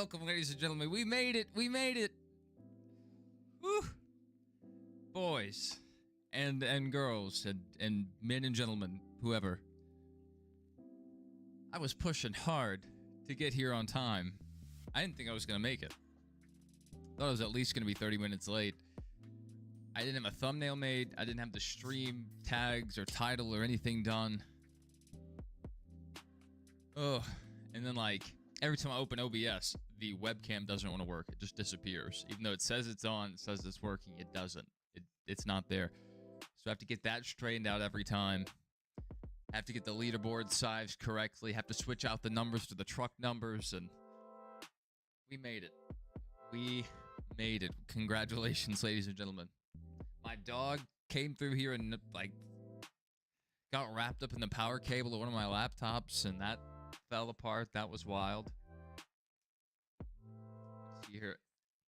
welcome, ladies and gentlemen. We made it. We made it. Woo. Boys and girls and men and gentlemen, whoever. I was pushing hard to get here on time. I didn't think I was going to make it. Thought I was at least going to be 30 minutes late. I didn't have a thumbnail made. I didn't have the stream tags or title or anything done. Oh, and then like every time I open OBS, the webcam doesn't want to work. It just disappears. Even though it says it's on, it says it's working, it doesn't. It's not there. So I have to get that straightened out every time. I have to get the leaderboard sized correctly. Have to switch out the numbers to the truck numbers, and we made it. We made it. Congratulations, ladies and gentlemen. My dog came through here and like got wrapped up in the power cable of one of my laptops, and that fell apart. That was wild. Let's see here.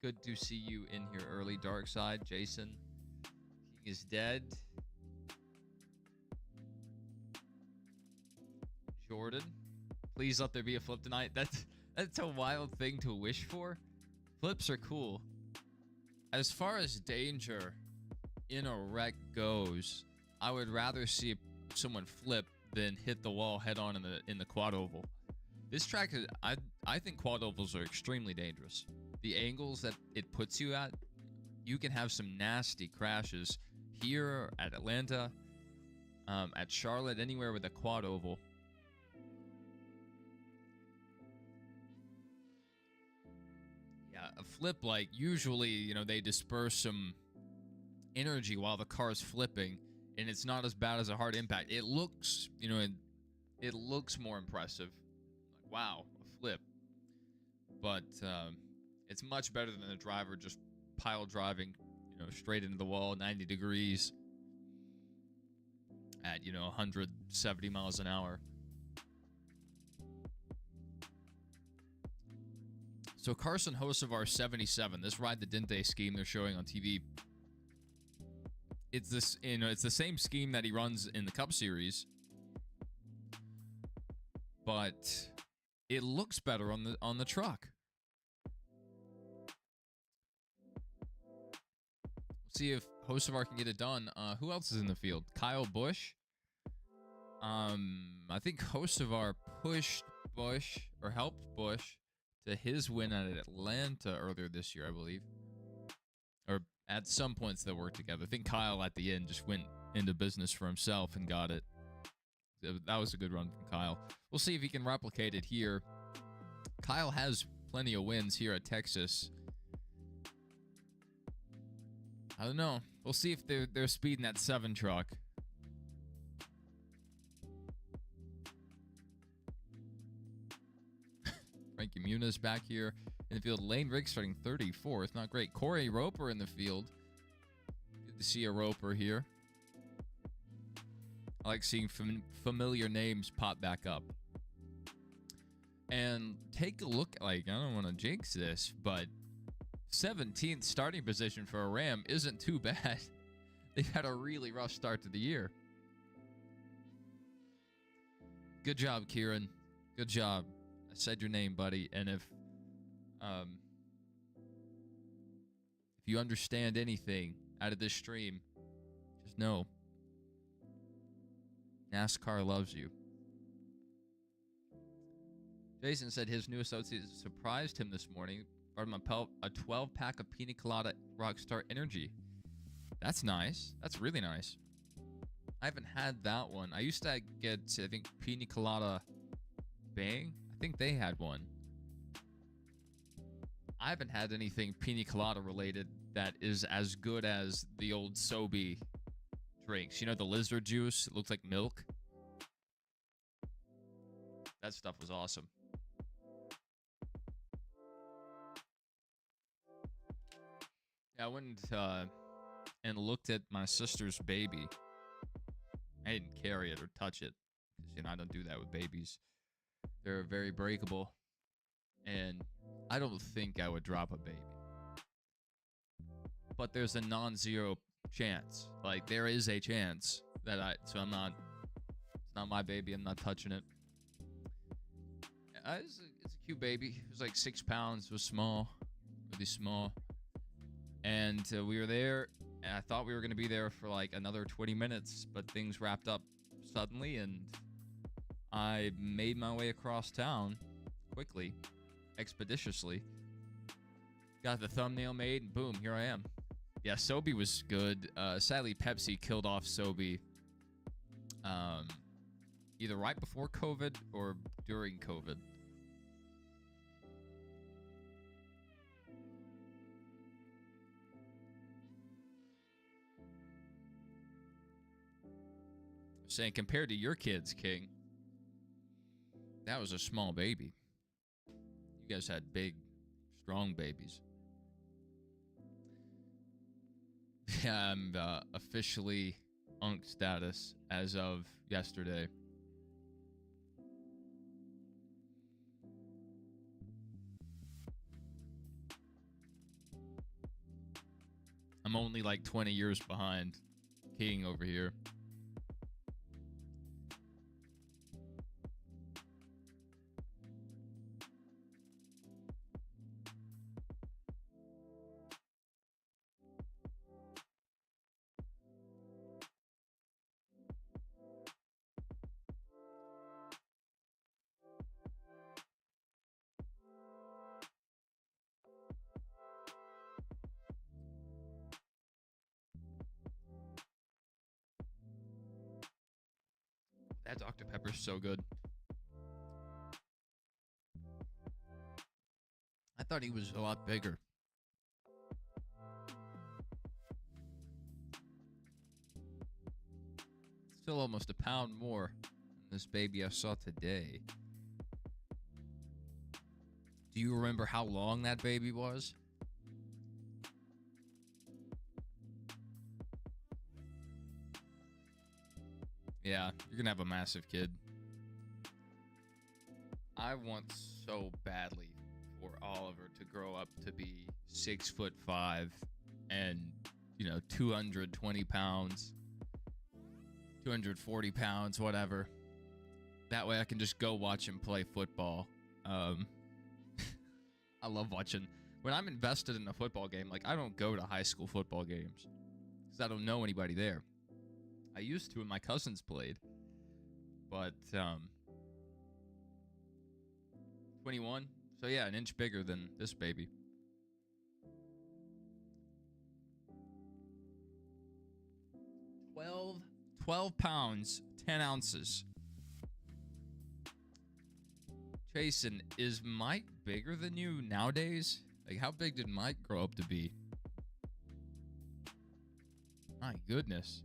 Good to see you in here early, Dark Side. Jason King is dead. Jordan, please let there be a flip tonight. That's a wild thing to wish for. Flips are cool. As far as danger in a wreck goes, I would rather see someone flip than hit the wall head on in the quad oval. This track is, I think quad ovals are extremely dangerous. The angles that it puts you at, you can have some nasty crashes here at Atlanta, at Charlotte, anywhere with a quad oval. Yeah, a flip, like, usually, you know, they disperse some energy while the car is flipping, and it's not as bad as a hard impact. It looks, you know, it looks more impressive. Like, wow, a flip. But it's much better than a driver just pile driving, you know, straight into the wall, 90 degrees at, you know, 170 miles an hour. So Carson Hocevar 77, this Ride the Dente scheme they're showing on TV. It's this, you know, it's the same scheme that he runs in the Cup Series, but it looks better on the truck. We'll see if Hocevar can get it done. Who else is in the field? Kyle Busch. I think Hocevar pushed Busch or helped Busch to his win at Atlanta earlier this year, I believe. Or at some points they worked together. I think Kyle at the end just went into business for himself and got it. That was a good run from Kyle. We'll see if he can replicate it here. Kyle has plenty of wins here at Texas. I don't know. We'll see if they're speeding that 7 truck. Frankie Muniz back here in the field. Lane Riggs starting 34th. Not great. Corey Roper in the field. Good to see a Roper here. I like seeing familiar names pop back up. And take a look. Like, I don't want to jinx this, but 17th starting position for a Ram isn't too bad. They've had a really rough start to the year. Good job, Kieran. Good job. I said your name, buddy, and if you understand anything out of this stream, just know NASCAR loves you. Jason said his new associate surprised him this morning. Brought him a 12-pack of Pina Colada Rockstar Energy. That's nice. That's really nice. I haven't had that one. I used to get, I think, Pina Colada Bang. I think they had one. I haven't had anything Pina Colada related that is as good as the old Sobe drinks. You know, the lizard juice? It looks like milk. That stuff was awesome. Yeah, I went and looked at my sister's baby. I didn't carry it or touch it, because, you know, I don't do that with babies. They're very breakable, and I don't think I would drop a baby. But there's a non-zero chance. Like, there is a chance that so I'm not, it's not my baby, I'm not touching it. It's a Cute baby. It was like 6 pounds. It was small. Really small. And we were there. And I thought we were going to be there for like another 20 minutes. But things wrapped up suddenly. And I made my way across town quickly. Expeditiously. Got the thumbnail made. And boom, here I am. Yeah, Sobe was good. Sadly, Pepsi killed off Sobe. Either right before COVID or during COVID. Saying compared to your kids, King, that was a small baby. You guys had big, strong babies. Yeah, I'm officially unk status as of yesterday. I'm only like 20 years behind King over here. That Dr. Pepper's so good. I thought he was a lot bigger. Still almost a pound more than this baby I saw today. Do you remember how long that baby was? Yeah, you're gonna have a massive kid. I want so badly for Oliver to grow up to be 6'5" and, 220 pounds, 240 pounds, whatever. That way I can just go watch him play football. I love watching. When I'm invested in a football game, like, I don't go to high school football games because I don't know anybody there. I used to when my cousins played, but 21. So yeah, an inch bigger than this baby. 12 pounds, 10 ounces. Jason, is Mike bigger than you nowadays? Like, how big did Mike grow up to be? My goodness.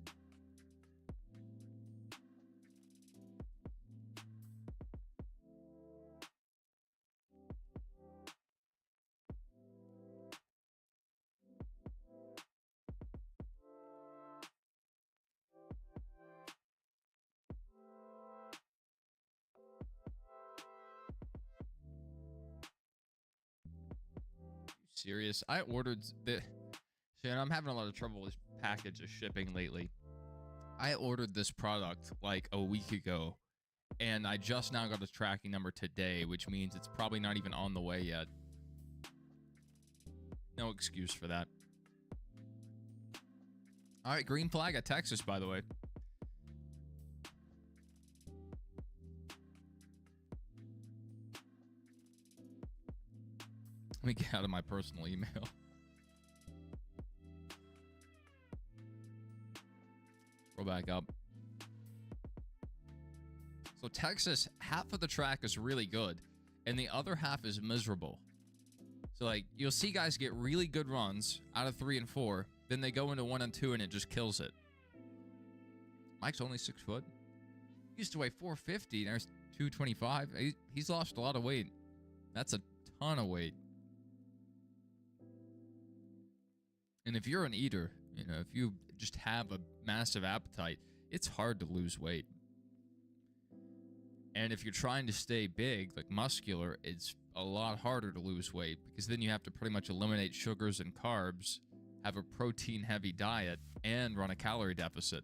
Serious? I ordered the. See, I'm having a lot of trouble with package of shipping lately. I ordered this product like a week ago, and I just now got a tracking number today, which means it's probably not even on the way yet. No excuse for that. All right, green flag at Texas, by the way. Let me get out of my personal email. Scroll back up. So Texas, half of the track is really good, and the other half is miserable. So, like, you'll see guys get really good runs out of 3 and 4, then they go into 1 and 2, and it just kills it. Mike's only 6 foot. He used to weigh 450, now he's 225. He's lost a lot of weight. That's a ton of weight. And if you're an eater, if you just have a massive appetite, it's hard to lose weight. And if you're trying to stay big, like muscular, it's a lot harder to lose weight because then you have to pretty much eliminate sugars and carbs, have a protein-heavy diet, and run a calorie deficit.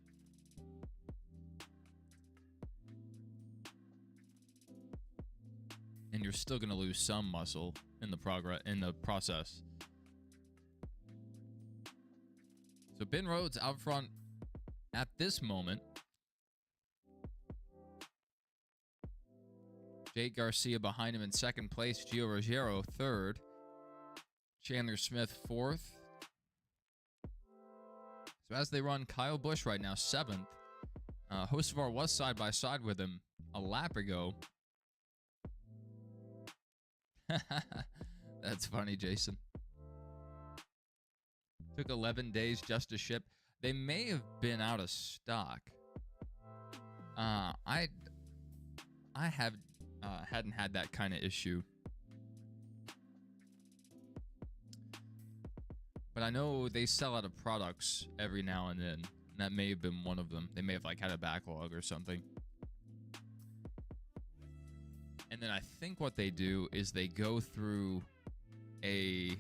and you're still going to lose some muscle in the process. So Ben Rhodes out front at this moment. Jake Garcia behind him in second place. Gio Ruggiero third. Chandler Smith fourth. So as they run, Kyle Busch right now seventh. Hocevar was side by side with him a lap ago. That's funny, Jason. Took 11 days just to ship. They may have been out of stock. I hadn't had that kind of issue. But I know they sell out of products every now and then. And that may have been one of them. They may have like had a backlog or something. And then I think what they do is they go through a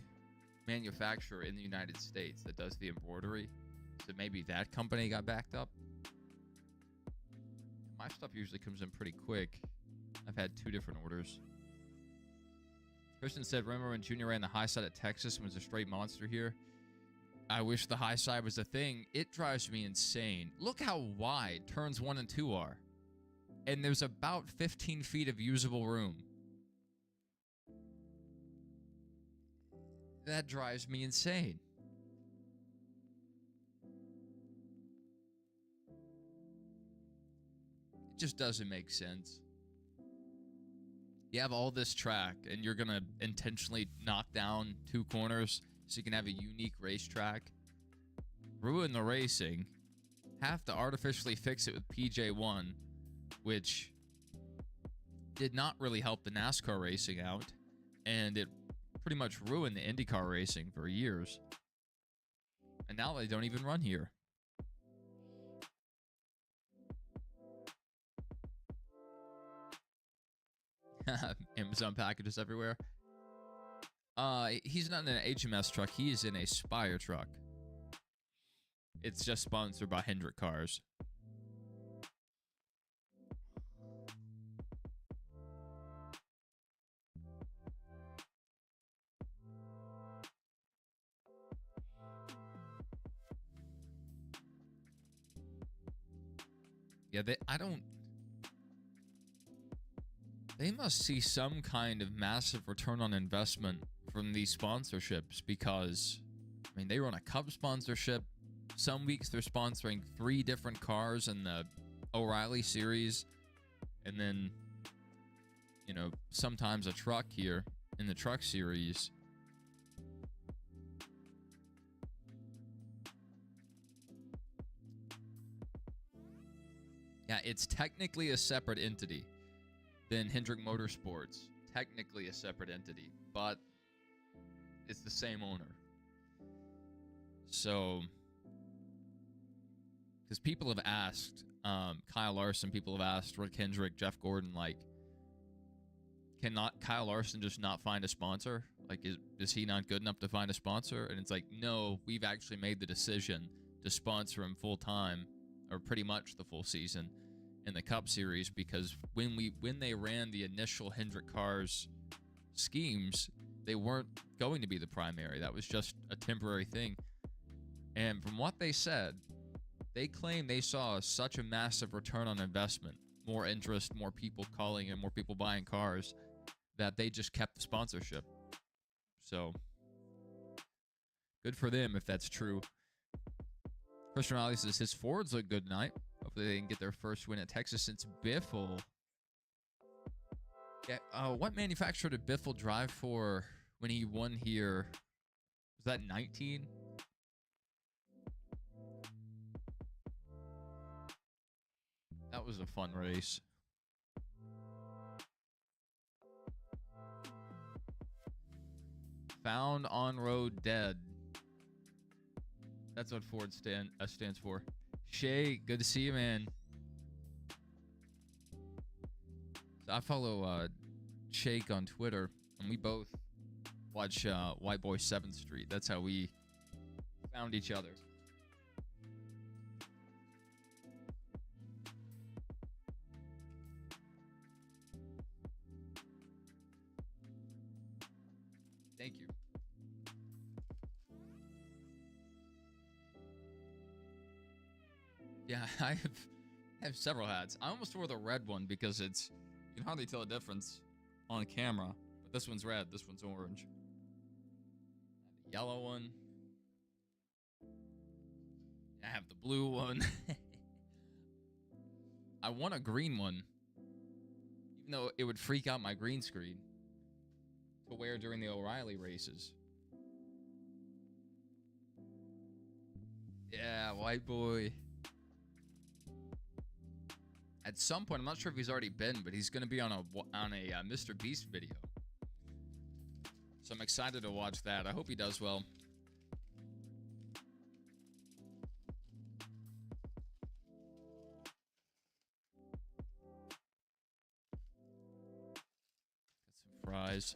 manufacturer in the United States that does the embroidery. So maybe that company got backed up. My stuff usually comes in pretty quick. I've had 2 different orders. Christian said, remember when Junior ran the high side at Texas and was a straight monster here? I wish the high side was a thing. It drives me insane. Look how wide turns 1 and 2 are. And there's about 15 feet of usable room. That drives me insane. It just doesn't make sense. You have all this track, and you're going to intentionally knock down 2 corners so you can have a unique racetrack. Ruin the racing. Have to artificially fix it with PJ1, which did not really help the NASCAR racing out, and it pretty much ruined the IndyCar racing for years. And now they don't even run here. Amazon packages everywhere. He's not in an HMS truck. He is in a Spire truck. It's just sponsored by Hendrick Cars. Yeah, they must see some kind of massive return on investment from these sponsorships because, I mean, they run a Cup sponsorship. Some weeks they're sponsoring 3 different cars in the O'Reilly series. And then, you know, sometimes a truck here in the Truck Series. Yeah, it's technically a separate entity than Hendrick Motorsports. Technically a separate entity, but it's the same owner. So, because people have asked, Kyle Larson, people have asked Rick Hendrick, Jeff Gordon, like, cannot Kyle Larson just not find a sponsor? Like, is he not good enough to find a sponsor? And it's like, no, we've actually made the decision to sponsor him full time, or pretty much the full season, in the Cup Series, because when they ran the initial Hendrick Cars schemes, they weren't going to be the primary. That was just a temporary thing. And from what they said, they claim they saw such a massive return on investment, more interest, more people calling and more people buying cars, that they just kept the sponsorship. So, good for them if that's true. Christian Riley says his Fords look good tonight. Hopefully they can get their first win at Texas since Biffle. Yeah, what manufacturer did Biffle drive for when he won here? Was that 19? That was a fun race. Found on road dead. That's what Ford stands for. Shay, good to see you, man. So I follow Shake on Twitter, and we both watch White Boy 7th Street. That's how we found each other. Thank you. Yeah, I have several hats. I almost wore the red one because you can hardly tell a difference on camera. But this one's red, this one's orange. The yellow one. I have the blue one. I want a green one, even though it would freak out my green screen to wear during the O'Reilly races. Yeah, white boy. At some point, I'm not sure if he's already been, but he's going to be on a Mr. Beast video. So I'm excited to watch that. I hope he does well. Got some fries.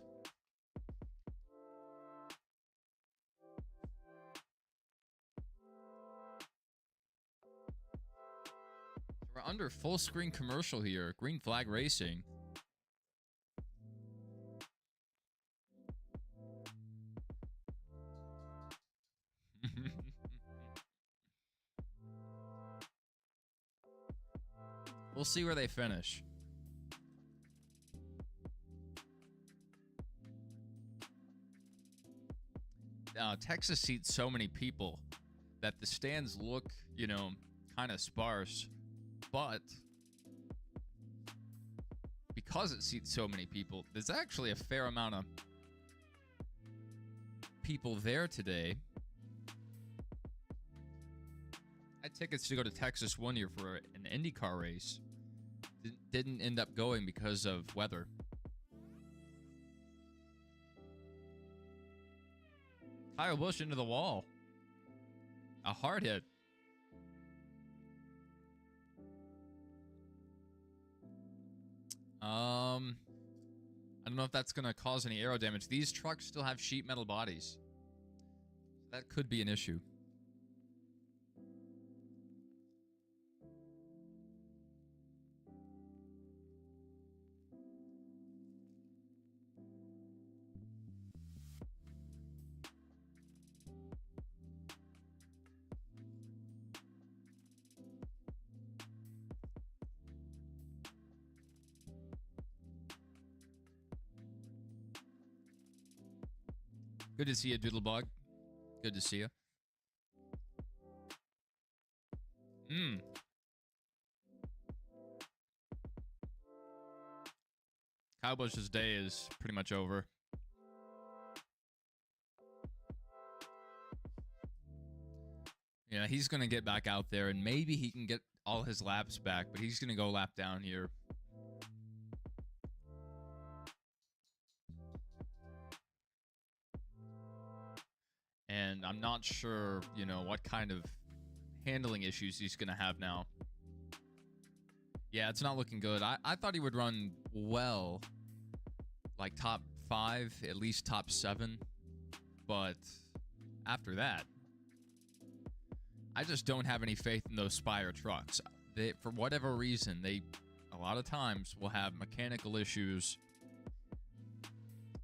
We're under full screen commercial here. Green Flag Racing. We'll see where they finish. Texas seats so many people that the stands look, kind of sparse. But because it seats so many people, there's actually a fair amount of people there today. I had tickets to go to Texas one year for an IndyCar race. Didn't end up going because of weather. Kyle Busch into the wall. A hard hit. I don't know if that's going to cause any aero damage. These trucks still have sheet metal bodies. That could be an issue. Good to see you, Doodlebug. Good to see you. Kyle Busch's day is pretty much over. Yeah, he's going to get back out there, and maybe he can get all his laps back, but he's going to go lap down here. And I'm not sure, what kind of handling issues he's going to have now. Yeah, it's not looking good. I thought he would run well, like top 5, at least top 7. But after that, I just don't have any faith in those Spire trucks. For whatever reason, a lot of times will have mechanical issues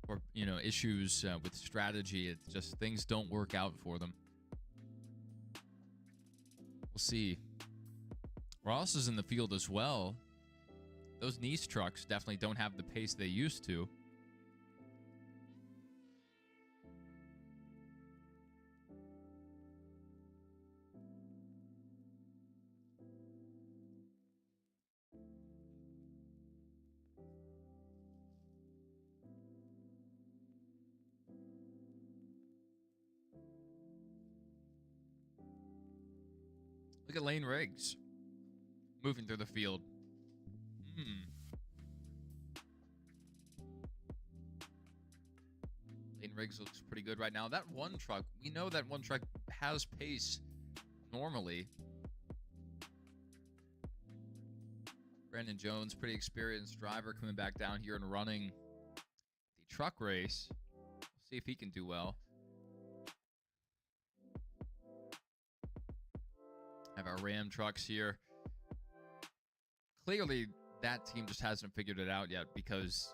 or, issues with strategy. It's just things don't work out for them. We'll see. Ross is in the field as well. Those Nice trucks definitely don't have the pace they used to. Look at Lane Riggs moving through the field. Lane Riggs looks pretty good right now. That one truck, we know that one truck has pace normally. Brandon Jones, pretty experienced driver, coming back down here and running the truck race. We'll see if he can do well. Have our Ram trucks here. Clearly, that team just hasn't figured it out yet because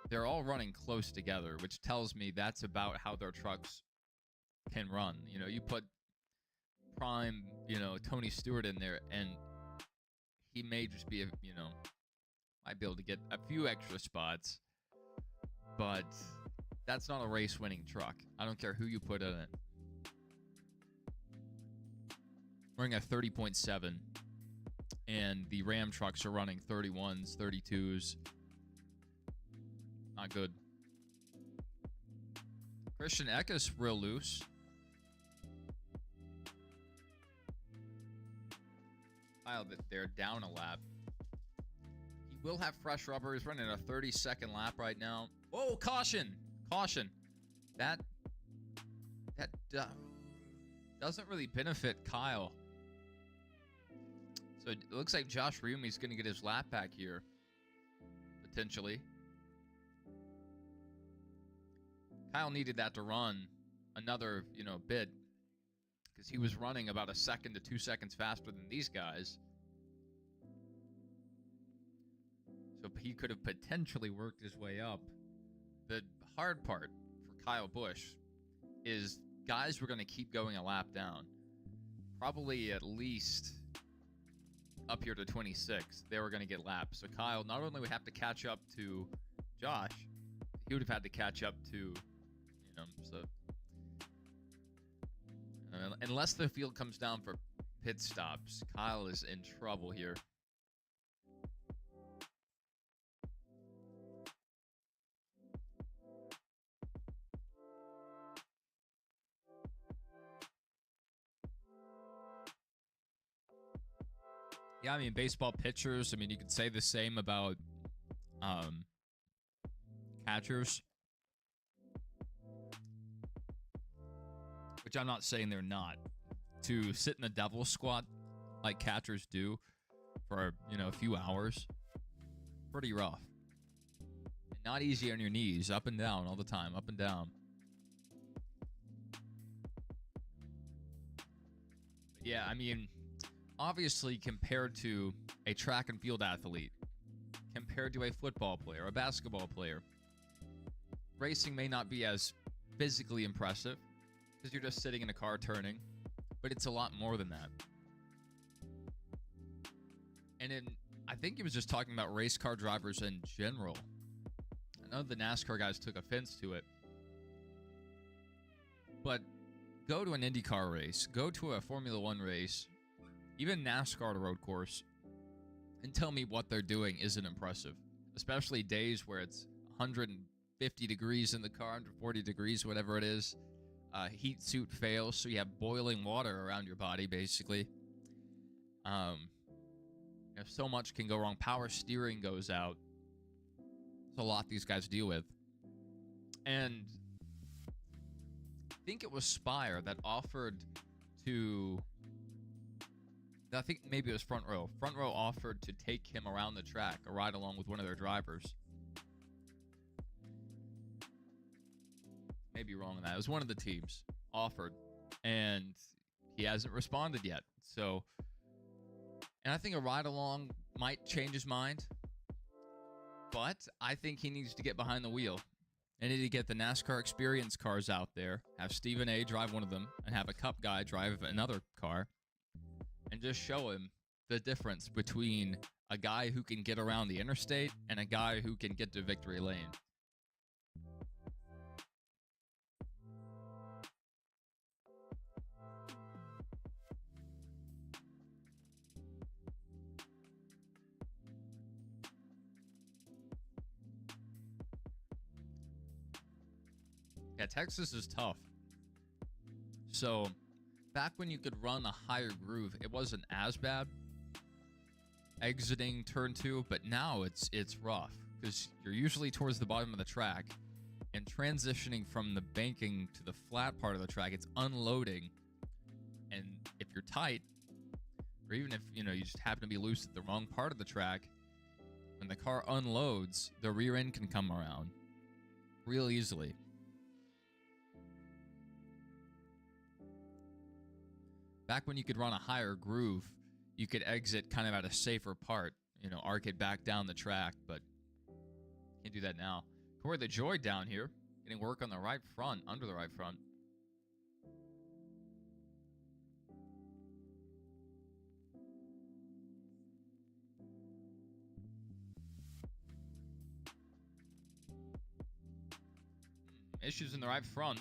they're all running close together, which tells me that's about how their trucks can run. You know, you put prime, you know, Tony Stewart in there, and he may just be, you know, might be able to get a few extra spots, but that's not a race-winning truck. I don't care who you put in it. We're running a 30.7, and the Ram trucks are running 31s, 32s. Not good. Christian Eckes real loose. Kyle, they're down a lap. He will have fresh rubber. He's running a 30-second lap right now. Whoa, caution! Caution. That doesn't really benefit Kyle. So it looks like Josh Riumi's going to get his lap back here, potentially. Kyle needed that to run another, you know, bit, because he was running about 1 second to 2 seconds faster than these guys. So he could have potentially worked his way up. The hard part for Kyle Busch is guys were going to keep going a lap down. Probably at least up here to 26. They were going to get laps. So Kyle not only would have to catch up to Josh, he would have had to catch up to, you know, so unless the field comes down for pit stops, Kyle is in trouble here. Yeah, I mean, baseball pitchers, I mean, you could say the same about catchers. Which I'm not saying they're not. To sit in the devil squat like catchers do for, you know, a few hours, pretty rough. And not easy on your knees, up and down all the time, up and down. But yeah, I mean, obviously compared to a track and field athlete, compared to a football player, a basketball player, racing may not be as physically impressive because you're just sitting in a car turning, but it's a lot more than that. And I think he was just talking about race car drivers in general. I know the NASCAR guys took offense to it, but go to an IndyCar race, go to a Formula One race, even NASCAR to road course, and tell me what they're doing isn't impressive. Especially days where it's 150 degrees in the car, 140 degrees, whatever it is. Heat suit fails, so you have boiling water around your body, basically. If so much can go wrong, power steering goes out. There's a lot these guys deal with. And I think it was Spire that offered to... I think maybe it was Front Row. Front Row offered to take him around the track, a ride along with one of their drivers. Maybe wrong on that. It was one of the teams offered, and he hasn't responded yet. So, and I think a ride along might change his mind, but I think he needs to get behind the wheel. And need to get the NASCAR experience cars out there, have Stephen A. drive one of them, and have a Cup guy drive another car. And just show him the difference between a guy who can get around the interstate and a guy who can get to victory lane. Yeah, Texas is tough. So... back when you could run a higher groove, it wasn't as bad exiting turn 2, but now it's rough because you're usually towards the bottom of the track and transitioning from the banking to the flat part of the track, it's unloading. And if you're tight, or even if, you know, you just happen to be loose at the wrong part of the track, when the car unloads, the rear end can come around real easily. Back when you could run a higher groove, you could exit kind of at a safer part, you know, arc it back down the track, but can't do that now. Corey the Joy down here. Getting work on the right front, under the right front. Issues in the right front.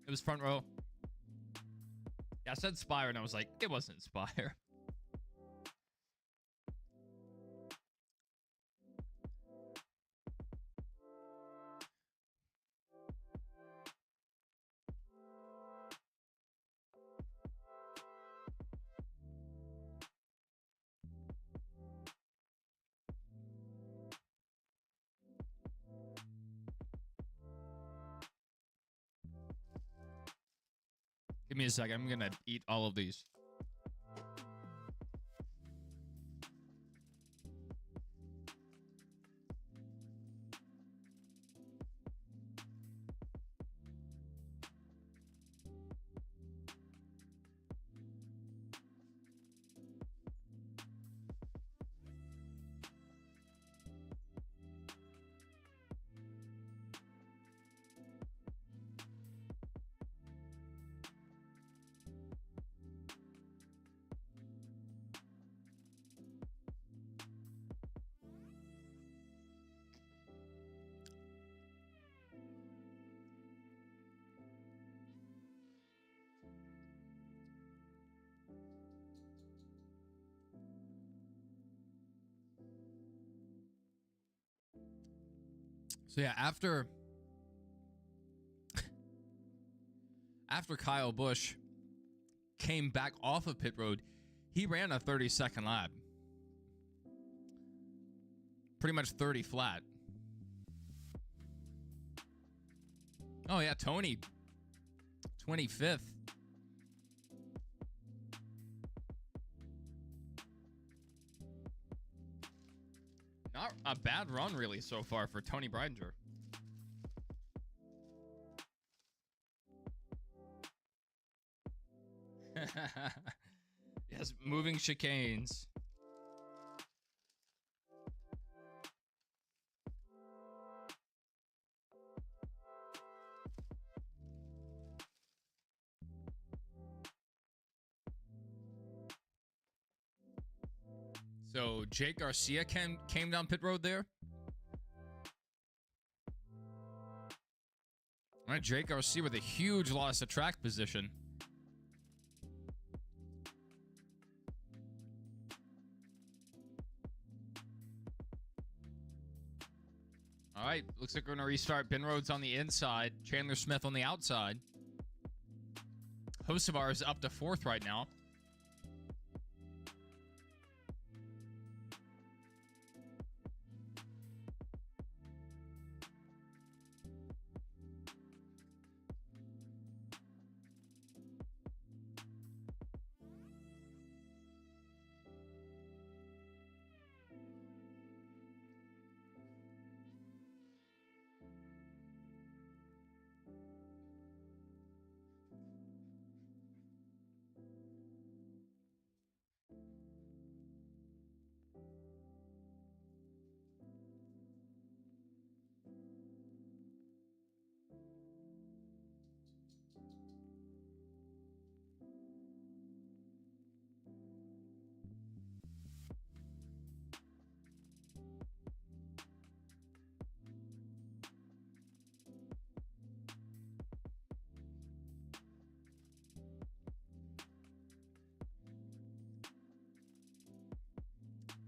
It was front row. Yeah, I said Spire, and I was like, it wasn't Spire. Give me a second. I'm going to eat all of these. So yeah, after Kyle Busch came back off of pit road, he ran a 30-second lap. Pretty much 30 flat. Oh yeah, Tony, 25th. Not a bad run, really, so far for Tony Breidinger. Yes, moving chicanes. So Jake Garcia came down pit road there. All right, Jake Garcia with a huge loss of track position. All right, looks like we're going to restart. Ben Rhodes on the inside, Chandler Smith on the outside. Hocevar is up to 4th right now.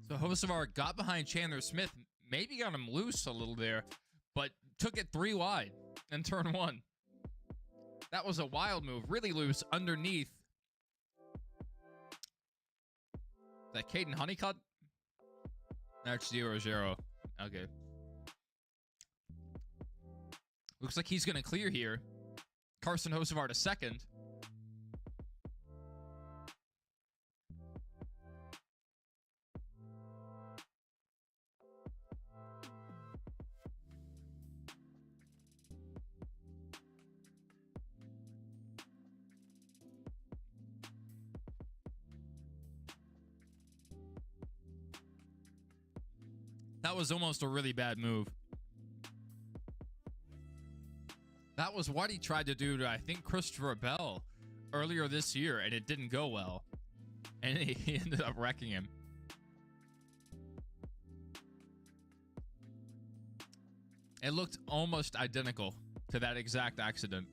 So Hocevar got behind Chandler Smith, maybe got him loose a little there, but took it 3 wide in turn 1. That was a wild move, really loose underneath. Is that Caden Honeycutt? That's 0-0. Okay. Looks like he's going to clear here. Carson Hocevar to 2nd. That was almost a really bad move. That was what he tried to do to, I think, Christopher Bell earlier this year, and it didn't go well. And he ended up wrecking him. It looked almost identical to that exact accident.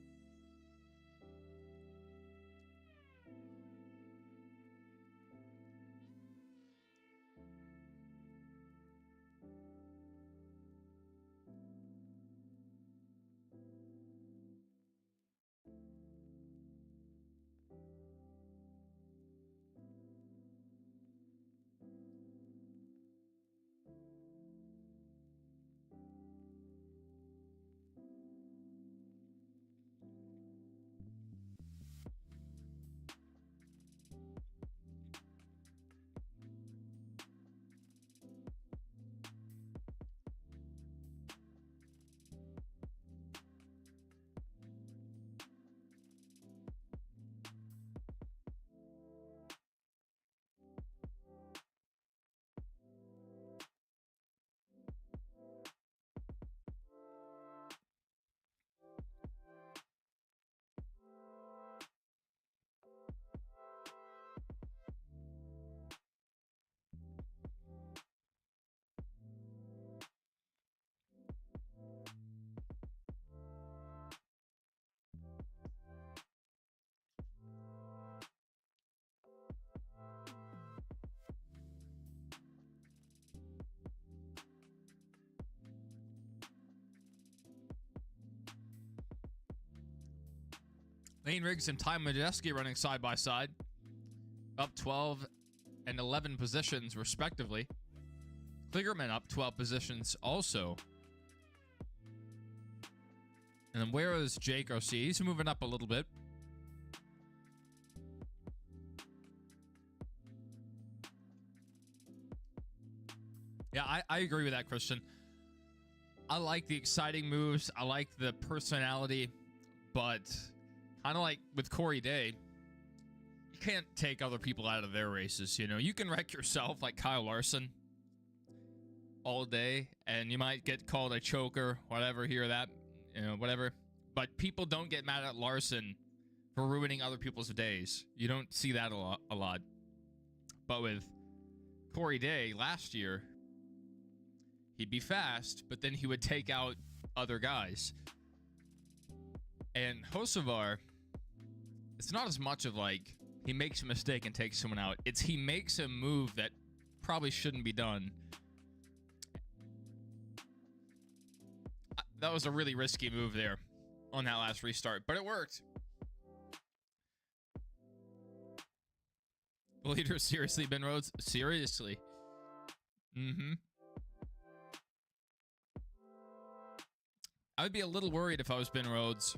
Lane Riggs and Ty Majeski running side by side, up 12 and 11 positions respectively. Kligerman up 12 positions also. And then where is Jake Garcia? He's moving up a little bit. Yeah, I agree with that, Christian. I like the exciting moves. I like the personality, but kind of like with Corey Day, you can't take other people out of their races. You know, you can wreck yourself like Kyle Larson all day, and you might get called a choker, whatever, hear that, you know, whatever. But people don't get mad at Larson for ruining other people's days. You don't see that a lot. But with Corey Day last year, he'd be fast, but then he would take out other guys. And Hocevar, it's not as much of like he makes a mistake and takes someone out. It's he makes a move that probably shouldn't be done. That was a really risky move there on that last restart, but it worked. The leader, seriously, Ben Rhodes? Seriously. I would be a little worried if I was Ben Rhodes.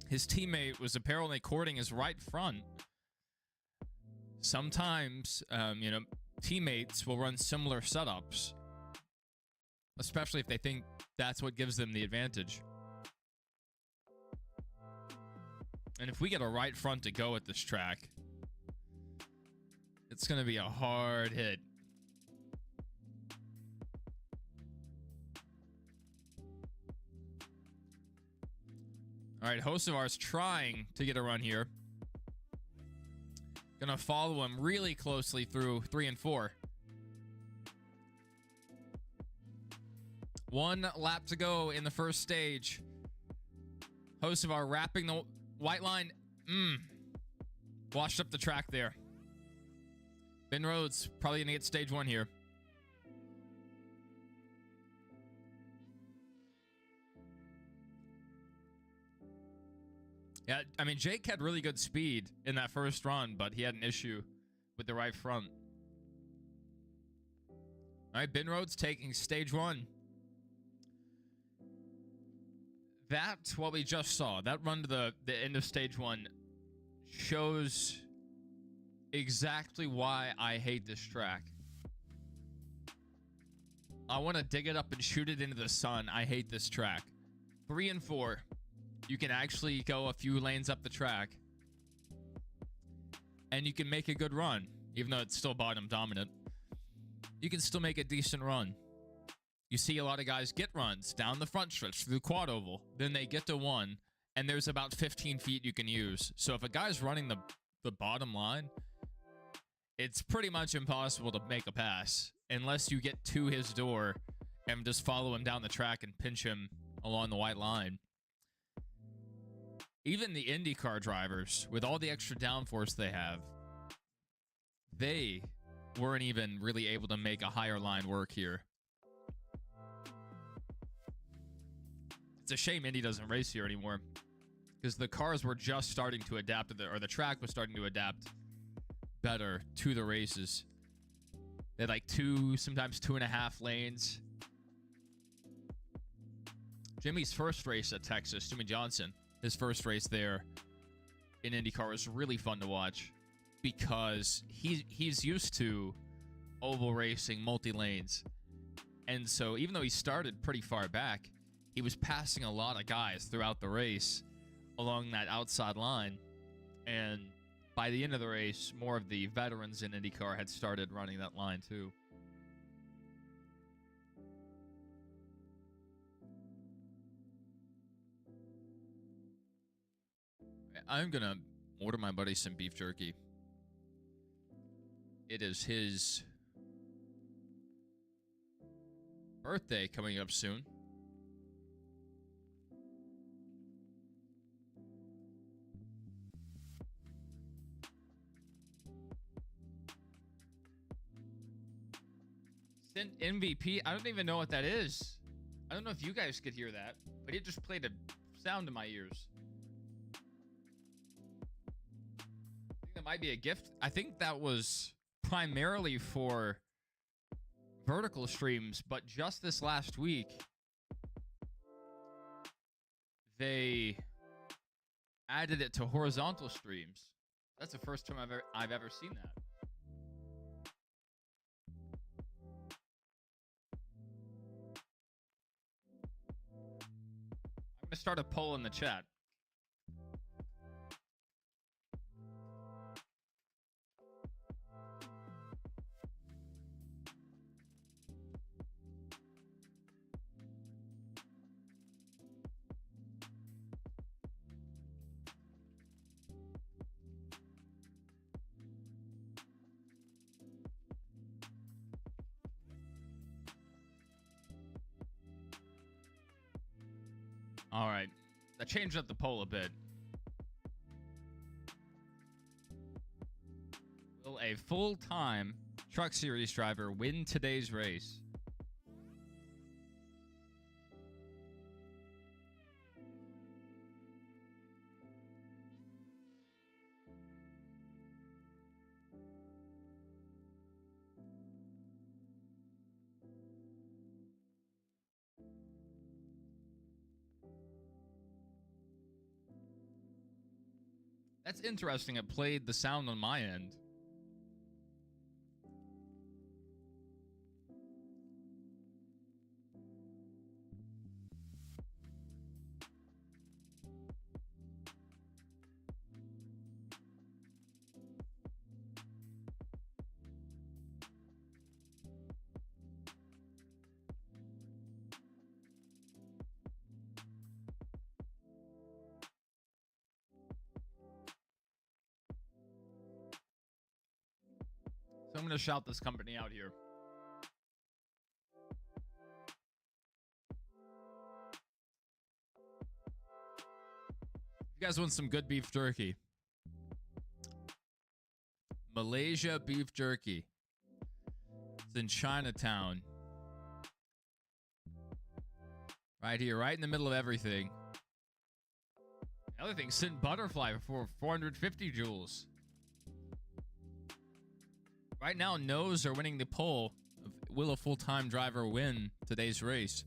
His teammate was apparently courting his right front. Sometimes, you know, teammates will run similar setups, especially if they think that's what gives them the advantage. And if we get a right front to go at this track, it's going to be a hard hit. All right, Hocevar's trying to get a run here. Gonna follow him really closely through 3 and 4. 1 lap to go in the first stage. Hocevar wrapping the white line. Washed up the track there. Ben Rhodes probably gonna get stage 1 here. Yeah, I mean, Jake had really good speed in that first run, but he had an issue with the right front. All right, Ben Rhodes taking stage 1. That's what we just saw. That run to the end of stage 1 shows exactly why I hate this track. I want to dig it up and shoot it into the sun. I hate this track. 3 and 4. You can actually go a few lanes up the track, and you can make a good run, even though it's still bottom dominant. You can still make a decent run. You see a lot of guys get runs down the front stretch through the quad oval. Then they get to one, and there's about 15 feet you can use. So if a guy's running the bottom line, it's pretty much impossible to make a pass unless you get to his door and just follow him down the track and pinch him along the white line. Even the IndyCar drivers, with all the extra downforce they have, they weren't even really able to make a higher line work here. It's a shame Indy doesn't race here anymore, because the cars were just starting to adapt to or the track was starting to adapt better to the races. They had like 2, sometimes 2.5 lanes. Jimmy's first race at Texas, Jimmy Johnson, his first race there in IndyCar was really fun to watch because he's used to oval racing, multi-lanes. And so even though he started pretty far back, he was passing a lot of guys throughout the race along that outside line. And by the end of the race, more of the veterans in IndyCar had started running that line too. I'm going to order my buddy some beef jerky. It is his birthday coming up soon. Sent MVP? I don't even know what that is. I don't know if you guys could hear that, but it just played a sound in my ears. I think that might be a gift. I think that was primarily for vertical streams, but just this last week, they added it to horizontal streams. That's the first time I've ever seen that. I'm gonna start a poll in the chat. All right, I changed up the poll a bit. Will a full-time Truck Series driver win today's race? That's interesting. It played the sound on my end. So I'm going to shout this company out here. If you guys want some good beef jerky, Malaysia Beef Jerky. It's in Chinatown. Right here, right in the middle of everything. The other thing, Scent Butterfly for 450 joules. Right now, no's are winning the poll. Will a full-time driver win today's race?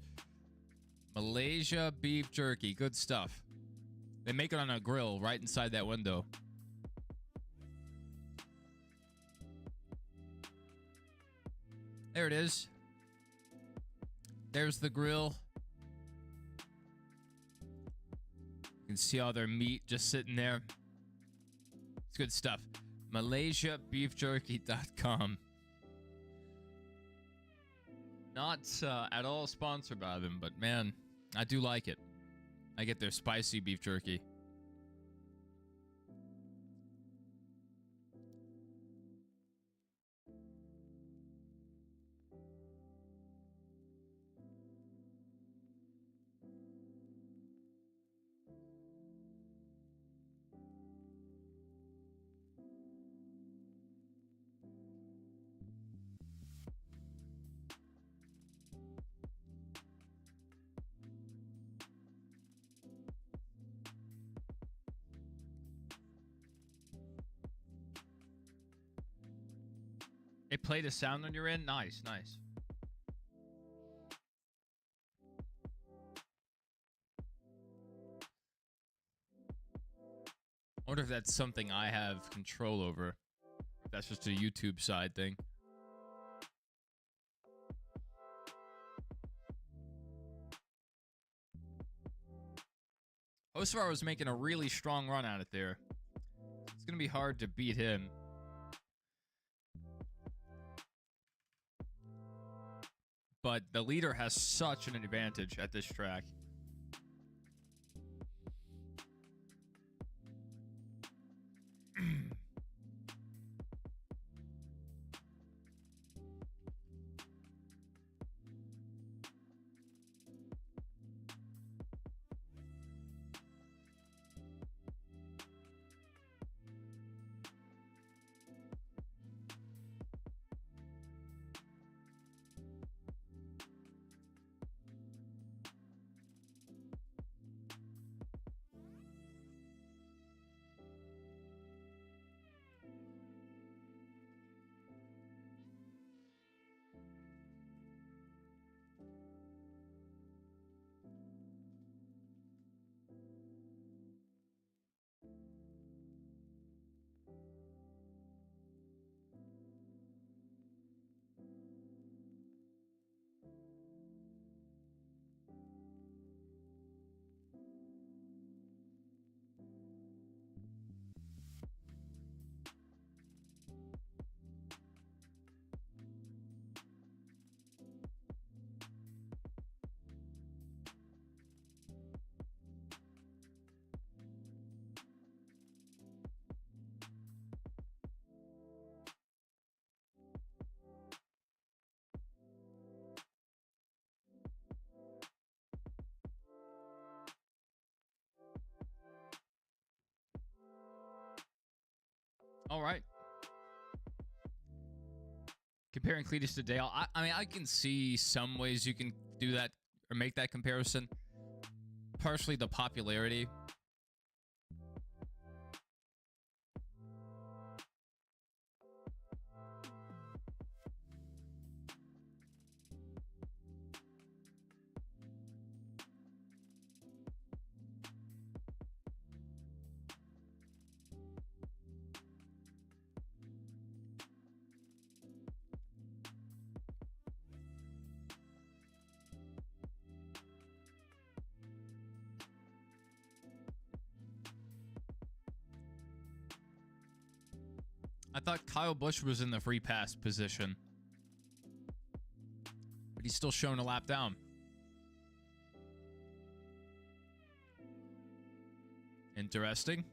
Malaysia Beef Jerky. Good stuff. They make it on a grill right inside that window. There it is. There's the grill. You can see all their meat just sitting there. It's good stuff. MalaysiaBeefJerky.com. Not at all sponsored by them, but man, I do like it. I get their spicy beef jerky. It played a sound when you're in? Nice, nice. I wonder if that's something I have control over. If that's just a YouTube side thing. Osvar was making a really strong run at it there. It's going to be hard to beat him. But the leader has such an advantage at this track. All right. Comparing Cletus to Dale, I mean, I can see some ways you can do that or make that comparison. Partially the popularity. I thought Kyle Busch was in the free pass position, but he's still showing a lap down. Interesting.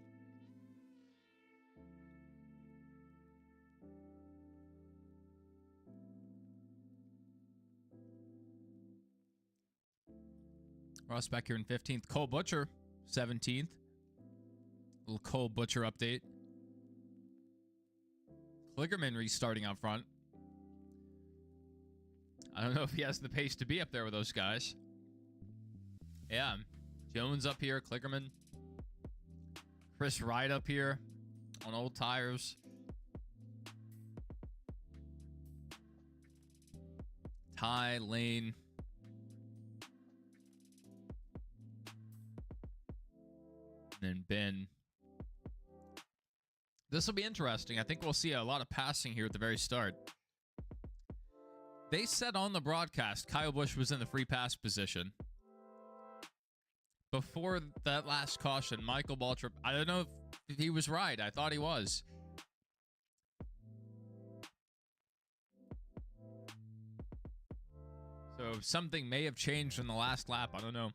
Ross back here in 15th. Cole Butcher, 17th. Little Cole Butcher update. Kligerman restarting out front. I don't know if he has the pace to be up there with those guys. Yeah. Jones up here. Kligerman. Chris Wright up here on old tires. Ty Lane. And then Ben. This will be interesting. I think we'll see a lot of passing here at the very start. They said on the broadcast Kyle Busch was in the free pass position. Before that last caution, Michael Waltrip, I don't know if he was right. I thought he was. So something may have changed in the last lap. I don't know.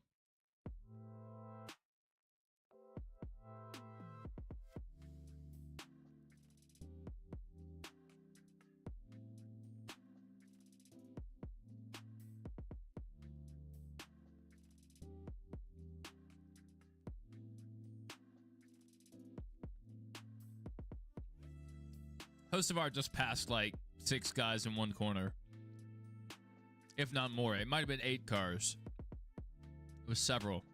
Hocevar just passed like 6 guys in one corner. If not more. It might have been 8 cars. It was several.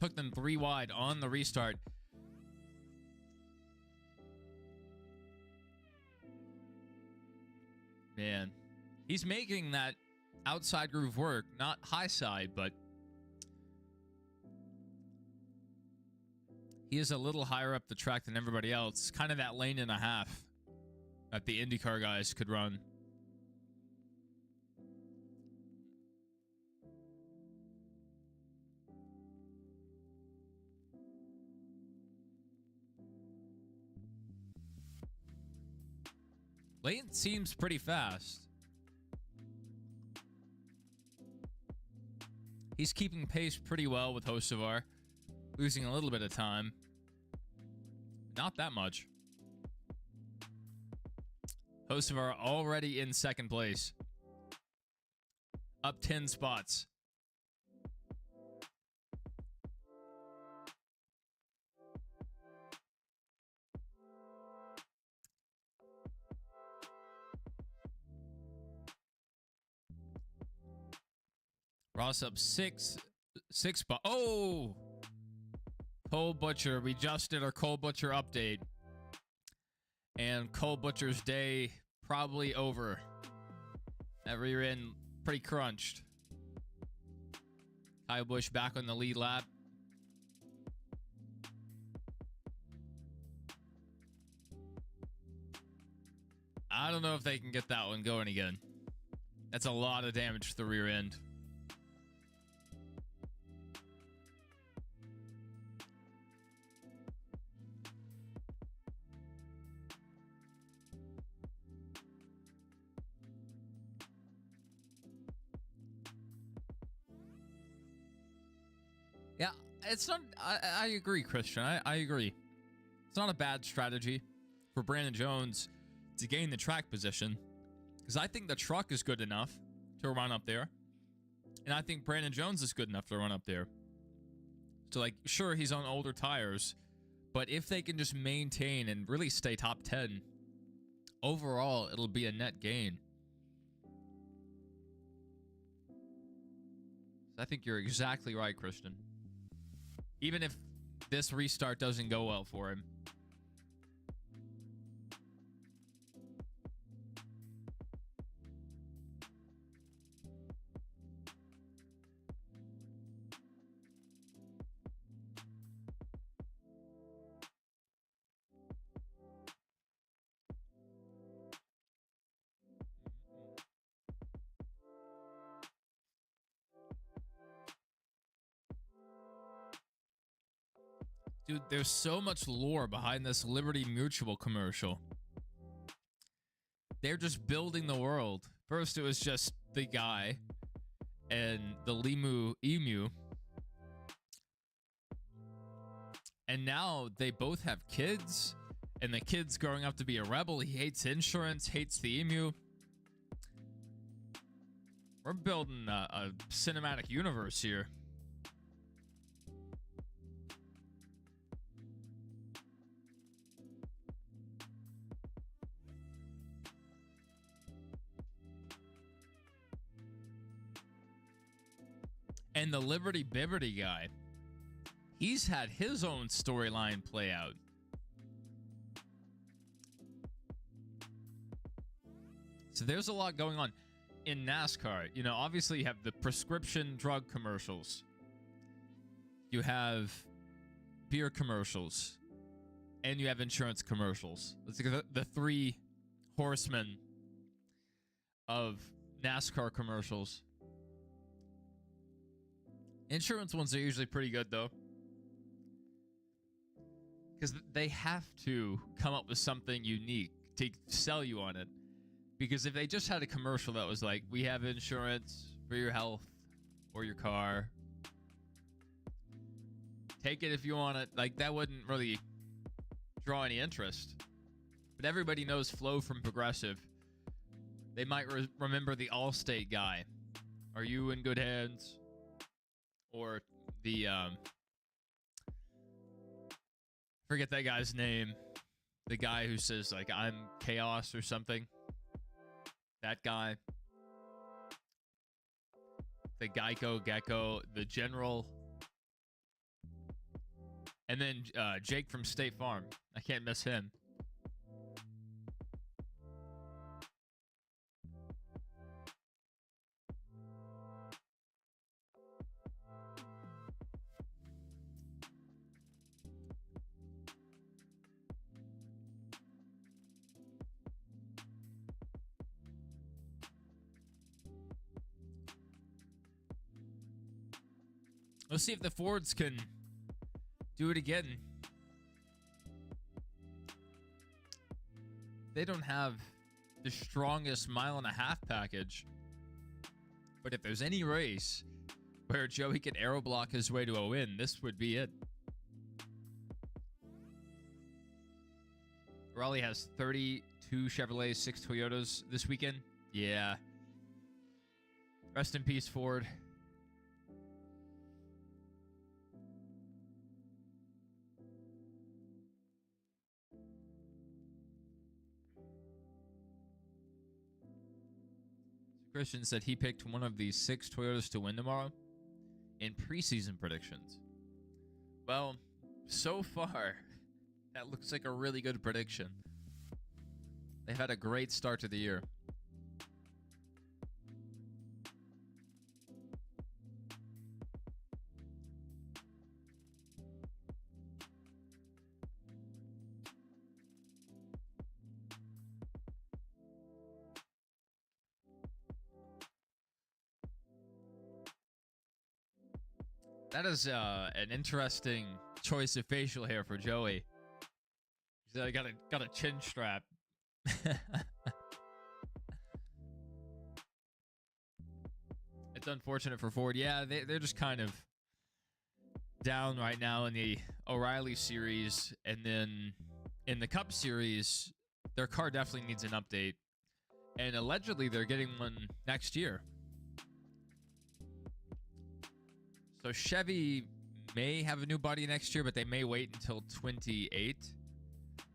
Took them 3 wide on the restart. Man. He's making that outside groove work. Not high side, but he is a little higher up the track than everybody else. Kind of that lane and a half that the IndyCar guys could run. Lane seems pretty fast. He's keeping pace pretty well with Hocevar, losing a little bit of time. Not that much. Hocevar already in second place. Up 10 spots. Ross up 6 spots. Oh! Cole Butcher. We just did our Cole Butcher update. And Cole Butcher's day probably over. That rear end pretty crunched. Kyle Busch back on the lead lap. I don't know if they can get that one going again. That's a lot of damage to the rear end. Yeah, it's not. I agree, Christian. I agree. It's not a bad strategy for Brandon Jones to gain the track position, because I think the truck is good enough to run up there, and I think Brandon Jones is good enough to run up there. So, like, sure, he's on older tires, but if they can just maintain and really stay top 10, overall, it'll be a net gain. I think you're exactly right, Christian. Even if this restart doesn't go well for him. Dude, there's so much lore behind this Liberty Mutual commercial. They're just building the world. First, it was just the guy and the emu. And now they both have kids. And the kid's growing up to be a rebel. He hates insurance, hates the emu. We're building a cinematic universe here. And the Liberty Bibbity guy, he's had his own storyline play out. So there's a lot going on in NASCAR. You know, obviously you have the prescription drug commercials. You have beer commercials. And you have insurance commercials. Let's look at the 3 horsemen of NASCAR commercials. Insurance ones are usually pretty good, though, because they have to come up with something unique to sell you on it. Because if they just had a commercial that was like, we have insurance for your health or your car, take it if you want it, like that wouldn't really draw any interest. But everybody knows Flo from Progressive. They might remember the Allstate guy. Are you in good hands? Or the forget that guy's name. The guy who says like I'm chaos or something. That guy. The Gecko, the General. And then Jake from State Farm. I can't miss him. Let's see if the Fords can do it again. They don't have the strongest mile-and-a-half package. But if there's any race where Joey can aeroblock his way to a win, this would be it. Raleigh has 32 Chevrolets, 6 Toyotas this weekend. Yeah. Rest in peace, Ford. Christian said he picked one of these 6 Toyotas to win tomorrow in preseason predictions. Well, so far, that looks like a really good prediction. They've had a great start to the year. That is an interesting choice of facial hair for Joey. He said, I got a chin strap. It's unfortunate for Ford. Yeah, they're just kind of down right now in the O'Reilly series, and then in the Cup series, their car definitely needs an update. And allegedly, they're getting one next year. So Chevy may have a new body next year, but they may wait until 28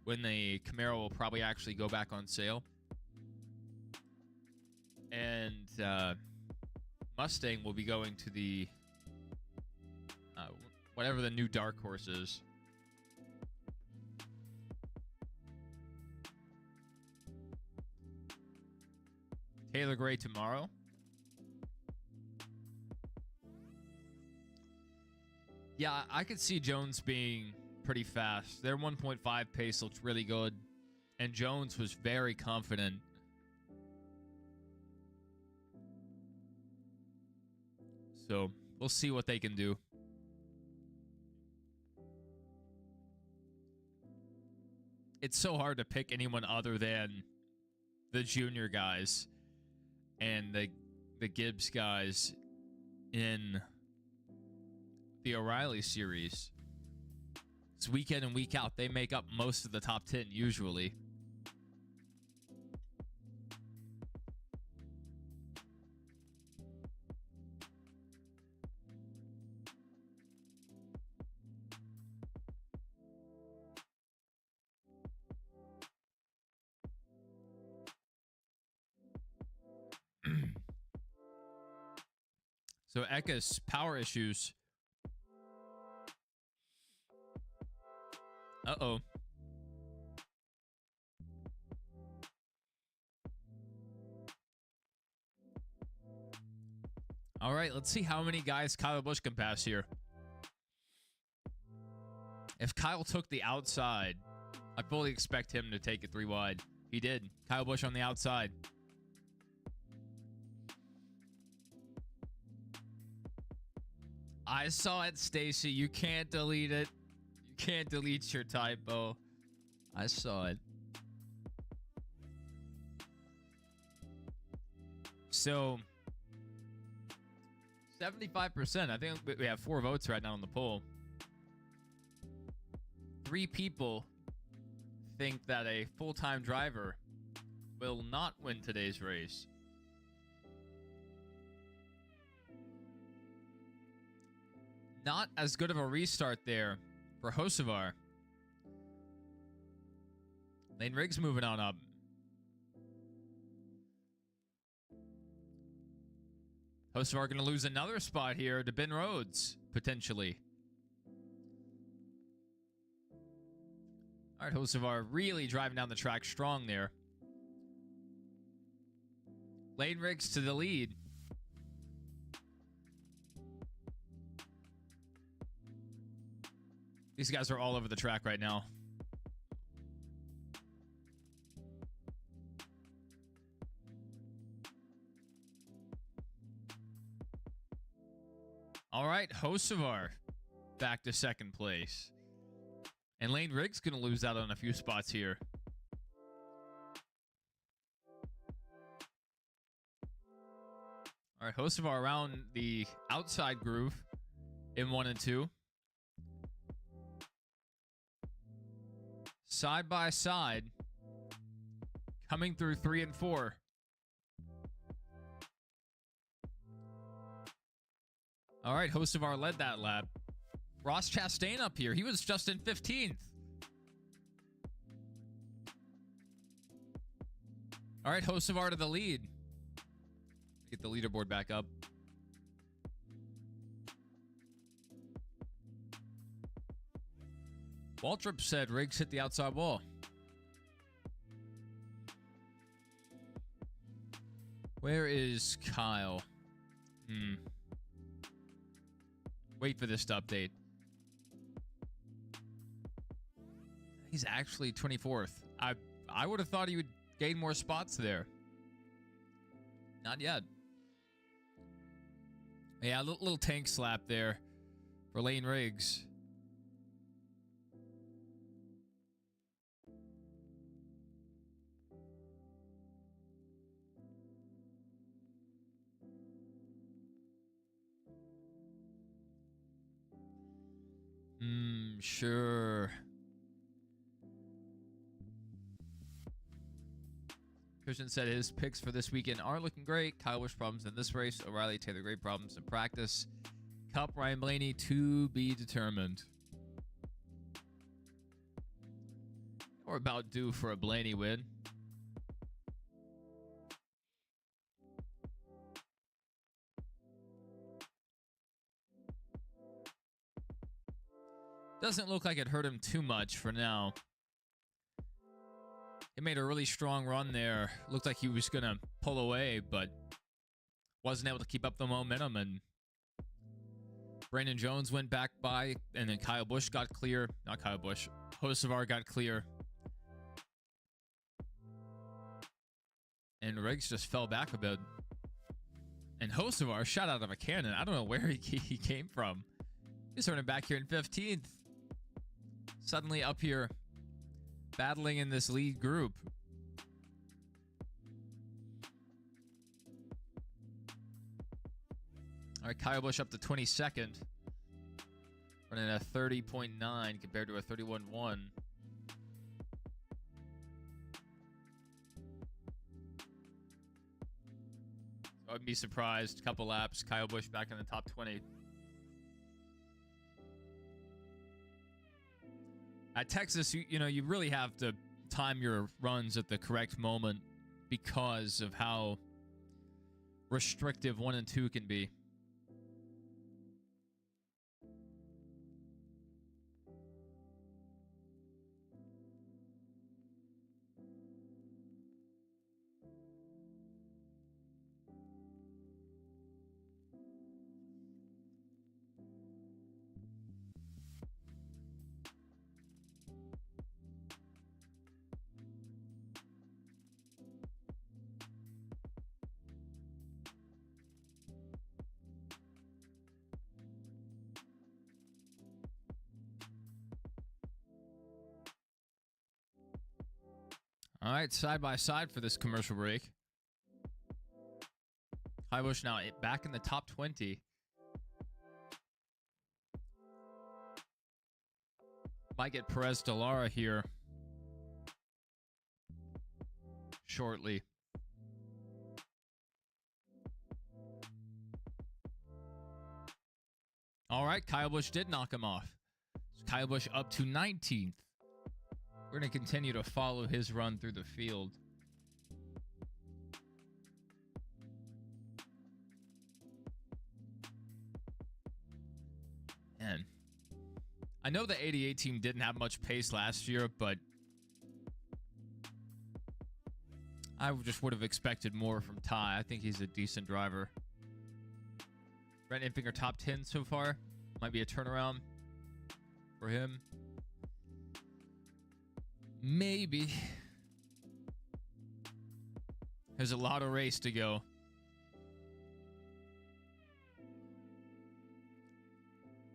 when the Camaro will probably actually go back on sale. And Mustang will be going to the whatever the new dark horse is. Taylor Gray tomorrow. Yeah, I could see Jones being pretty fast. Their 1.5 pace looks really good, and Jones was very confident. So we'll see what they can do. It's so hard to pick anyone other than the junior guys and the Gibbs guys in the O'Reilly series. It's week in and week out. They make up most of the top 10 usually. So Eka's power issues. Uh-oh. All right, let's see how many guys Kyle Busch can pass here. If Kyle took the outside, I fully expect him to take it 3 wide. He did. Kyle Busch on the outside. I saw it, Stacy. You can't delete it. You can't delete your typo. I saw it. So 75%. I think we have 4 votes right now on the poll. 3 people think that a full-time driver will not win today's race. Not as good of a restart there for Hocevar. Lane Riggs moving on up. Hocevar going to lose another spot here to Ben Rhodes, potentially. All right, Hocevar really driving down the track strong there. Lane Riggs to the lead. These guys are all over the track right now. All right, Hocevar back to second place. And Lane Riggs going to lose out on a few spots here. All right, Hocevar around the outside groove in 1 and 2. Side by side, coming through 3 and 4. All right, Hocevar led that lap. Ross Chastain up here. He was just in 15th. All right, Hocevar to the lead. Get the leaderboard back up. Waltrip said Riggs hit the outside wall. Where is Kyle? Wait for this to update. He's actually 24th. I would have thought he would gain more spots there. Not yet. Yeah, a little tank slap there for Lane Riggs. Sure. Christian said his picks for this weekend are looking great. Kyle Busch problems in this race. O'Reilly, Taylor Gray problems in practice. Cup, Ryan Blaney to be determined. We're about due for a Blaney win. Doesn't look like it hurt him too much for now. He made a really strong run there. Looked like he was going to pull away, but wasn't able to keep up the momentum. And Brandon Jones went back by, and then Kyle Busch got clear. Not Kyle Busch. Hocevar got clear. And Riggs just fell back a bit. And Hocevar shot out of a cannon. I don't know where he came from. He's running back here in 15th. Suddenly up here, battling in this lead group. All right, Kyle Busch up to 22nd. Running a 30.9 compared to a 31.1. So I'd be surprised. Couple laps, Kyle Busch back in the top 20. At Texas, you really have to time your runs at the correct moment because of how restrictive 1 and 2 can be. All right, side by side for this commercial break. Kyle Busch now back in the top 20. Might get Perez de Lara here shortly. All right, Kyle Busch did knock him off. So Kyle Busch up to 19th. We're going to continue to follow his run through the field. Man, I know the 88 team didn't have much pace last year, but I just would have expected more from Ty. I think he's a decent driver. Brent Enfinger top 10 so far. Might be a turnaround for him. Maybe. There's a lot of race to go.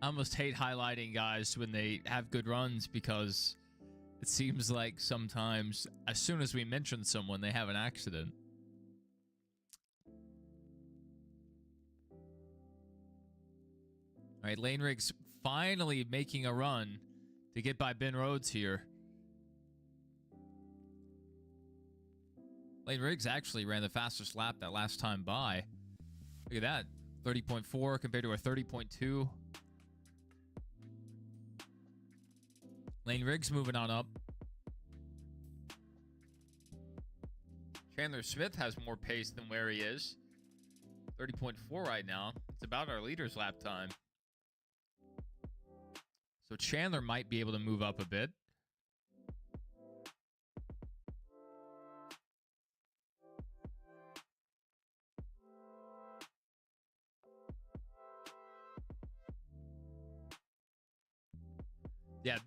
I almost hate highlighting guys when they have good runs because it seems like sometimes as soon as we mention someone, they have an accident. All right, Lane Riggs finally making a run to get by Ben Rhodes here. Lane Riggs actually ran the fastest lap that last time by. Look at that, 30.4 compared to a 30.2. Lane Riggs moving on up. Chandler Smith has more pace than where he is. 30.4 right now. It's about our leader's lap time. So Chandler might be able to move up a bit. Yeah,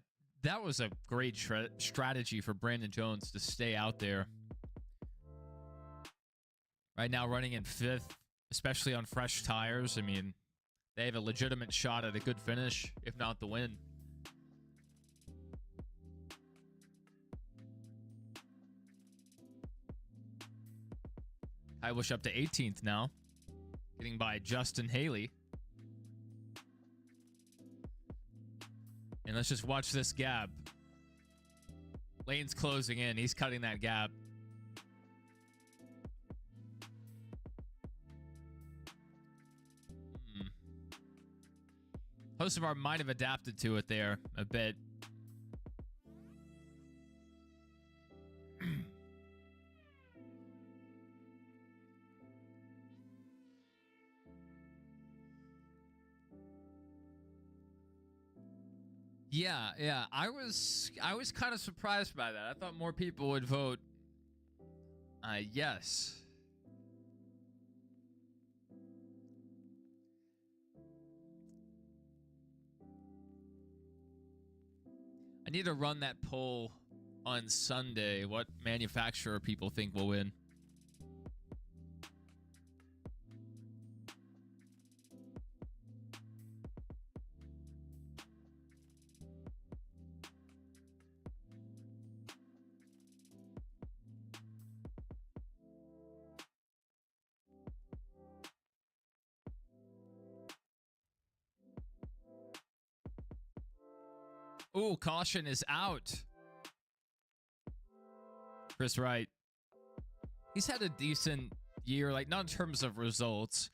that was a great strategy for Brandon Jones to stay out there. Right now running in 5th, especially on fresh tires. I mean, they have a legitimate shot at a good finish, if not the win. I wish up to 18th now, getting by Justin Haley. And let's just watch this gap. Lane's closing in. He's cutting that gap. Hocevar might have adapted to it there a bit. Yeah. I was kind of surprised by that. I thought more people would vote yes. I need to run that poll on Sunday. What manufacturer people think will win? Ooh, caution is out. Chris Wright. He's had a decent year, like not in terms of results,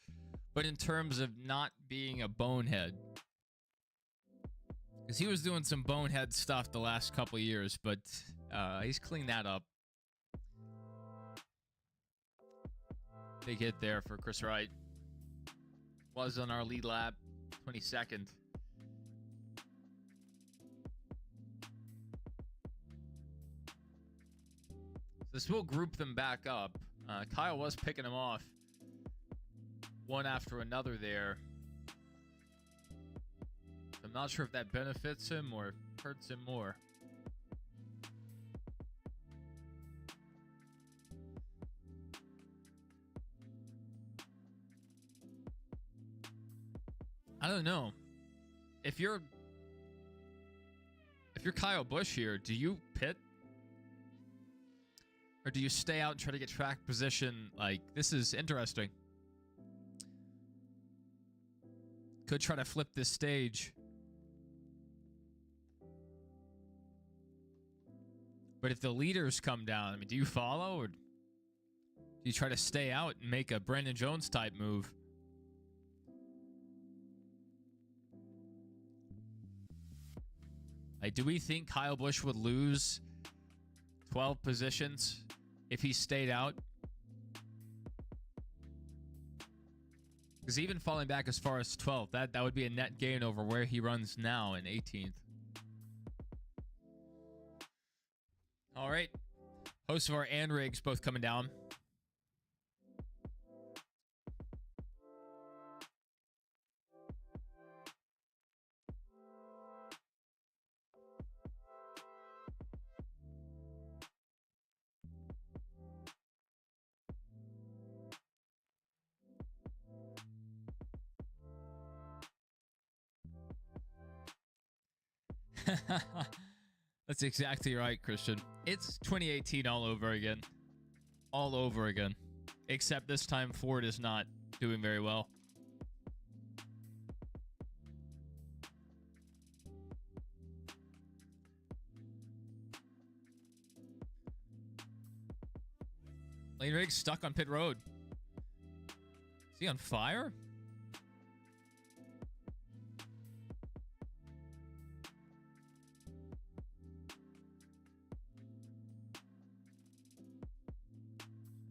but in terms of not being a bonehead. Because he was doing some bonehead stuff the last couple of years, but he's cleaned that up. Big hit there for Chris Wright. Was on our lead lap, 22nd. This will group them back up. Kyle was picking them off one after another there. I'm not sure if that benefits him or hurts him more. I don't know. If you're Kyle Busch here, do you pit? Or do you stay out and try to get track position? Like, this is interesting. Could try to flip this stage. But if the leaders come down, I mean, do you follow or do you try to stay out and make a Brandon Jones type move? Like, do we think Kyle Busch would lose 12 positions if he stayed out? Because even falling back as far as 12th, that would be a net gain over where he runs now in 18th. All right. Hocevar and Riggs both coming down. That's exactly right, Christian. It's 2018 all over again. All over again. Except this time Ford is not doing very well. Lane Riggs stuck on pit road. Is he on fire?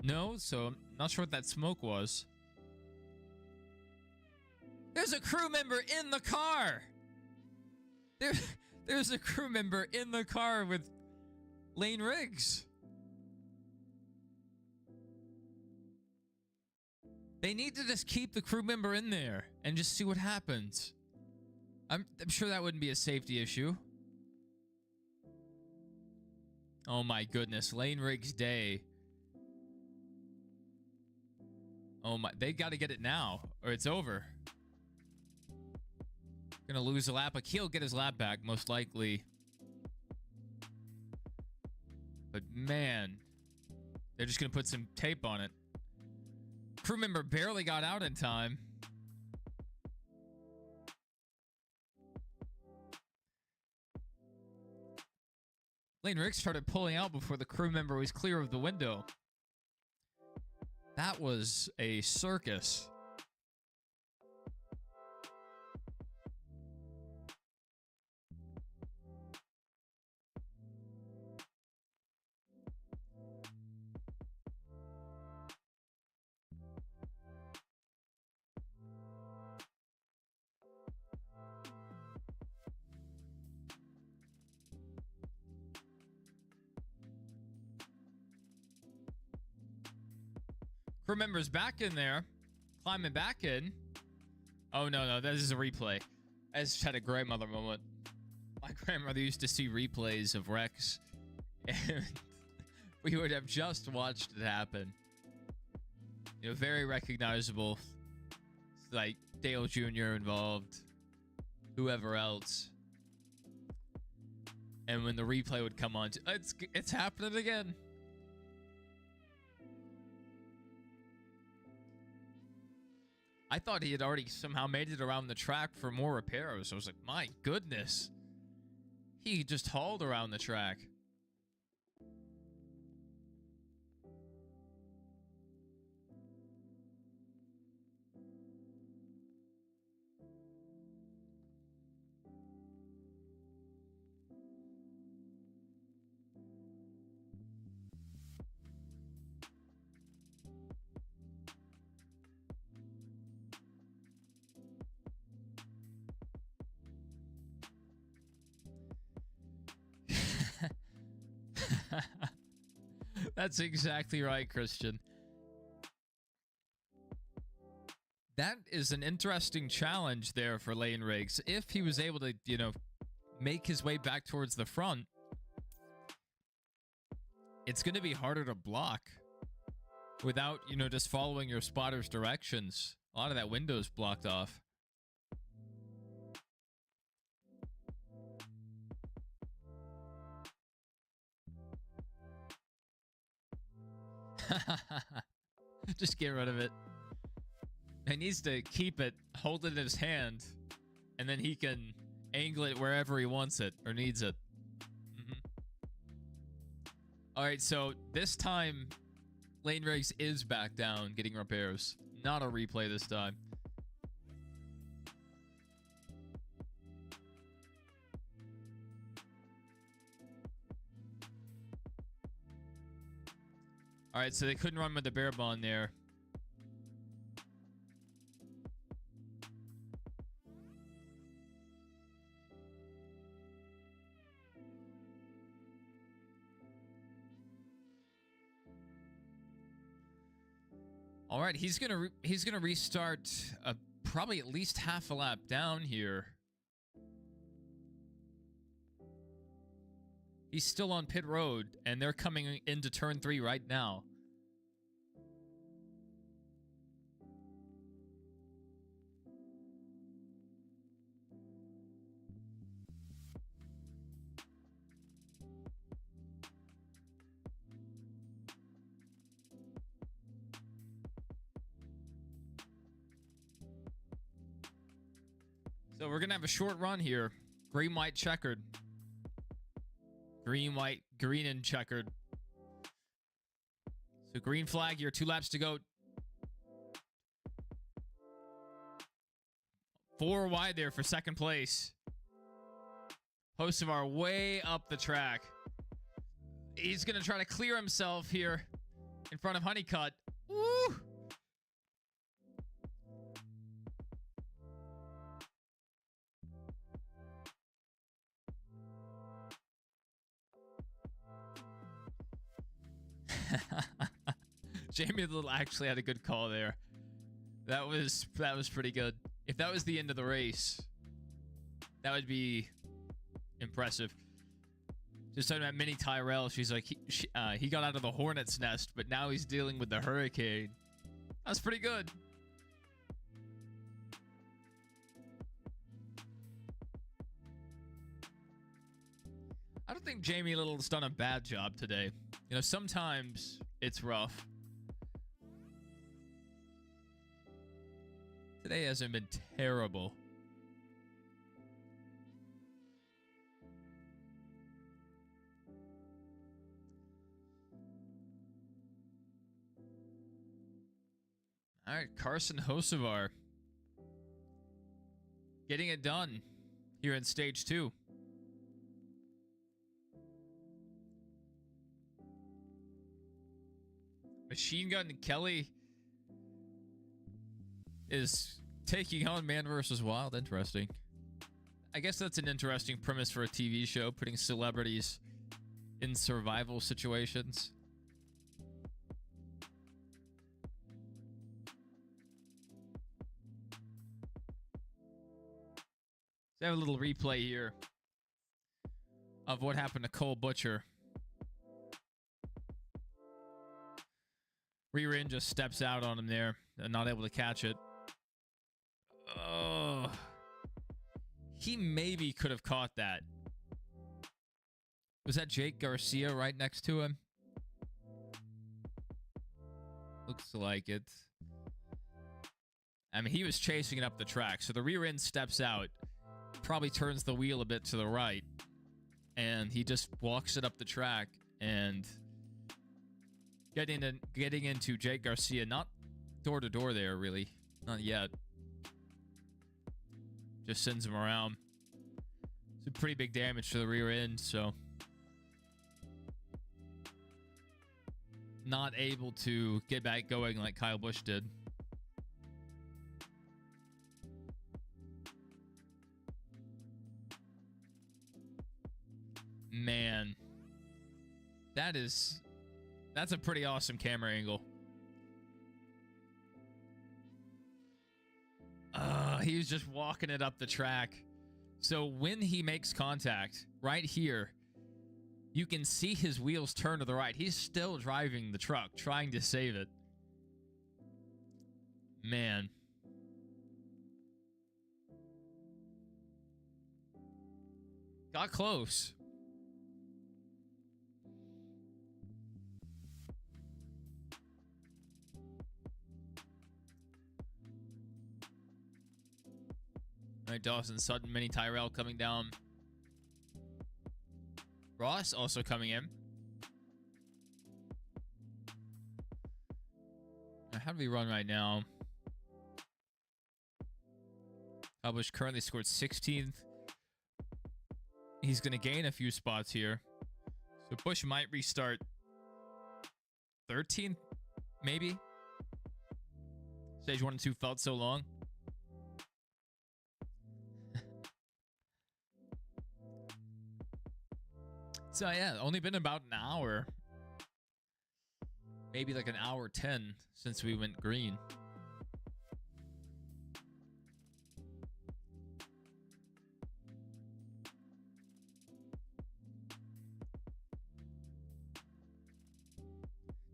No, so I'm not sure what that smoke was. There's a crew member in the car! There's a crew member in the car with Lane Riggs. They need to just keep the crew member in there and just see what happens. I'm sure that wouldn't be a safety issue. Oh my goodness, Lane Riggs' day. Oh my, they got to get it now or it's over. Gonna lose a lap. Like, he'll get his lap back most likely. But man, they're just gonna put some tape on it. Crew member barely got out in time. Lane Riggs started pulling out before the crew member was clear of the window. That was a circus. Crew members back in there, climbing back in. Oh no, this is a replay. I just had a grandmother moment. My grandmother used to see replays of wrecks, and we would have just watched it happen. You know, very recognizable. It's like Dale Jr. involved, whoever else. And when the replay would come on, it's happening again. I thought he had already somehow made it around the track for more repairs. I was like, my goodness. He just hauled around the track. That's exactly right, Christian. That is an interesting challenge there for Lane Riggs. If he was able to, you know, make his way back towards the front, it's going to be harder to block without, you know, just following your spotter's directions. A lot of that window's blocked off. Just get rid of it. He needs to keep it, hold it in his hand, and then he can angle it wherever he wants it or needs it. All right, so this time, Lane Race is back down, getting repairs. Not a replay this time. All right, so they couldn't run with the bear bond there. All right, he's gonna restart probably at least half a lap down here. He's still on pit road, and they're coming into turn 3 right now. So we're gonna have a short run here. Green, white, checkered. Green, white, green, and checkered. So green flag here, 2 laps to go. 4 wide there for second place. Hosts are way up the track. He's gonna try to clear himself here in front of Honeycutt. Woo! Jamie Little actually had a good call there. That was pretty good. If that was the end of the race, that would be impressive. Just talking about Minnie Tyrell, she's like, he got out of the hornet's nest, but now he's dealing with the hurricane. That's pretty good. I don't think Jamie Little's done a bad job today. You know, sometimes it's rough. Today hasn't been terrible. All right, Carson Hocevar getting it done here in stage 2. Machine Gun Kelly is taking on Man vs. Wild. Interesting. I guess that's an interesting premise for a TV show, putting celebrities in survival situations. So I have a little replay here of what happened to Cole Butcher. Rear end just steps out on him there and not able to catch it. Oh, he maybe could have caught that. Was that Jake Garcia right next to him? Looks like it. I mean, he was chasing it up the track, so the rear end steps out, probably turns the wheel a bit to the right, and he just walks it up the track and getting into Jake Garcia, not door to door there, really, not yet. Just sends him around. Some pretty big damage to the rear end, so not able to get back going like Kyle Busch did. Man, that's a pretty awesome camera angle. He was just walking it up the track. So when he makes contact right here, you can see his wheels turn to the right. He's still driving the truck, trying to save it. Man. Got close. All right, Dawson Sutton, Mini Tyrell coming down. Ross also coming in. How do we run right now? Bush currently scored 16th. He's going to gain a few spots here. So Bush might restart 13th, maybe. Stage 1 and 2 felt so long. So yeah, only been about an hour. Maybe like an hour 10 since we went green.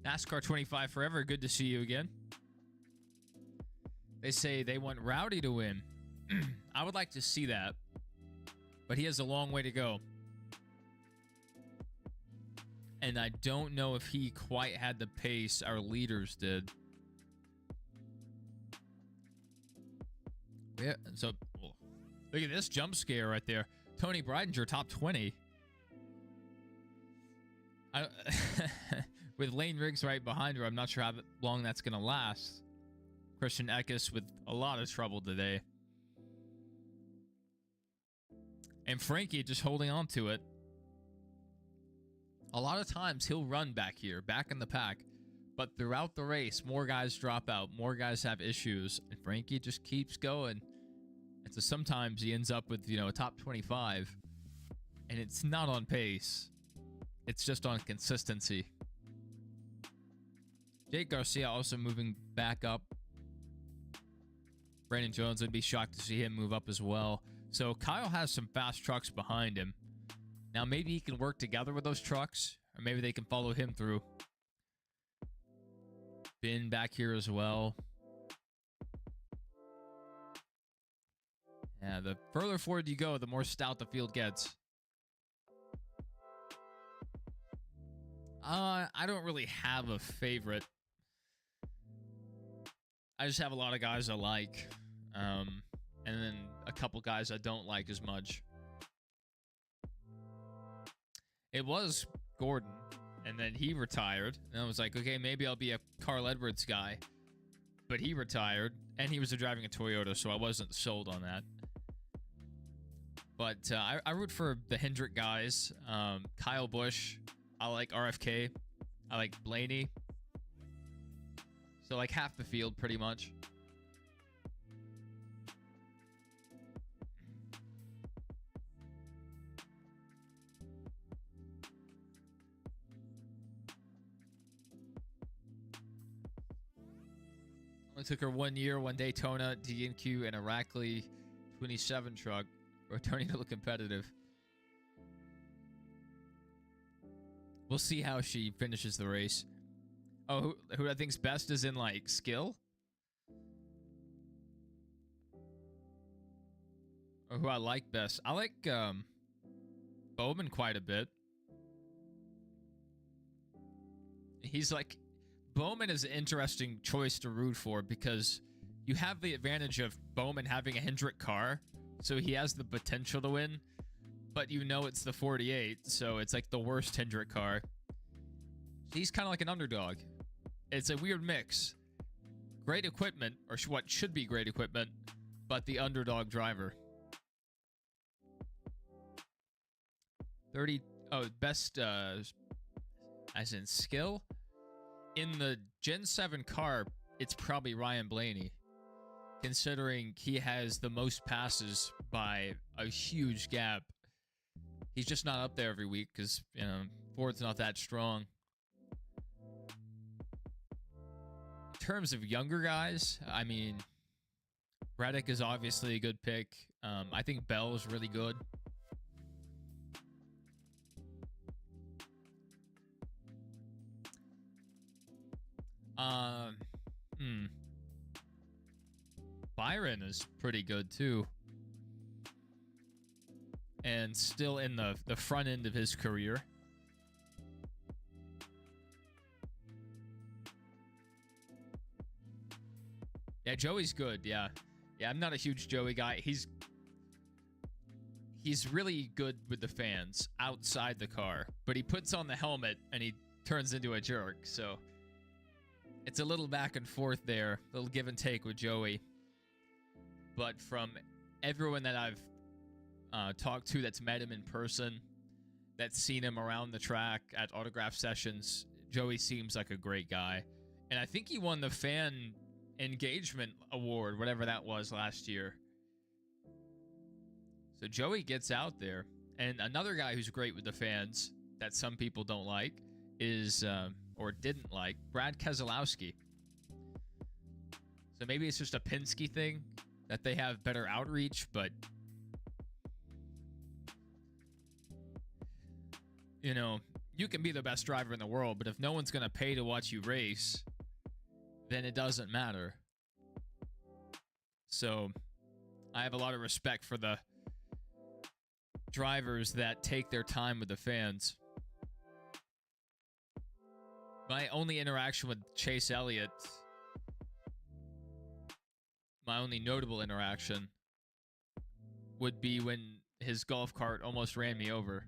NASCAR 25 forever. Good to see you again. They say they want Rowdy to win. I would like to see that, but he has a long way to go. And I don't know if he quite had the pace our leaders did. Yeah, so look at this jump scare right there. Tony Breidinger, top 20. With Lane Riggs right behind her, I'm not sure how long that's going to last. Christian Eckes with a lot of trouble today. And Frankie just holding on to it. A lot of times he'll run back here, back in the pack. But throughout the race, more guys drop out. More guys have issues. And Frankie just keeps going. And so sometimes he ends up with, a top 25. And it's not on pace. It's just on consistency. Jake Garcia also moving back up. Brandon Jones, would be shocked to see him move up as well. So Kyle has some fast trucks behind him. Now maybe he can work together with those trucks, or maybe they can follow him through. Ben back here as well. Yeah, the further forward you go, the more stout the field gets. I don't really have a favorite. I just have a lot of guys I like. And then a couple guys I don't like as much. It was Gordon, and then he retired. And I was like, okay, maybe I'll be a Carl Edwards guy. But he retired, and he was driving a Toyota, so I wasn't sold on that. But I root for the Hendrick guys. Kyle Busch. I like RFK. I like Blaney. So like half the field, pretty much. It took her 1 year, one Daytona, DNQ, and a Rackley 27 truck, returning to look competitive. We'll see how she finishes the race. Oh, who I think's best is in, like, skill? Or who I like best? I like Bowman quite a bit. He's like... Bowman is an interesting choice to root for because you have the advantage of Bowman having a Hendrick car, so he has the potential to win, but it's the 48, so it's like the worst Hendrick car. He's kind of like an underdog. It's a weird mix. Great equipment, or what should be great equipment, but the underdog driver. 30, best, as in skill? In the Gen 7 car, it's probably Ryan Blaney, considering he has the most passes by a huge gap. He's just not up there every week because, Ford's not that strong. In terms of younger guys, I mean, Reddick is obviously a good pick. I think Bell is really good. Byron is pretty good too. And still in the front end of his career. Yeah, Joey's good, yeah. Yeah, I'm not a huge Joey guy. He's he's really good with the fans outside the car, but he puts on the helmet and he turns into a jerk. So it's a little back and forth there, a little give and take with Joey. But from everyone that I've talked to that's met him in person, that's seen him around the track at autograph sessions, Joey seems like a great guy. And I think he won the fan engagement award, whatever that was, last year. So Joey gets out there. And another guy who's great with the fans that some people don't like is, or didn't like, Brad Keselowski. So maybe it's just a Penske thing that they have better outreach, but you know, you can be the best driver in the world, but if no one's going to pay to watch you race, then it doesn't matter. So I have a lot of respect for the drivers that take their time with the fans. My only interaction with Chase Elliott, my only notable interaction, would be when his golf cart almost ran me over.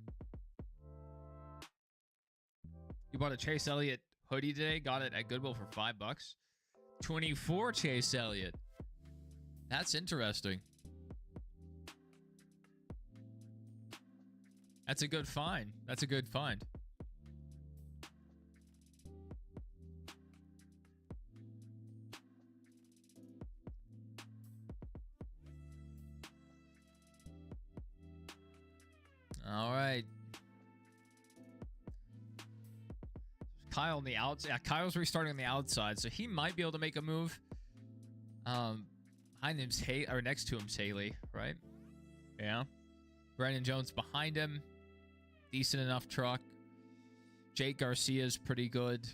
You bought a Chase Elliott hoodie today, got it at Goodwill for $5. 24 Chase Elliott. That's interesting. That's a good find. That's a good find. All right. Kyle on the outside. Yeah, Kyle's restarting on the outside, so he might be able to make a move. Behind him's or next to him's Haley, right? Yeah. Brandon Jones behind him. Decent enough truck. Jake Garcia's pretty good.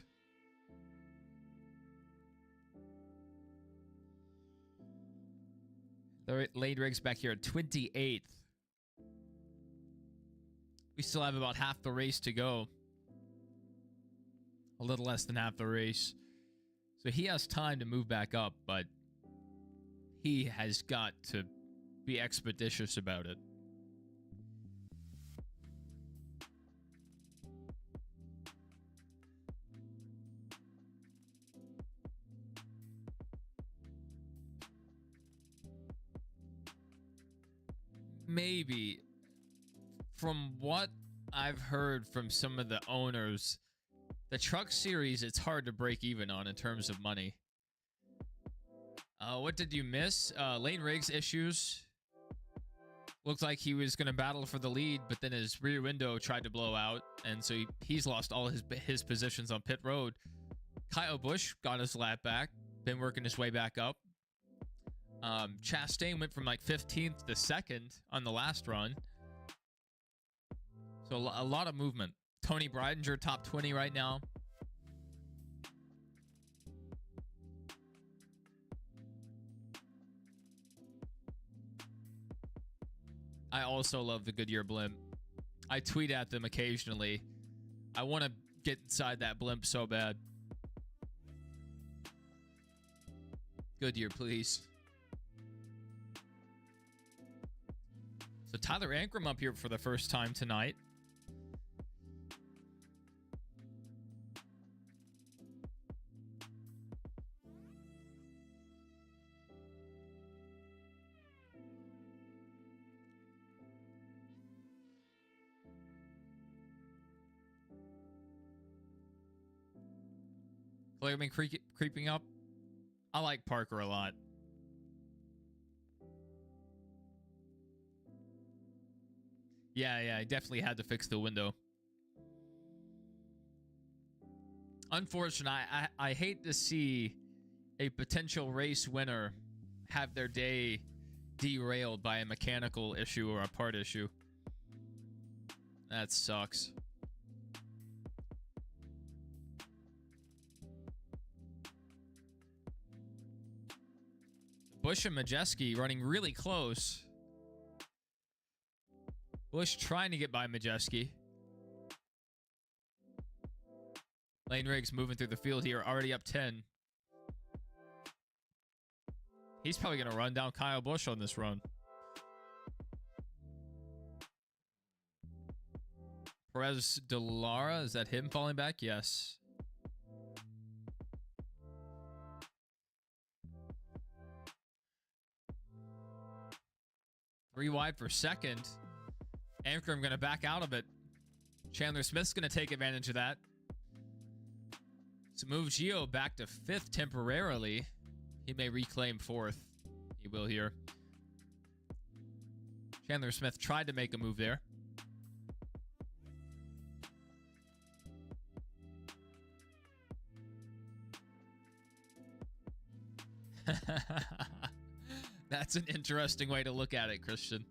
The lane rigs back here at 28th. We still have about half the race to go. A little less than half the race. So he has time to move back up, but he has got to be expeditious about it. Maybe. From what I've heard from some of the owners, the Truck Series, it's hard to break even on in terms of money. What did you miss? Lane Riggs issues. Looked like he was going to battle for the lead, but then his rear window tried to blow out, and so he's lost all his positions on pit road. Kyle Busch got his lap back, been working his way back up. Chastain went from like 15th to 2nd on the last run. So a lot of movement. Tony Breidinger, top 20 right now. I also love the Goodyear blimp. I tweet at them occasionally. I want to get inside that blimp so bad. Goodyear, please. So Tyler Ankrum up here for the first time tonight. Clearman creeping up. I like Parker a lot. Yeah, I definitely had to fix the window. Unfortunate. I hate to see a potential race winner have their day derailed by a mechanical issue or a part issue. That sucks. Busch and Majeski running really close. Busch trying to get by Majeski. Lane Riggs moving through the field here, already up 10. He's probably going to run down Kyle Busch on this run. Perez Delara, is that him falling back? Yes. Three wide for second. Ankrum going to back out of it. Chandler Smith's going to take advantage of that. So move Gio back to fifth temporarily. He may reclaim fourth. He will here. Chandler Smith tried to make a move there. That's an interesting way to look at it, Christian.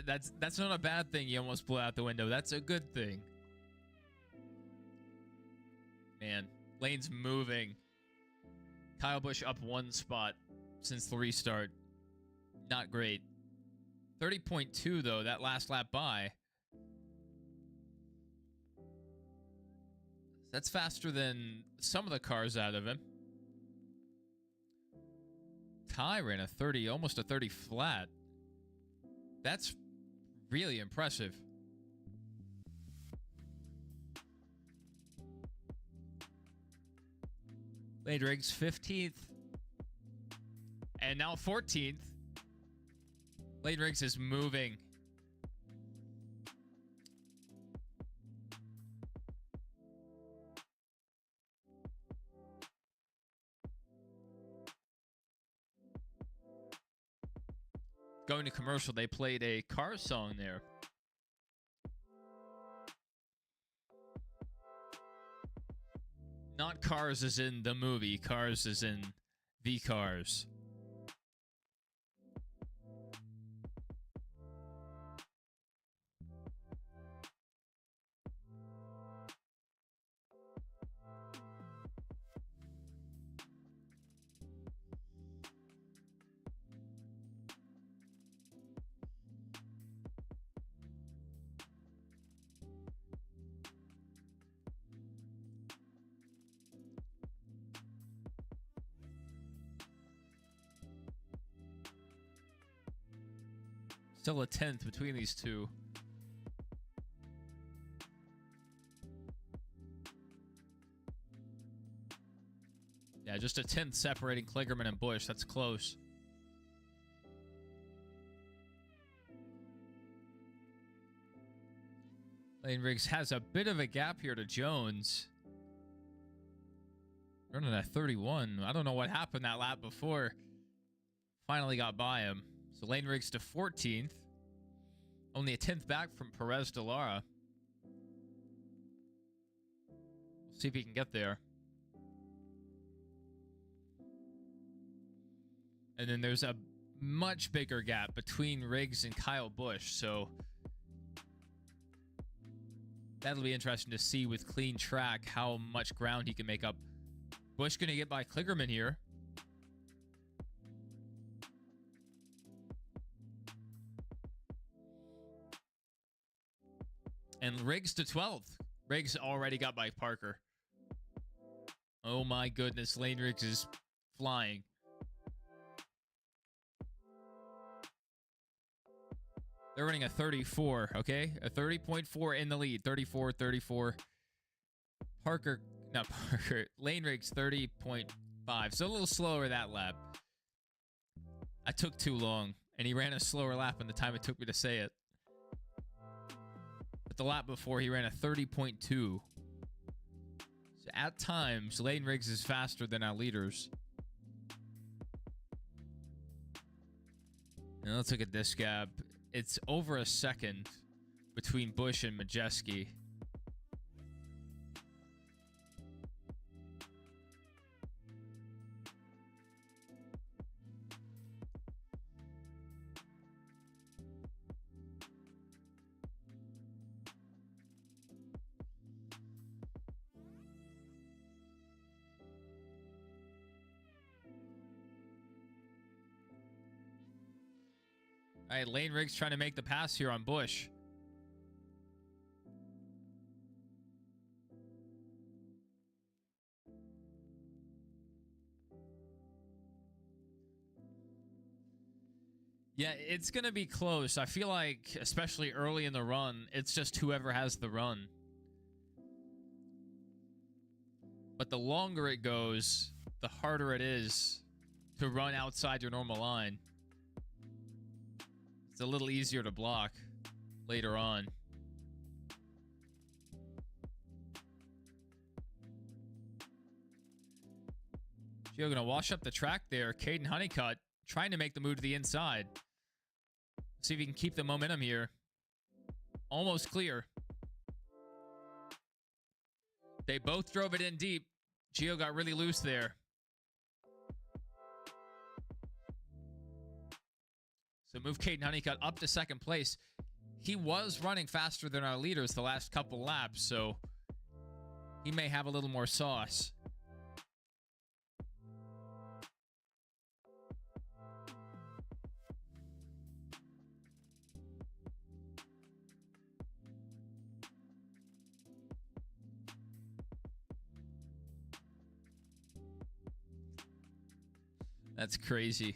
That's not a bad thing. You almost blew out the window. That's a good thing. Man, lane's moving. Kyle Busch up one spot since the restart. Not great. 30.2 though, that last lap by. That's faster than some of the cars out of him. Ty ran a 30, almost a 30 flat. That's really impressive. Lane Riggs 15th. And now 14th. Lane Riggs is moving. Going to commercial, they played a Cars song there. Not Cars as in the movie, Cars as in the Cars. Still a 10th between these two. Yeah, just a 10th separating Kligerman and Busch. That's close. Lane Riggs has a bit of a gap here to Jones. Running at 31. I don't know what happened that lap before. Finally got by him. So Lane Riggs to 14th. Only a 10th back from Perez Delara. We'll see if he can get there. And then there's a much bigger gap between Riggs and Kyle Busch. So that'll be interesting to see with clean track how much ground he can make up. Busch going to get by Kligerman here. And Riggs to 12th. Riggs already got by Parker. Oh my goodness, Lane Riggs is flying. They're running a 34, okay? A 30.4 in the lead. 34, 34. Parker, not Parker. Lane Riggs 30.5. So a little slower that lap. I took too long, and he ran a slower lap in the time it took me to say it. The lap before he ran a 30.2. So at times, Lane Riggs is faster than our leaders. And let's look at this gap. It's over a second between Busch and Majeski. All right, Lane Riggs trying to make the pass here on Busch. Yeah, it's going to be close. I feel like, especially early in the run, it's just whoever has the run. But the longer it goes, the harder it is to run outside your normal line. It's a little easier to block later on. Gio gonna wash up the track there. Caden Honeycutt trying to make the move to the inside. See if he can keep the momentum here. Almost clear. They both drove it in deep. Gio got really loose there. So move Caden Honeycutt up to second place. He was running faster than our leaders the last couple laps, so he may have a little more sauce. That's crazy.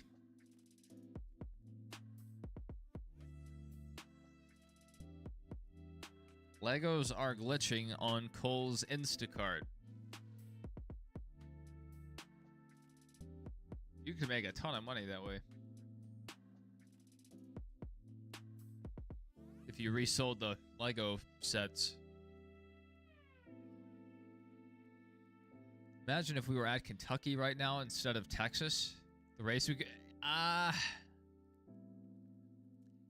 Legos are glitching on Cole's Instacart. You could make a ton of money that way. If you resold the Lego sets. Imagine if we were at Kentucky right now instead of Texas. The race we could...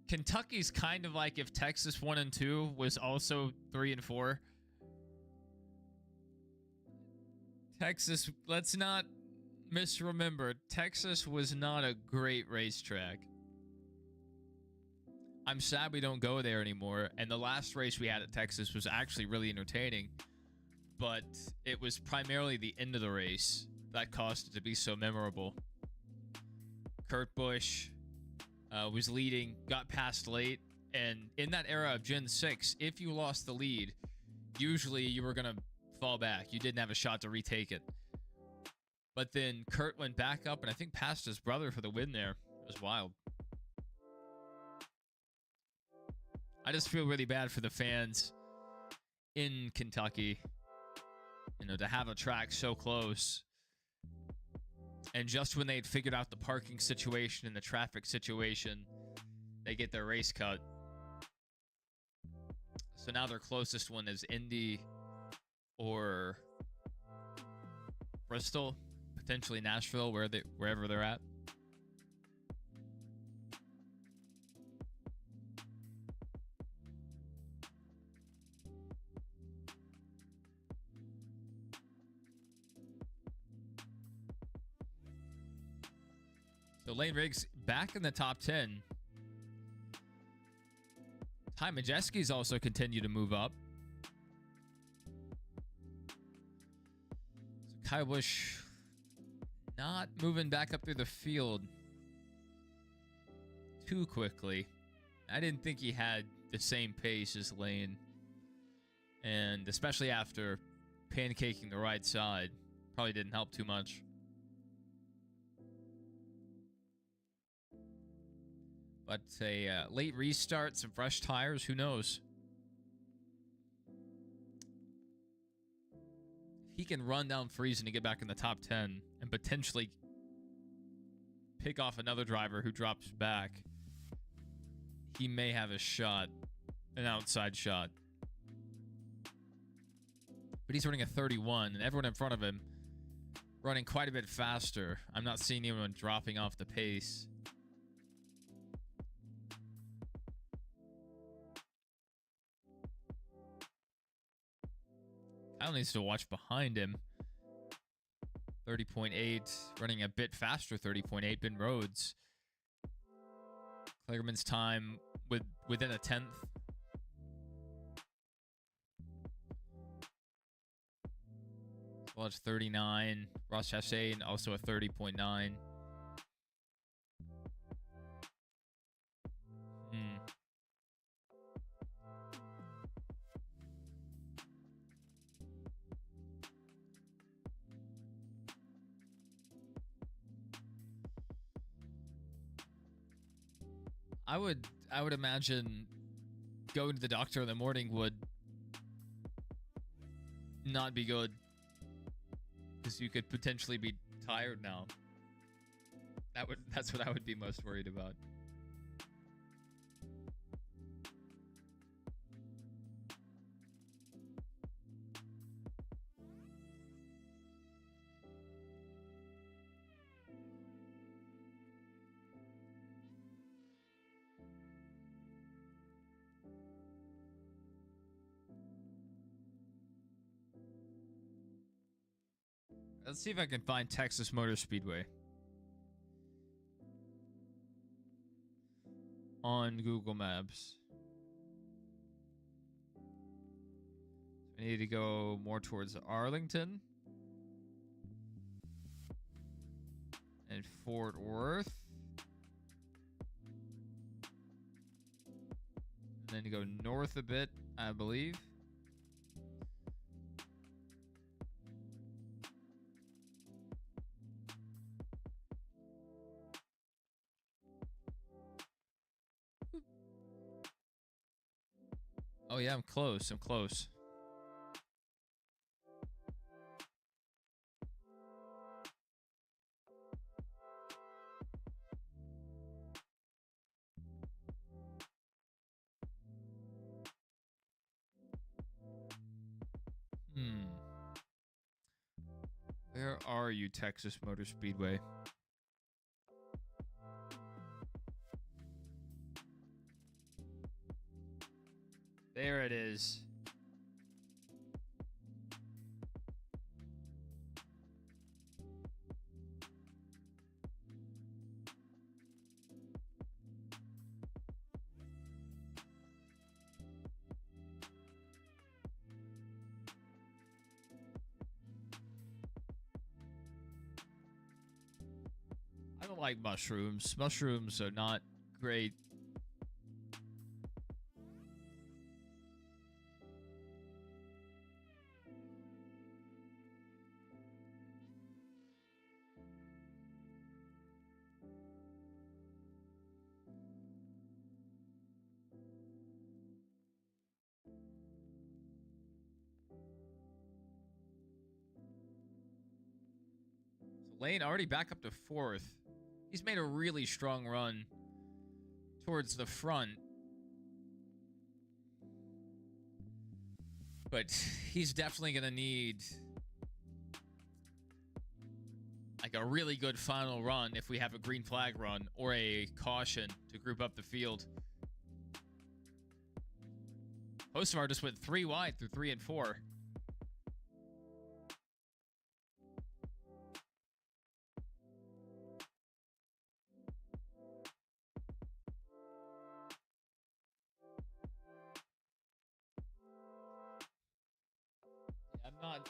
Kentucky's kind of like if Texas 1 and 2 was also 3 and 4. Texas, let's not misremember, Texas was not a great racetrack. I'm sad we don't go there anymore. And the last race we had at Texas was actually really entertaining. But it was primarily the end of the race that caused it to be so memorable. Kurt Busch was leading, got passed late, and in that era of Gen 6, if you lost the lead, usually you were going to fall back. You didn't have a shot to retake it. But then Kurt went back up and I think passed his brother for the win there. It was wild. I just feel really bad for the fans in Kentucky, you know, to have a track so close. And just when they'd figured out the parking situation and the traffic situation, they get their race cut. So now their closest one is Indy or Bristol, potentially Nashville, wherever they're at. So Lane Riggs back in the top 10. Ty Majeski's also continued to move up. So Kyle Busch not moving back up through the field too quickly. I didn't think he had the same pace as Lane. And especially after pancaking the right side, probably didn't help too much. But a late restart, some fresh tires, who knows? If he can run down Friesen to get back in the top 10 and potentially pick off another driver who drops back, he may have a shot, an outside shot. But he's running a 31, and everyone in front of him running quite a bit faster. I'm not seeing anyone dropping off the pace. Kyle needs to watch behind him. 30.8, running a bit faster, 30.8, Ben Rhodes. Kligerman's time within a 10th. Well, it's 39. Ross Chastain also a 30.9. I would imagine going to the doctor in the morning would not be good, because you could potentially be tired now. That's what I would be most worried about. Let's see if I can find Texas Motor Speedway on Google Maps. I need to go more towards Arlington and Fort Worth. And then go north a bit, I believe. Oh yeah, I'm close. I'm close. Where are you, Texas Motor Speedway? There it is. I don't like mushrooms. Mushrooms are not great. So Lane already back up to 4th. He's made a really strong run towards the front. But he's definitely going to need like a really good final run if we have a green flag run or a caution to group up the field. Hostamar just went 3 wide through 3 and 4.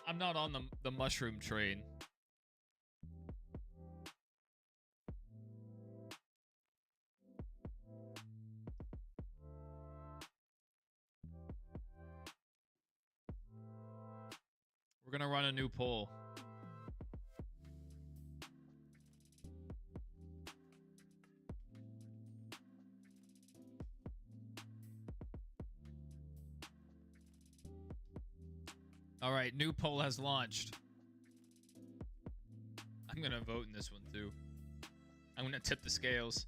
I'm not on the mushroom train. We're gonna run a new poll. All right, new poll has launched. I'm gonna vote in this one too. I'm gonna tip the scales.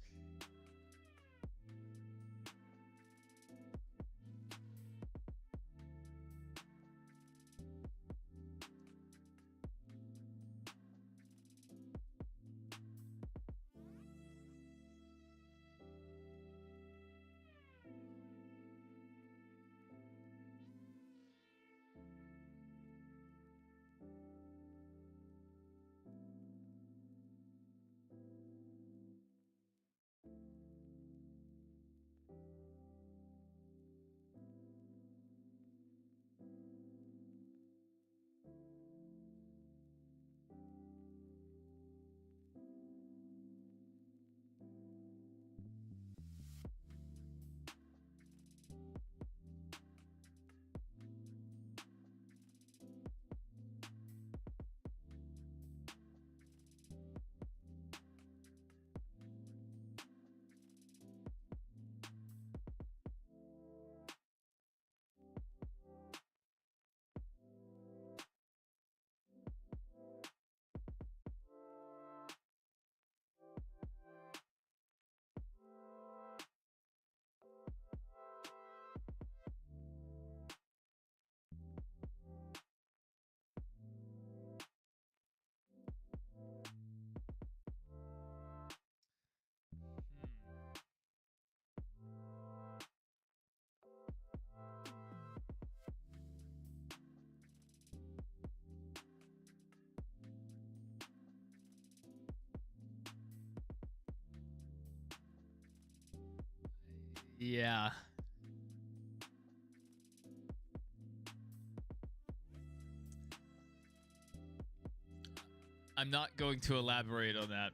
Yeah. I'm not going to elaborate on that.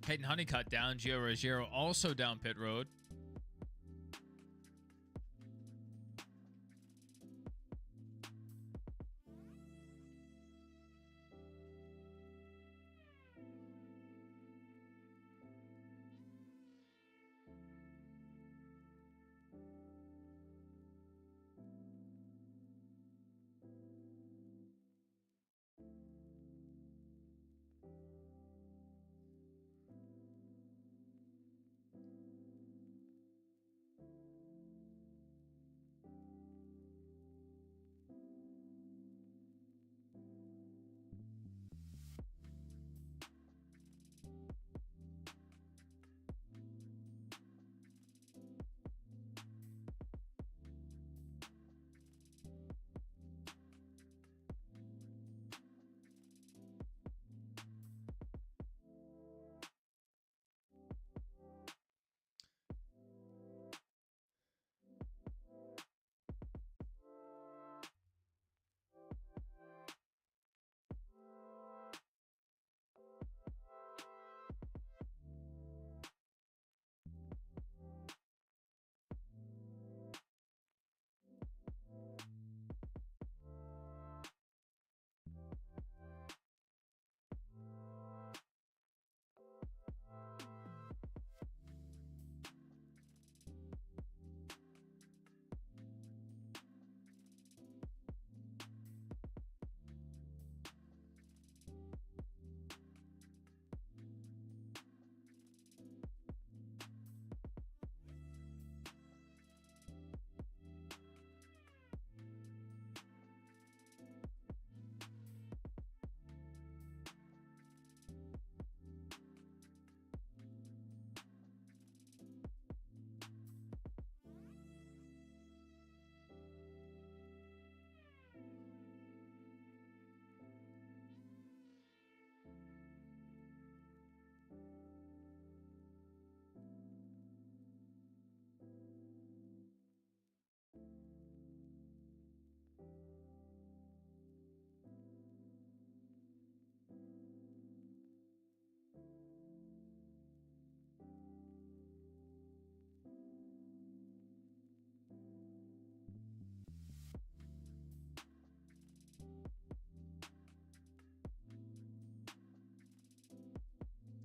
Hayden Honeycutt down. Gio Ruggiero also down pit road.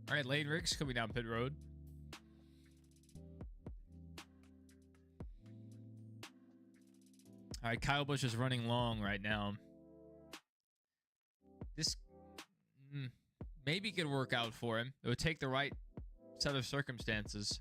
All right, Lane Riggs coming down pit road. All right, Kyle Busch is running long right now. This maybe could work out for him. It would take the right set of circumstances.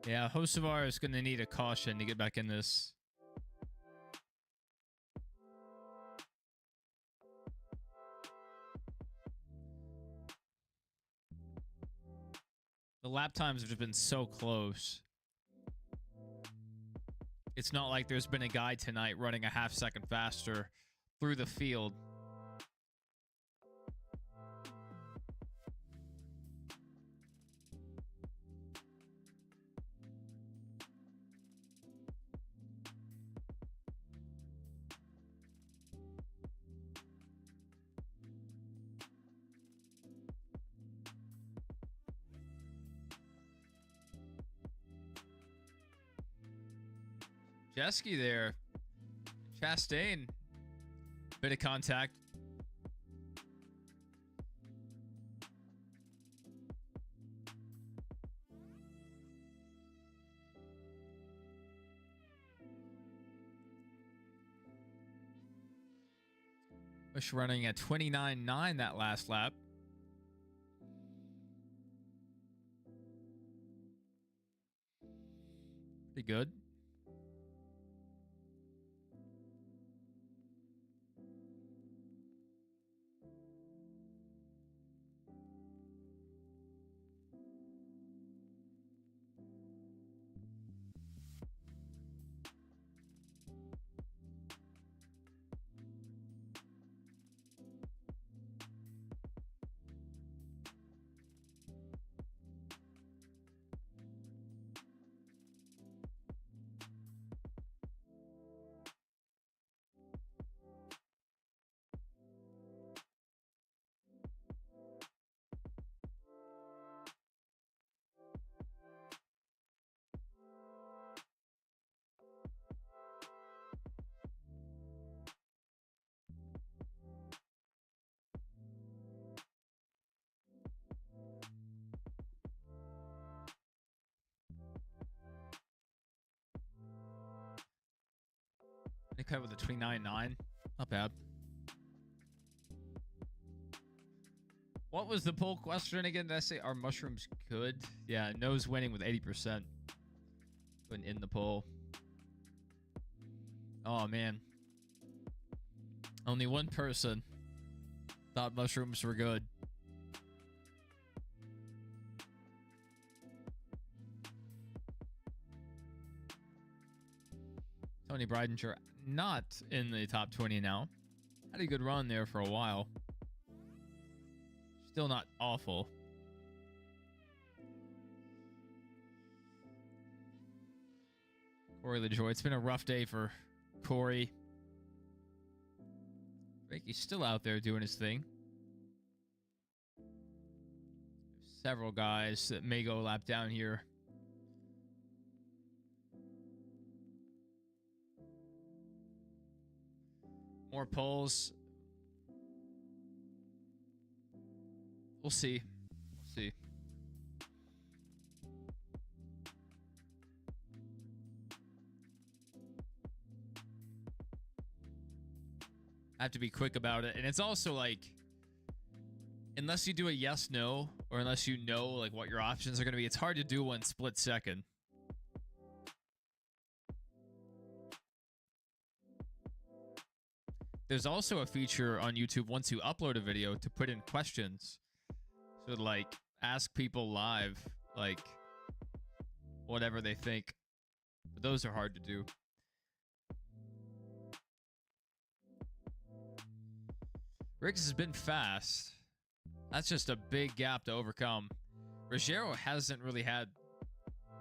Yeah, Hocevar is going to need a caution to get back in this. The lap times have just been so close. It's not like there's been a guy tonight running a half-second faster through the field. Jeske there. Chastain. Bit of contact. Busch running at 29.9 that last lap. Pretty good. They cut with a 29.9. Not bad. What was the poll question again? Did I say are mushrooms good? Yeah, no's winning with 80%. Putting in the poll. Oh, man. Only one person thought mushrooms were good. Tony Breidinger not in the top 20 now. Had a good run there for a while. Still not awful. Corey LaJoie. It's been a rough day for Corey. Ricky's still out there doing his thing. Several guys that may go a lap down here. More polls. We'll see. We'll see. I have to be quick about it. And it's also like, unless you do a yes, no, or unless you know like what your options are going to be, it's hard to do one split second. There's also a feature on YouTube once you upload a video to put in questions. So like ask people live, like whatever they think. But those are hard to do. Riggs has been fast. That's just a big gap to overcome. Ruggiero hasn't really had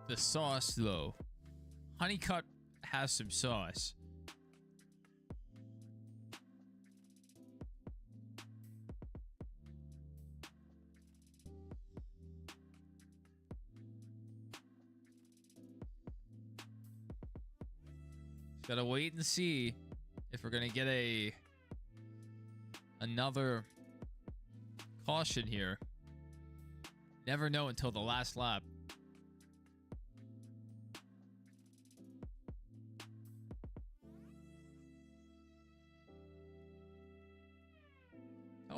the sauce though. Honeycutt has some sauce. Gotta wait and see if we're gonna get another caution here. Never know until the last lap.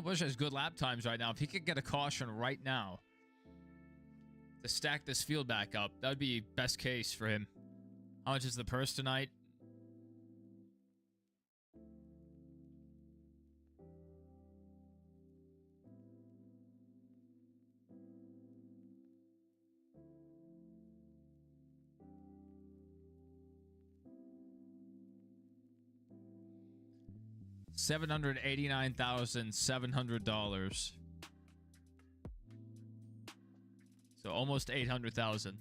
Busch has good lap times right now. If he could get a caution right now, to stack this field back up. That would be best case for him. How much is the purse tonight? $789,700. So almost 800,000.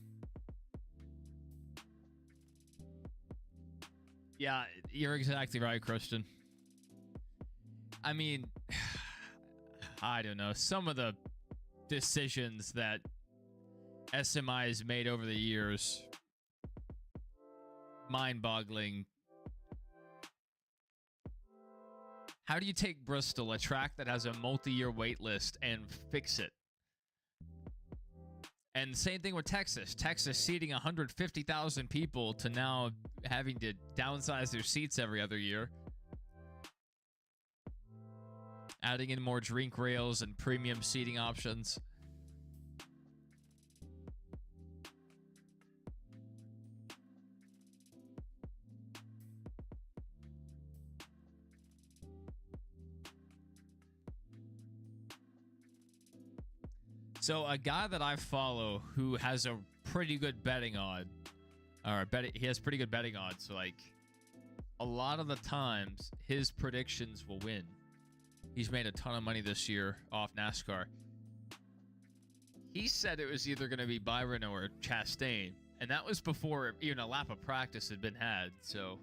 Yeah, you're exactly right, Christian. I mean, I don't know. Some of the decisions that SMI has made over the years, mind-boggling. How do you take Bristol, a track that has a multi-year wait list, and fix it? And same thing with Texas. Texas seating 150,000 people to now having to downsize their seats every other year. Adding in more drink rails and premium seating options. So a guy that I follow who has a pretty good betting odd, he has pretty good betting odds. So like a lot of the times his predictions will win. He's made a ton of money this year off NASCAR. He said it was either going to be Byron or Chastain, and that was before even a lap of practice had been had. So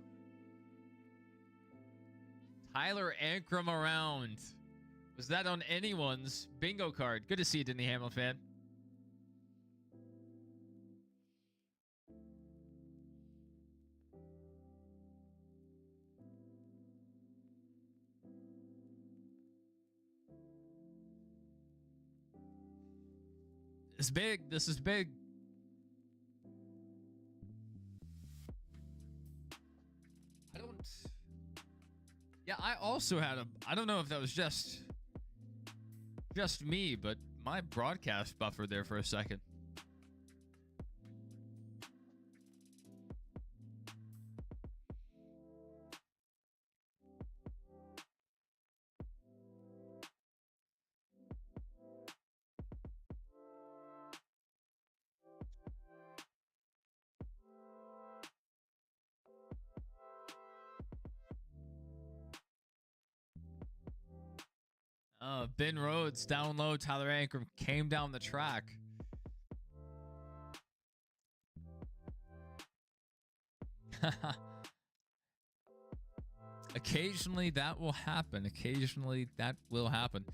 Tyler Ankrum around. Was that on anyone's bingo card? Good to see you, Denny Hamlin fan. It's big. This is big. Yeah, I also had I don't know if that was just me, but my broadcast buffered there for a second. Ben Rhodes down low. Tyler Ankrum came down the track. Occasionally that will happen. Occasionally that will happen.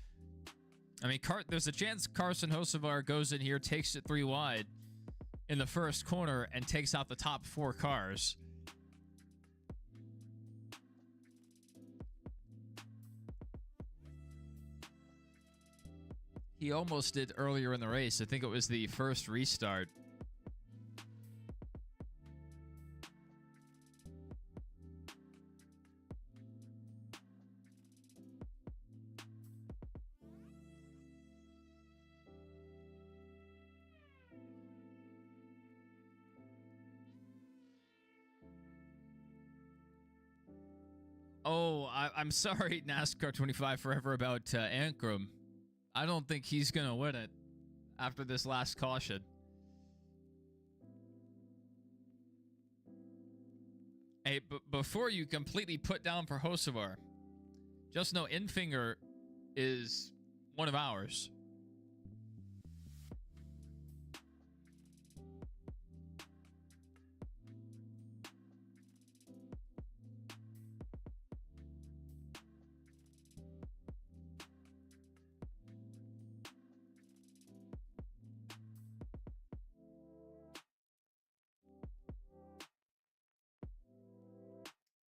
I mean, there's a chance Carson Hocevar goes in here, takes it 3 wide in the first corner, and takes out the top 4 cars. He almost did earlier in the race. I think it was the first restart. Oh, I'm sorry, NASCAR 25 Forever, about Ankrum. I don't think he's going to win it after this last caution. Hey, before you completely put down for Hocevar, just know Infinger is one of ours.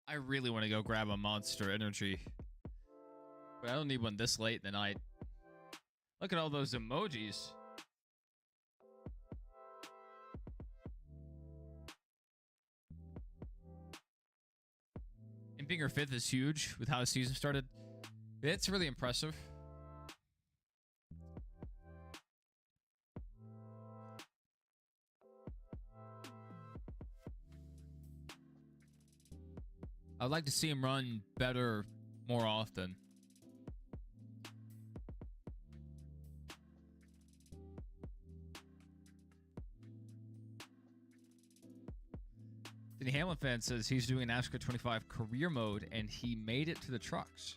I really want to go grab a Monster Energy, but I don't need one this late in the night. Look at all those emojis. Impinger 5th is huge with how the season started. It's really impressive. I'd like to see him run better more often. Denny Hamlin fan says he's doing NASCAR 25 career mode and he made it to the trucks.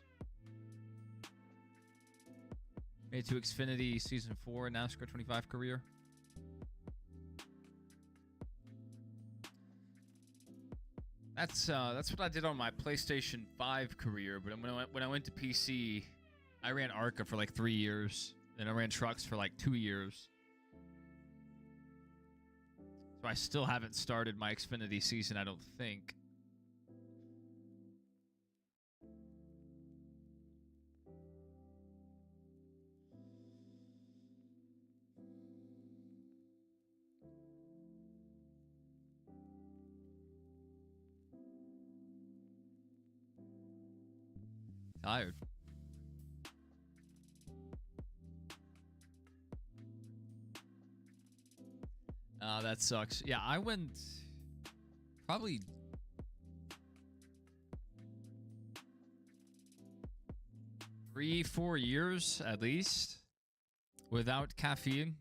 Made it to Xfinity Season 4 NASCAR 25 career. That's what I did on my PlayStation 5 career, but when I went to PC, I ran ARCA for like 3 years, then I ran trucks for like 2 years. So I still haven't started my Xfinity season, I don't think. Tired. That sucks. Yeah, I went probably 3-4 years at least without caffeine.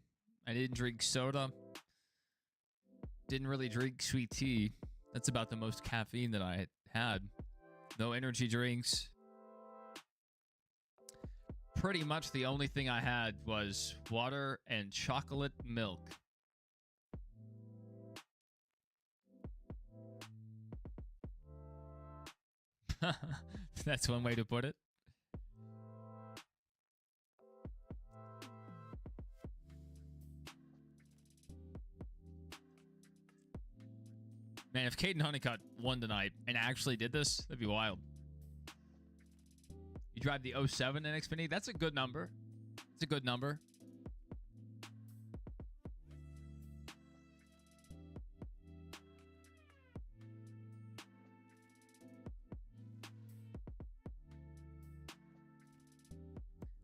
I didn't drink soda. Didn't really drink sweet tea. That's about the most caffeine that I had. No energy drinks. Pretty much the only thing I had was water and chocolate milk. That's one way to put it. Man, if Caden Honeycutt won tonight and actually did this, that'd be wild. You drive the 07 in Xfinity, that's a good number. It's a good number.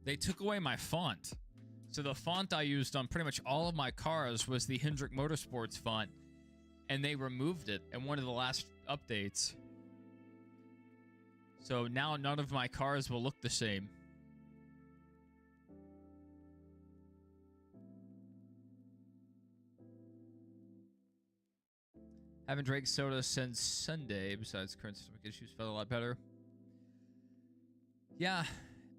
They took away my font. So the font I used on pretty much all of my cars was the Hendrick Motorsports font. And they removed it in one of the last updates. So now none of my cars will look the same. Haven't drank soda since Sunday. Besides current stomach issues, felt a lot better. Yeah,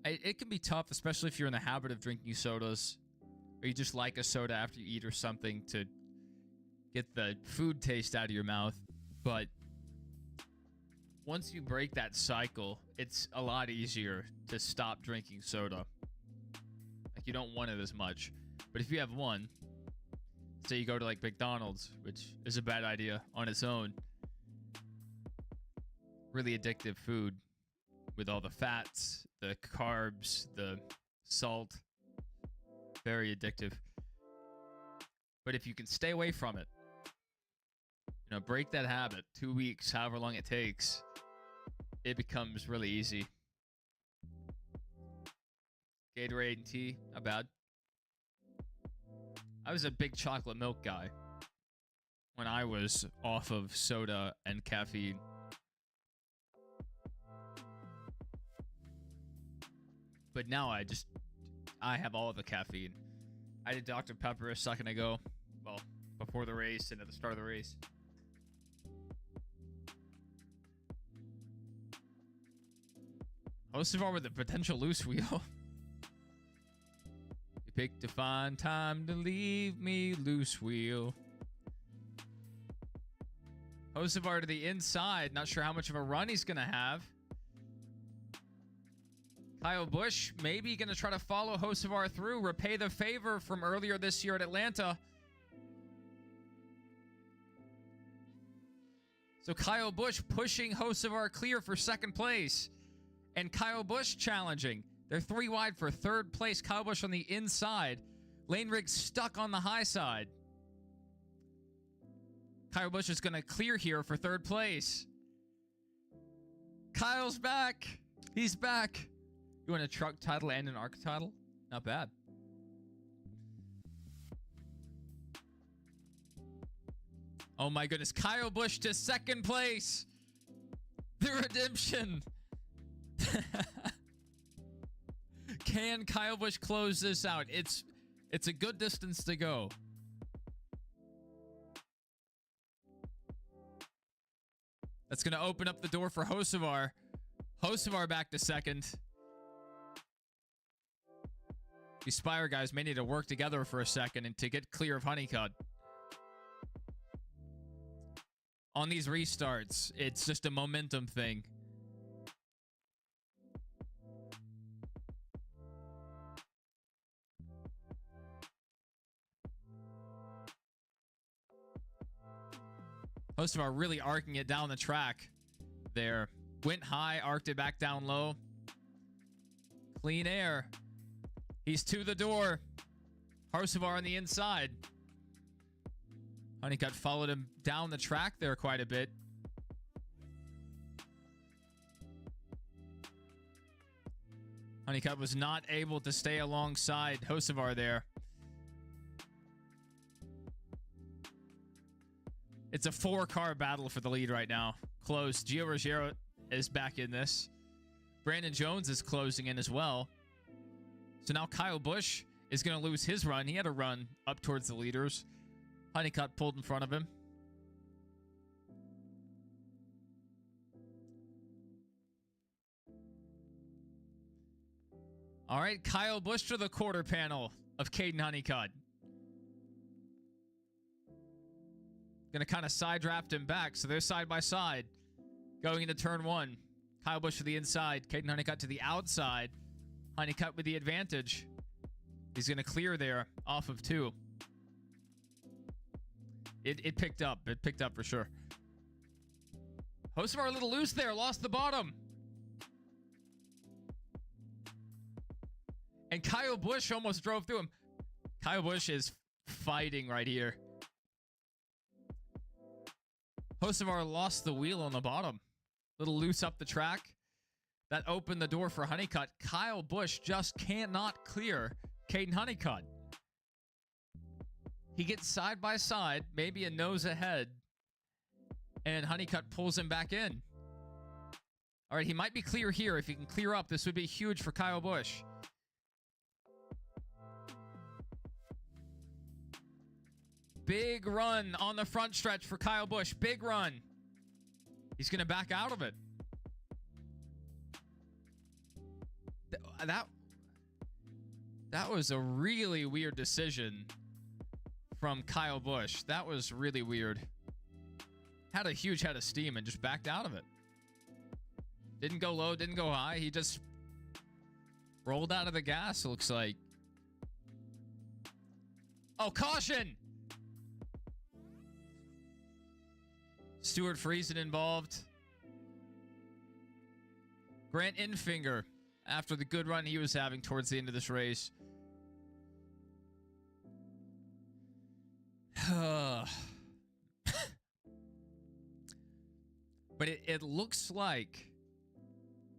it can be tough, especially if you're in the habit of drinking sodas, or you just like a soda after you eat or something to get the food taste out of your mouth. But once you break that cycle, it's a lot easier to stop drinking soda. Like, you don't want it as much. But if you have one, say you go to like McDonald's, which is a bad idea on its own. Really addictive food with all the fats, the carbs, the salt. Very addictive. But if you can stay away from it, you know, break that habit, 2 weeks, however long it takes, it becomes really easy. Gatorade and tea, not bad. I was a big chocolate milk guy when I was off of soda and caffeine. But now I have all the caffeine. I did Dr. Pepper a second ago. Well, before the race and at the start of the race. Hocevar with a potential loose wheel. You picked a fine time to leave me, loose wheel. Hocevar to the inside. Not sure how much of a run he's going to have. Kyle Busch maybe going to try to follow Hocevar through, repay the favor from earlier this year at Atlanta. So Kyle Busch pushing Hocevar clear for second place. And Kyle Busch challenging. They're 3 wide for third place. Kyle Busch on the inside. Lane Riggs stuck on the high side. Kyle Busch is going to clear here for third place. Kyle's back. He's back. You want a truck title and an ARC title? Not bad. Oh my goodness. Kyle Busch to second place. The redemption. Can Kyle Busch close this out? It's a good distance to go. That's going to open up the door for Hocevar. Hocevar back to second. These Spire guys may need to work together for a second and to get clear of Honeycutt. On these restarts, it's just a momentum thing. Hocevar really arcing it down the track there. Went high, arced it back down low. Clean air. He's to the door. Hocevar on the inside. Honeycutt followed him down the track there quite a bit. Honeycutt was not able to stay alongside Hocevar there. It's a 4-car battle for the lead right now. Close. Gio Ruggiero is back in this. Brandon Jones is closing in as well. So now Kyle Busch is going to lose his run. He had a run up towards the leaders. Honeycutt pulled in front of him. All right, Kyle Busch to the quarter panel of Caden Honeycutt. Going to kind of side draft him back. So they're side by side going into turn one. Kyle Busch to the inside. Caden Honeycutt to the outside. Honeycutt with the advantage. He's going to clear there off of 2. It picked up. It picked up for sure. Hocevar a little loose there. Lost the bottom. And Kyle Busch almost drove through him. Kyle Busch is fighting right here. Hocevar lost the wheel on the bottom. Little loose up the track. That opened the door for Honeycutt. Kyle Busch just cannot clear Caden Honeycutt. He gets side by side, maybe a nose ahead, and Honeycutt pulls him back in. All right, he might be clear here. If he can clear up, this would be huge for Kyle Busch. Big run on the front stretch for Kyle Busch. Big run. He's going to back out of it. That was a really weird decision from Kyle Busch. That was really weird. Had a huge head of steam and just backed out of it. Didn't go low, didn't go high. He just rolled out of the gas, looks like. Oh, caution! Stuart Friesen involved. Grant Infinger, after the good run he was having towards the end of this race. But it looks like...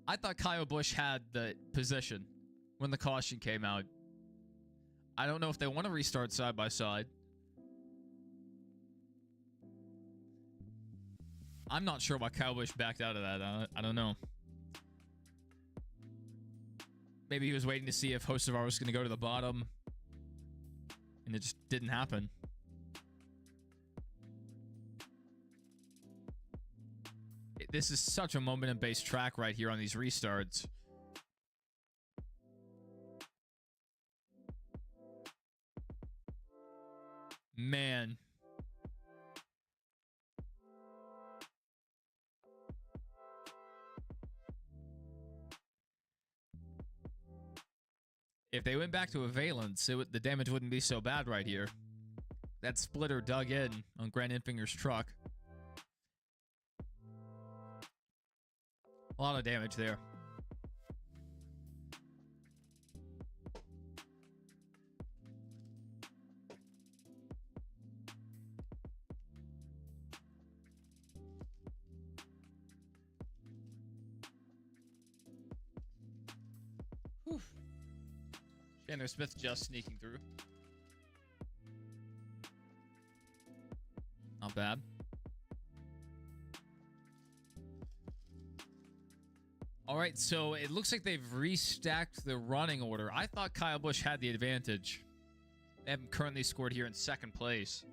I thought Kyle Busch had the position when the caution came out. I don't know if they want to restart side by side. I'm not sure why Kyle Busch backed out of that. I don't know. Maybe he was waiting to see if Hocevar was going to go to the bottom. And it just didn't happen. This is such a momentum-based track right here on these restarts. Man. If they went back to a valence, the damage wouldn't be so bad right here. That splitter dug in on Grant Infinger's truck. A lot of damage there. Whew. Chandler Smith just sneaking through. Not bad. All right, so it looks like they've restacked the running order. I thought Kyle Busch had the advantage. They haven't currently scored here in second place.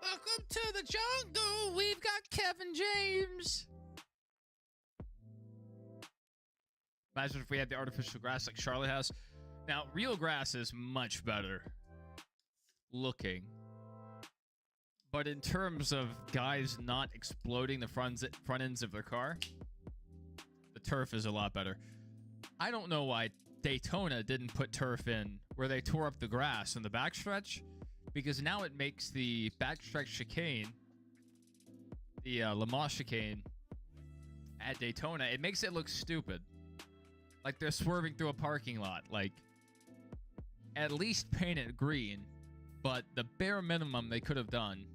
Welcome to the jungle. We've got Kevin James. Imagine if we had the artificial grass like Charlotte has. Now, real grass is much better looking. But in terms of guys not exploding the front ends of their car, the turf is a lot better. I don't know why Daytona didn't put turf in where they tore up the grass in the backstretch, because now it makes the backstretch chicane, the Le Mans chicane at Daytona, it makes it look stupid. Like they're swerving through a parking lot. Like, at least paint it green, but the bare minimum they could have done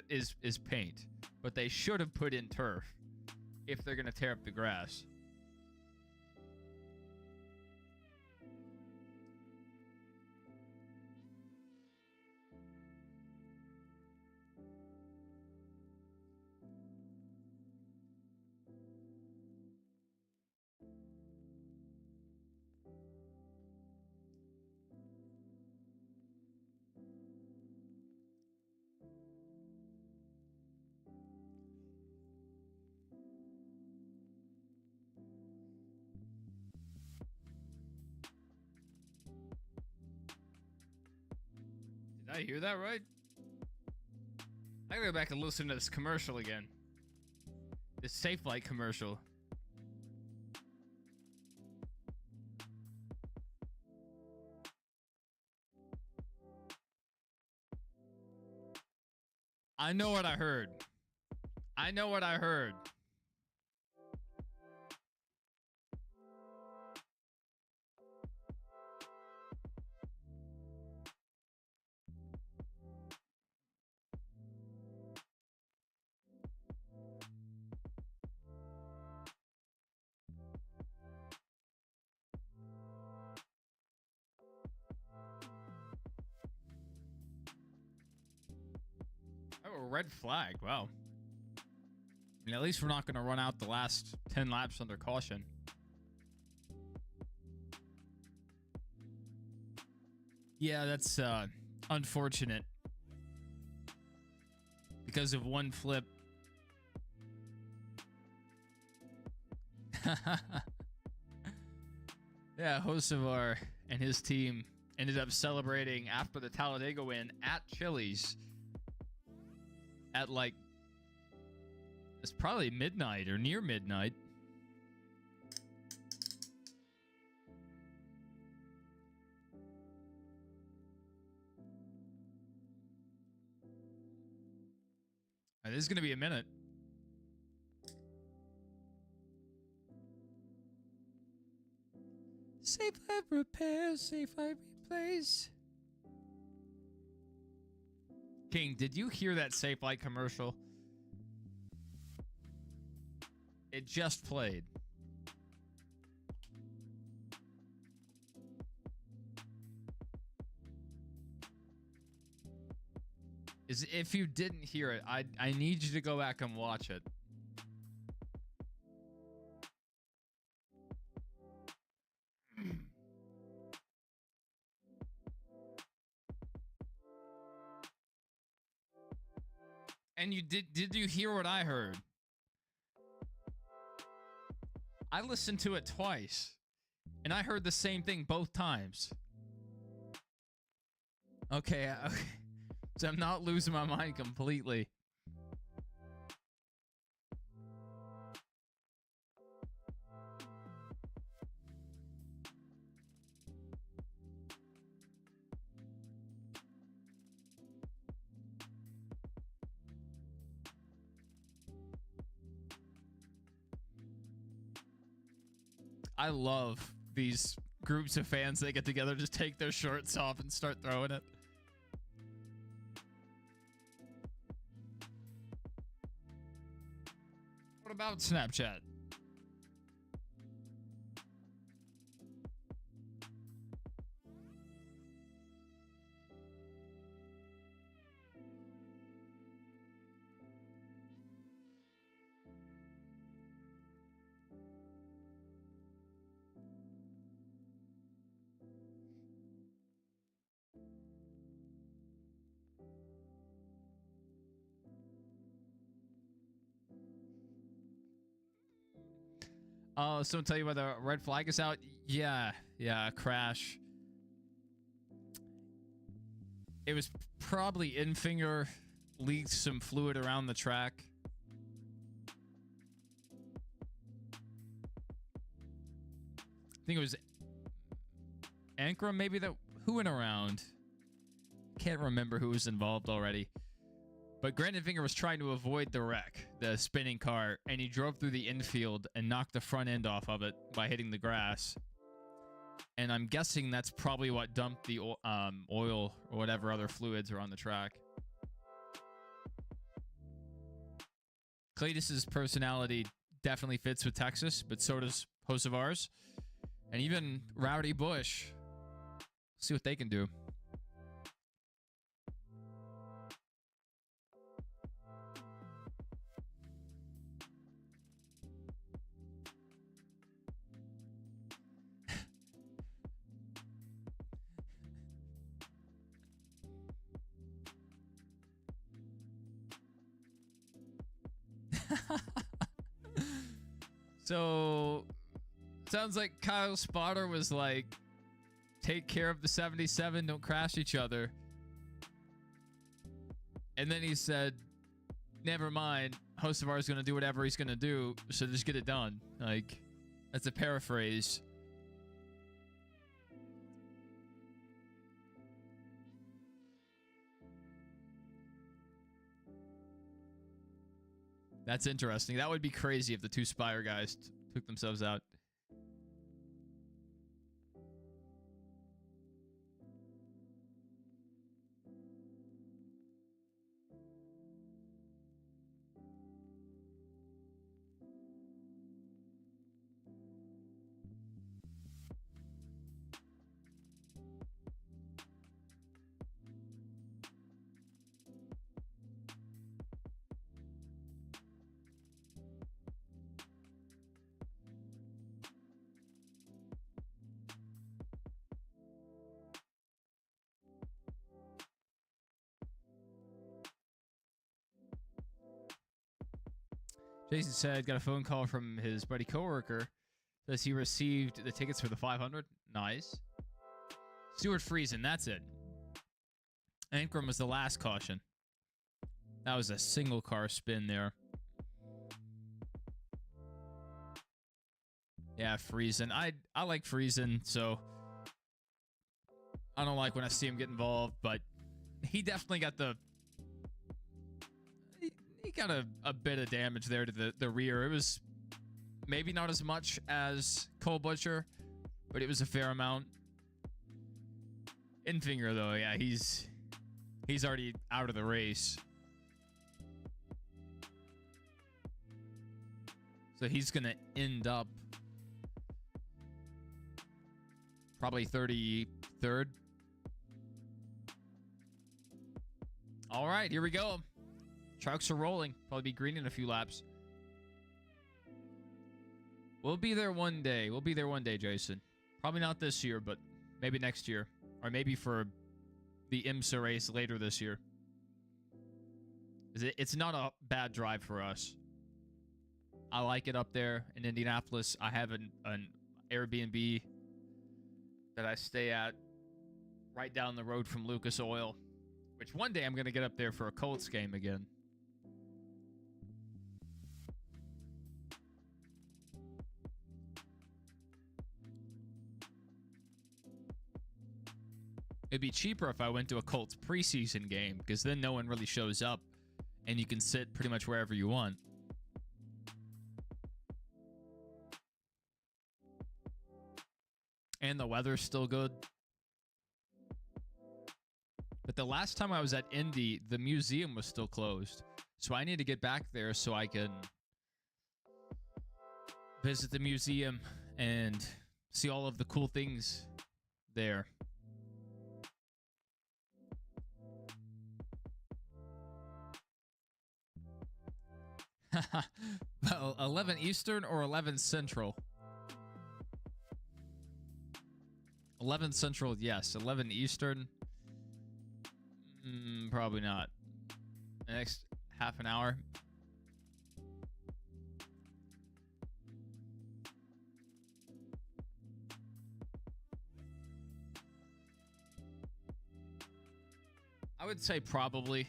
is paint. But they should have put in turf if they're going to tear up the grass. Did I hear that right? I gotta go back and listen to this commercial again. This Safe Light commercial. I know what I heard. I know what I heard. Oh, a red flag. Wow. I mean, at least we're not going to run out the last 10 laps under caution. Yeah, that's unfortunate. Because of one flip. Yeah, Hocevar and his team ended up celebrating after the Talladega win at Chili's at like, it's probably midnight or near midnight. This is going to be a minute. Safe life repair, safe life replace. King, did you hear that Safe Light commercial? It just played. If you didn't hear it, I need you to go back and watch it. And did you hear what I heard? I listened to it twice, and I heard the same thing both times. Okay, okay. So I'm not losing my mind completely. I love these groups of fans that get together, just take their shirts off and start throwing it. What about Snapchat? Oh, someone tell you why the red flag is out? Yeah, crash. It was probably Infinger leaked some fluid around the track. I think it was Ankrum maybe that who went around. Can't remember who was involved already. But Grant Infinger was trying to avoid the wreck, the spinning car, and he drove through the infield and knocked the front end off of it by hitting the grass. And I'm guessing that's probably what dumped the oil or whatever other fluids are on the track. Cletus's personality definitely fits with Texas, but so does Hocevar's. And even Rowdy Bush. See what they can do. So, sounds like Kyle Spotter was like, take care of the 77, don't crash each other. And then he said, never mind, Hocevar is going to do whatever he's going to do, so just get it done. Like, that's a paraphrase. That's interesting. That would be crazy if the two Spire guys took themselves out. Jason said, got a phone call from his buddy coworker. Says he received the tickets for the 500. Nice. Stuart Friesen, that's it. Ankrum was the last caution. That was a single car spin there. Yeah, Friesen. I like Friesen, so I don't like when I see him get involved, but he definitely got the... He got a bit of damage there to the rear. It was maybe not as much as Cole Butcher, but it was a fair amount. Infinger, though, yeah, he's already out of the race. So he's going to end up probably 33rd. All right, here we go. Trucks are rolling. Probably be green in a few laps. We'll be there one day. We'll be there one day, Jason. Probably not this year, but maybe next year. Or maybe for the IMSA race later this year. It's not a bad drive for us. I like it up there in Indianapolis. I have an Airbnb that I stay at right down the road from Lucas Oil, which one day I'm going to get up there for a Colts game again. It'd be cheaper if I went to a Colts preseason game, because then no one really shows up and you can sit pretty much wherever you want. And the weather's still good. But the last time I was at Indy, the museum was still closed. So I need to get back there so I can visit the museum and see all of the cool things there. Well, 11 Eastern or 11 Central? 11 Central, yes. 11 Eastern? Probably not. The next half an hour. I would say probably.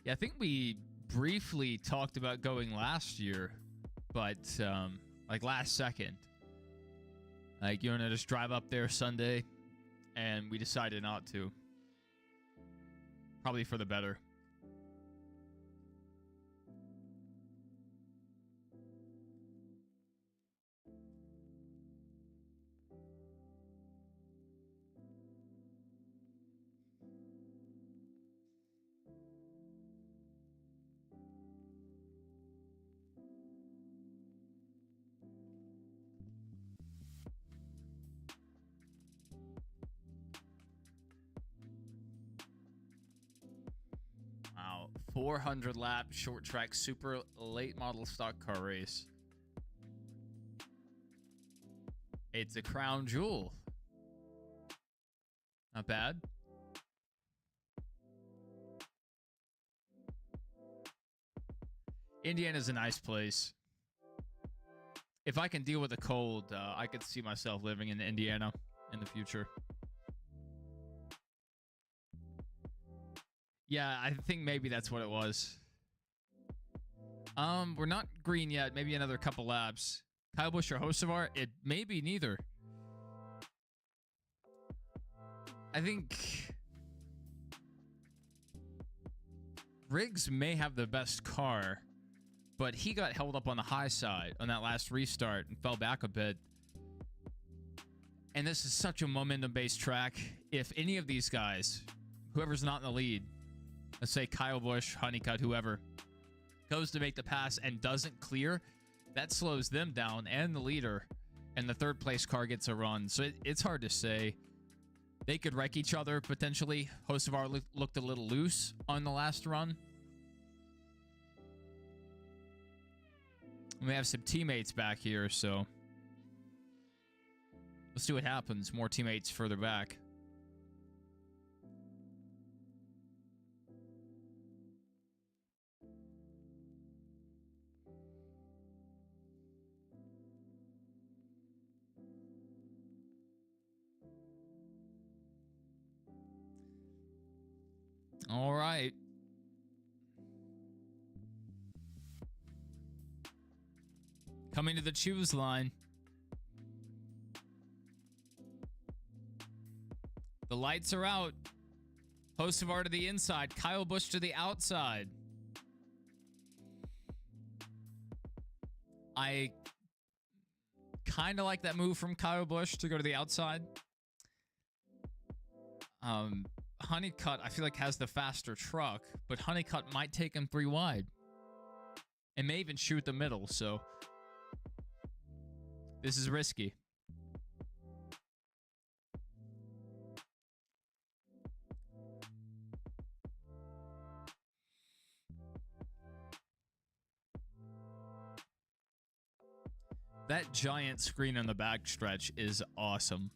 Yeah, I think we briefly talked about going last year, but like last second. Like, you want to just drive up there Sunday, and we decided not to. Probably for the better. Wow, 400 lap short track super late model stock car race. It's a crown jewel. Not bad. Indiana's a nice place. If I can deal with the cold, I could see myself living in Indiana in the future. Yeah, I think maybe that's what it was. We're not green yet. Maybe another couple laps. Kyle Busch or Hocevar? It may be neither. I think Riggs may have the best car, but he got held up on the high side on that last restart and fell back a bit. And this is such a momentum-based track. If any of these guys, whoever's not in the lead, let's say Kyle Busch, Honeycutt, whoever, goes to make the pass and doesn't clear, that slows them down and the leader, and the third place car gets a run. So it's hard to say. They could wreck each other, potentially. Hocevar looked a little loose on the last run. We have some teammates back here, so let's see what happens. More teammates further back. All right. Coming to the choose line. The lights are out. Hocevar to the inside. Kyle Busch to the outside. I kind of like that move from Kyle Busch to go to the outside. Honeycutt, I feel like, has the faster truck, but Honeycutt might take him 3 wide. And may even shoot the middle, so this is risky. That giant screen on the backstretch is awesome.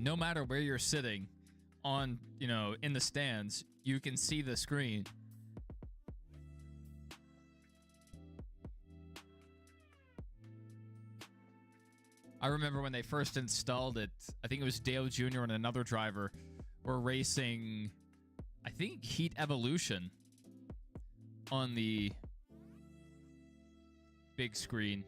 no matter where you're sitting on, you know, in the stands, you can see the screen. I remember when they first installed it, I think it was Dale Jr. and another driver were racing, I think, Heat Evolution on the big screen.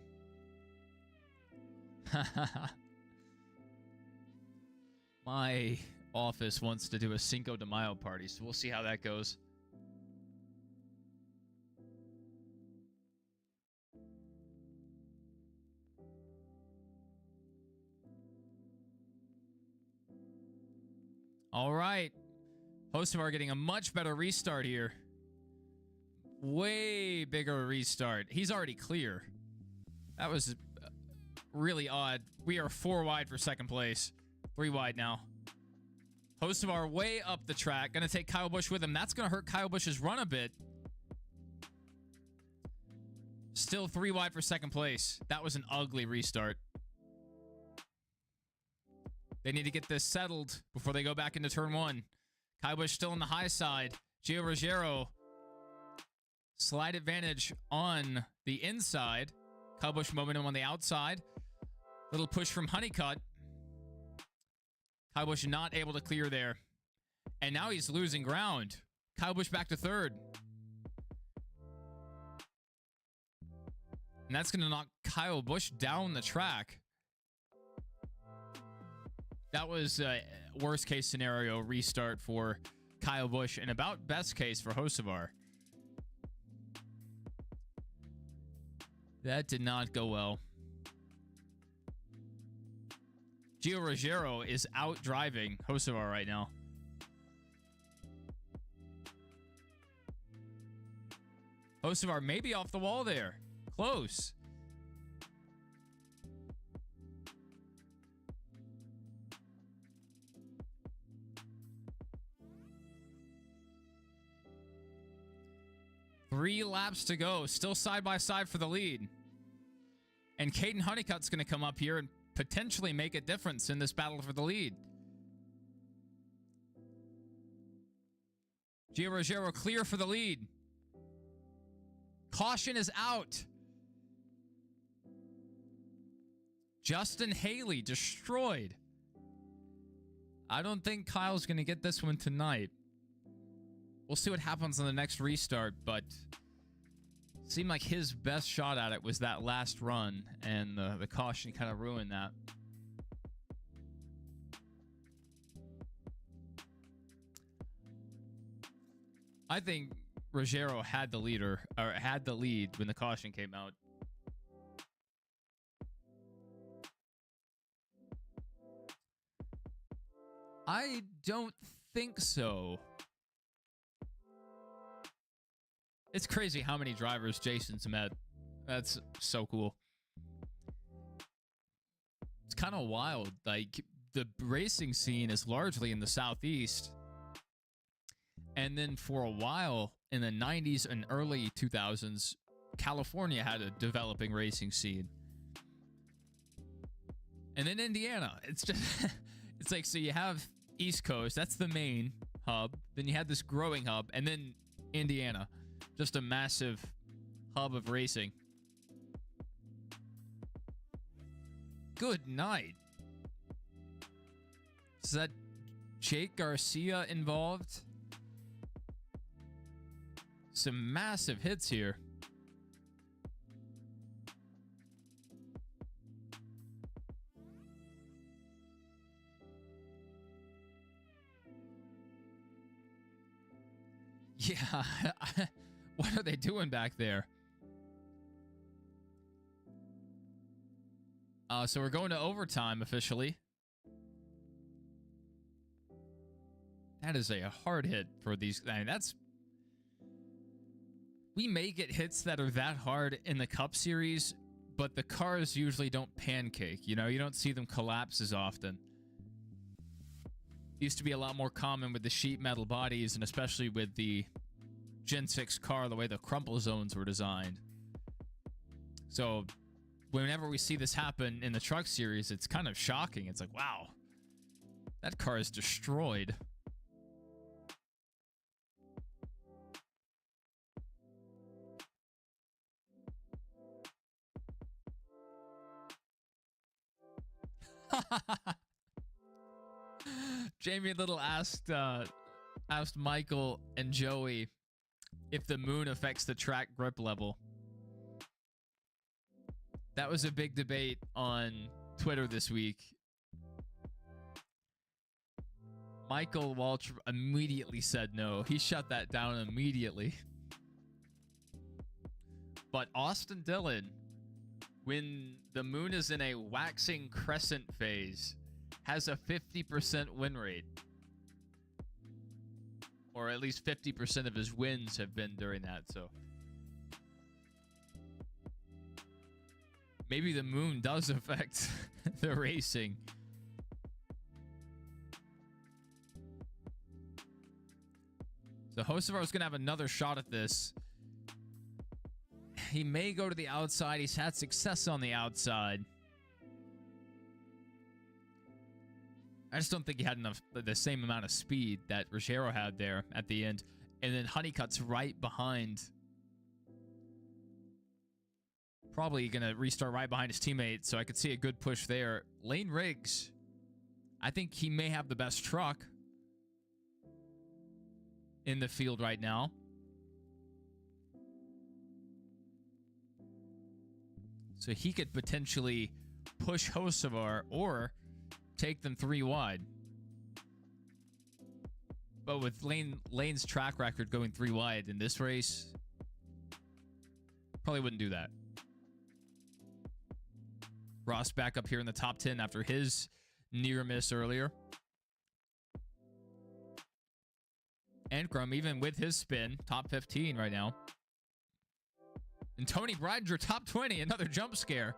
My office wants to do a Cinco de Mayo party, so we'll see how that goes. All right. Hostamar getting a much better restart here. Way bigger restart. He's already clear. That was really odd. We are 4 wide for second place. 3 wide now. Hostamar way up the track. Going to take Kyle Busch with him. That's going to hurt Kyle Busch's run a bit. Still 3 wide for second place. That was an ugly restart. They need to get this settled before they go back into turn 1. Kyle Busch still on the high side. Gio Ruggiero. Slight advantage on the inside. Kyle Busch momentum on the outside. Little push from Honeycutt. Kyle Busch not able to clear there. And now he's losing ground. Kyle Busch back to third. And that's going to knock Kyle Busch down the track. That was a worst case scenario restart for Kyle Busch and about best case for Hocevar. That did not go well. Gio Ruggiero is out driving Hocevar right now. Hocevar may be off the wall there. Close. Three laps to go. Still side by side for the lead. And Caden Honeycutt's going to come up here and potentially make a difference in this battle for the lead. Gio Ruggiero clear for the lead. Caution is out. Justin Haley destroyed. I don't think Kyle's going to get this one tonight. We'll see what happens on the next restart, but it seemed like his best shot at it was that last run, and the caution kind of ruined that. I think Ruggiero had the lead when the caution came out. I don't think so. It's crazy how many drivers Jason's met. That's so cool. It's kind of wild. Like, the racing scene is largely in the Southeast. And then for a while, in the 90s and early 2000s, California had a developing racing scene. And then Indiana. It's just, it's like, so you have East Coast, that's the main hub. Then you had this growing hub, and then Indiana. Just a massive hub of racing. Good night. Is that Jake Garcia involved? Some massive hits here. Yeah. What are they doing back there? So we're going to overtime officially. That is a hard hit for these. I mean, that's... We may get hits that are that hard in the Cup Series, but the cars usually don't pancake. You know, you don't see them collapse as often. Used to be a lot more common with the sheet metal bodies, and especially with the Gen 6 car, the way the crumple zones were designed. So whenever we see this happen in the Truck Series, it's kind of shocking. It's like, wow. That car is destroyed. Jamie Little asked Michael and Joey if the moon affects the track grip level. That was a big debate on Twitter this week. Michael Walsh immediately said no. He shut that down immediately. But Austin Dillon, when the moon is in a waxing crescent phase, has a 50% win rate. Or at least 50% of his wins have been during that, so. Maybe the moon does affect the racing. So Hocevar is going to have another shot at this. He may go to the outside. He's had success on the outside. I just don't think he had enough, the same amount of speed that Ruggiero had there at the end. And then Honeycutt's right behind. Probably going to restart right behind his teammate, so I could see a good push there. Lane Riggs, I think he may have the best truck in the field right now. So he could potentially push Hocevar or take them 3 wide. But with Lane's track record going 3 wide in this race, probably wouldn't do that. Ross back up here in the top 10 after his near miss earlier. Ankrum, even with his spin, top 15 right now. And Tony Breidinger, top 20, another jump scare.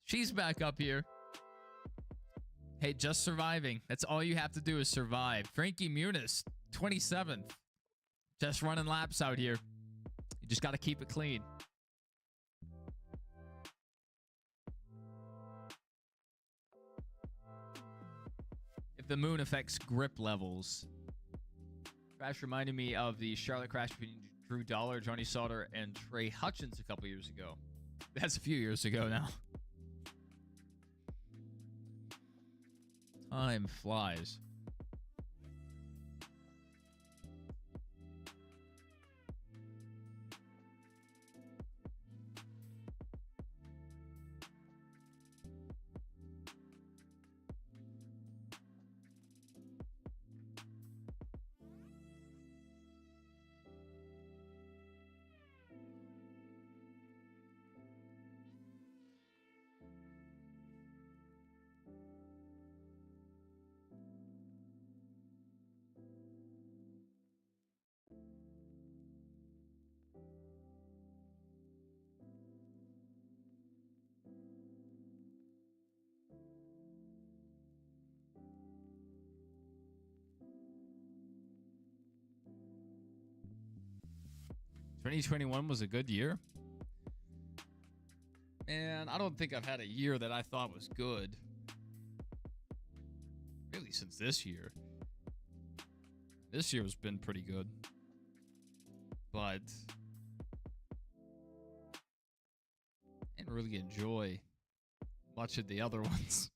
She's back up here. Hey, just surviving. That's all you have to do is survive. Frankie Muniz, 27th. Just running laps out here. You just got to keep it clean. If the moon affects grip levels. Crash reminded me of the Charlotte crash between Drew Dollar, Johnny Sauter, and Trey Hutchins a couple years ago. That's a few years ago now. Time flies. '21 was a good year. Man, I don't think I've had a year that I thought was good. Really, since this year. This year has been pretty good. But I didn't really enjoy much of the other ones.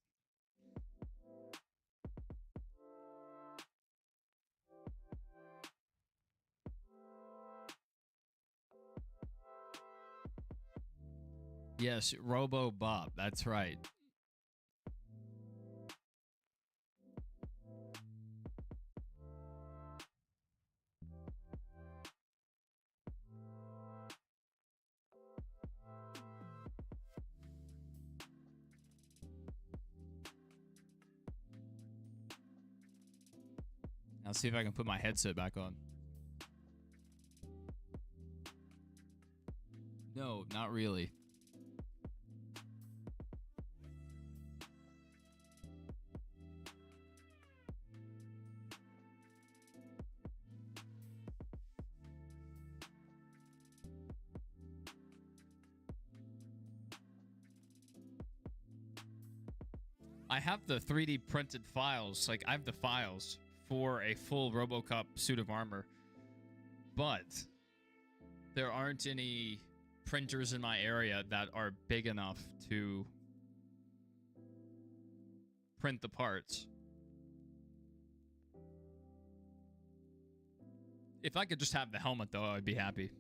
Yes, Robo Bob. That's right. I'll see if I can put my headset back on. No, not really. I have the 3D printed files. Like, I have the files for a full RoboCop suit of armor. But there aren't any printers in my area that are big enough to print the parts. If I could just have the helmet, though, I'd be happy.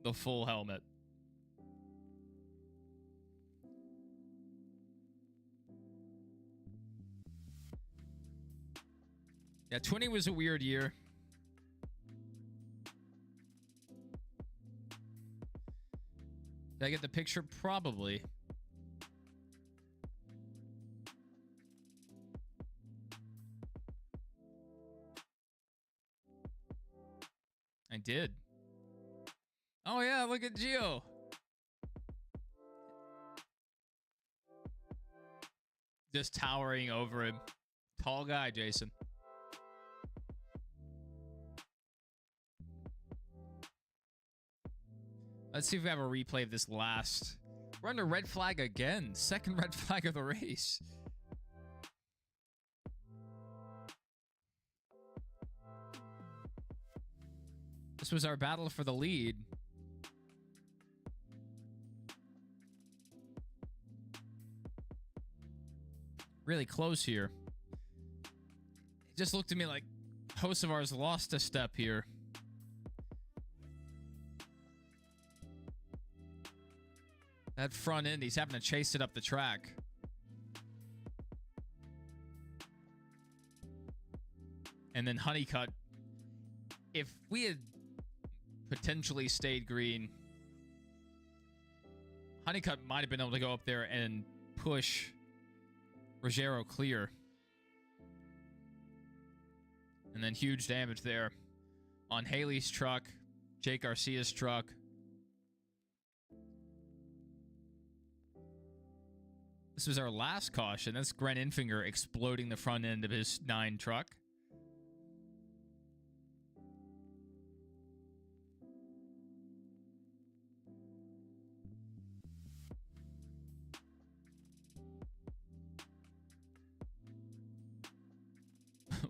The full helmet. Yeah, 20 was a weird year. Did I get the picture? Probably. I did. Oh yeah, look at Gio. Just towering over him. Tall guy, Jason. Let's see if we have a replay of this last. We're under red flag again. Second red flag of the race. This was our battle for the lead. Really close here. It just looked to me like Hocevar's lost a step here. That front end, he's having to chase it up the track. And then Honeycutt. If we had potentially stayed green, Honeycutt might have been able to go up there and push Ruggiero clear. And then huge damage there on Haley's truck, Jake Garcia's truck. This was our last caution. That's Grant Infinger exploding the front end of his 9 truck.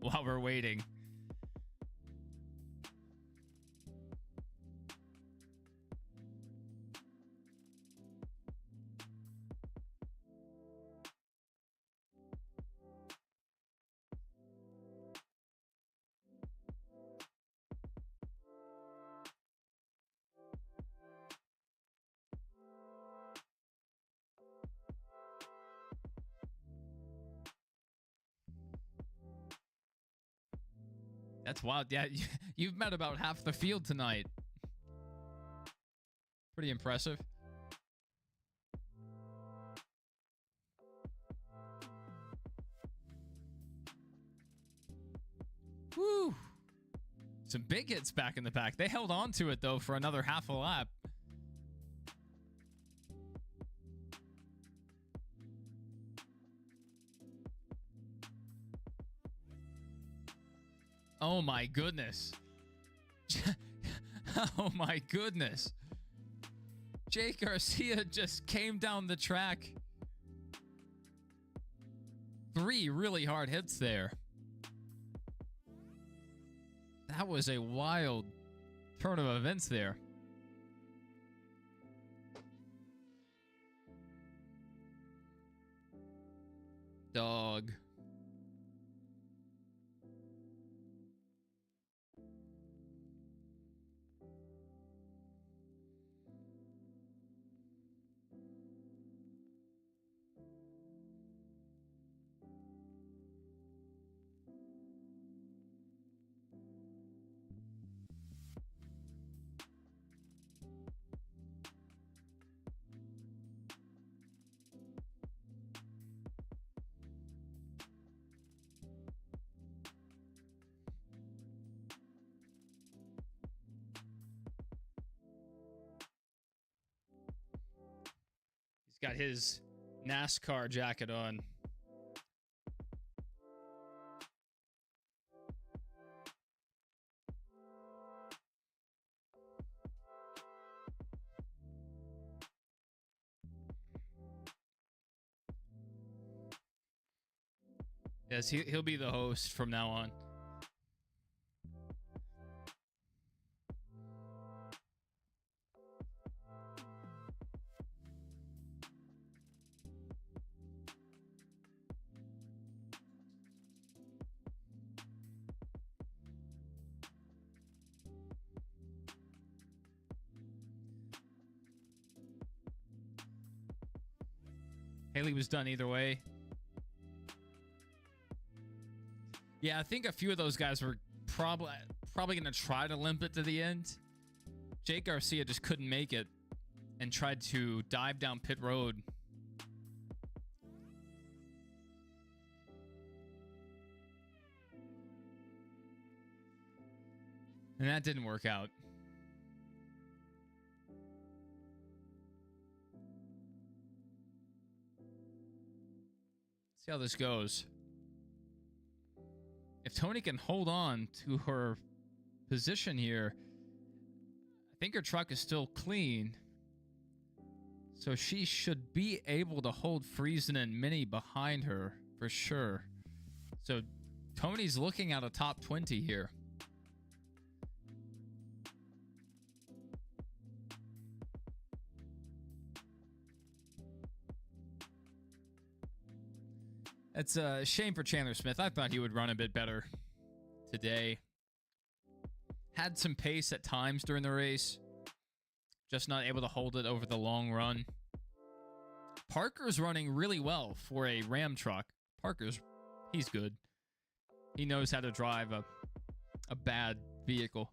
While we're waiting. That's wild. Yeah, you've met about half the field tonight. Pretty impressive. Woo! Some big hits back in the pack. They held on to it, though, for another half a lap. Oh my goodness. Oh my goodness. Jake Garcia just came down the track. 3 really hard hits there. That was a wild turn of events there. Dog. He's got his NASCAR jacket on. Yes, he'll be the host from now on. Haley was done either way. Yeah, I think a few of those guys were probably going to try to limp it to the end. Jake Garcia just couldn't make it and tried to dive down pit road. And that didn't work out. See how this goes. If Tony can hold on to her position here, I think her truck is still clean. So she should be able to hold Friesen and Minnie behind her for sure. So Tony's looking at a top 20 here. It's a shame for Chandler Smith. I thought he would run a bit better today. Had some pace at times during the race. Just not able to hold it over the long run. Parker's running really well for a Ram truck. He's good. He knows how to drive a bad vehicle.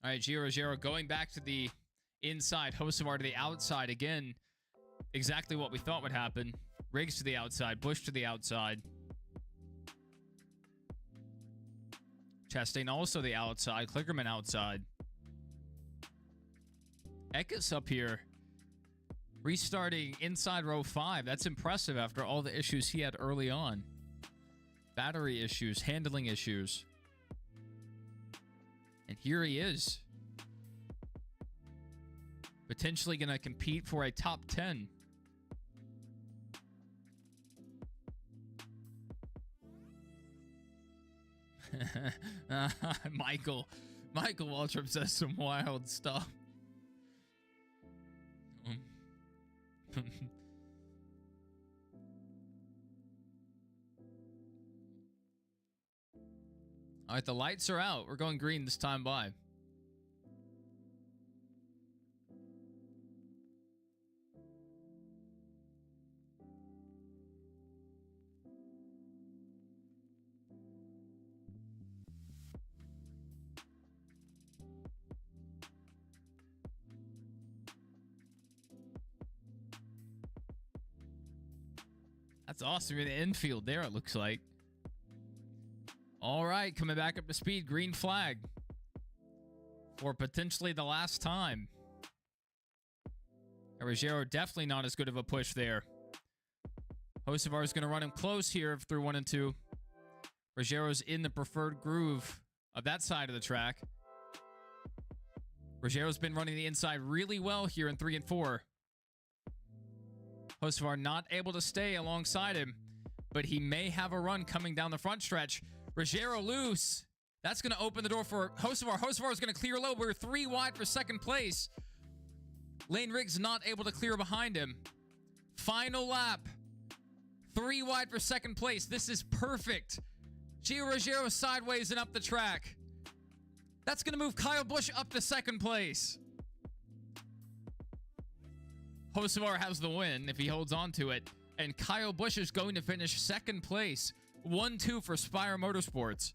All right, Gio Ruggiero going back to the inside. Hocevar to the outside. Again, exactly what we thought would happen. Riggs to the outside. Bush to the outside. Chastain also the outside. Klickerman outside. Eckes up here. Restarting inside row 5. That's impressive after all the issues he had early on. Battery issues. Handling issues. And here he is. Potentially going to compete for a top 10. Michael Waltrip says some wild stuff. All right, the lights are out. We're going green this time by. That's awesome. You're in the infield there, it looks like. All right, coming back up to speed. Green flag for potentially the last time. Ruggiero definitely not as good of a push there. Hocevar is going to run him close here through 1 and 2. Ruggiero's in the preferred groove of that side of the track. Ruggiero's been running the inside really well here in 3 and 4. Hocevar not able to stay alongside him, but he may have a run coming down the front stretch. Ruggiero loose. That's going to open the door for Hocevar. Hocevar is going to clear low. We're 3 wide for second place. Lane Riggs not able to clear behind him. Final lap. 3 wide for second place. This is perfect. Gio Ruggiero sideways and up the track. That's going to move Kyle Busch up to second place. Hocevar has the win if he holds on to it. And Kyle Busch is going to finish second place. 1-2 for Spire Motorsports.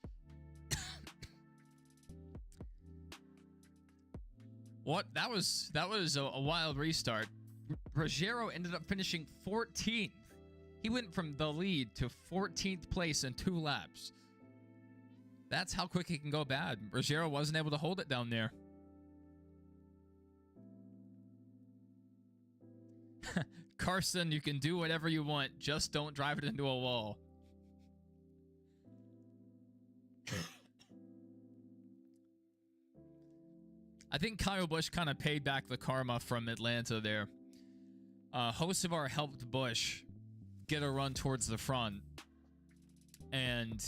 What? That was a wild restart. Ruggiero ended up finishing 14th. He went from the lead to 14th place in 2 laps. That's how quick he can go bad. Ruggiero wasn't able to hold it down there. Carson, you can do whatever you want. Just don't drive it into a wall. I think Kyle Busch kind of paid back the karma from Atlanta there. Hocevar helped Busch get a run towards the front, and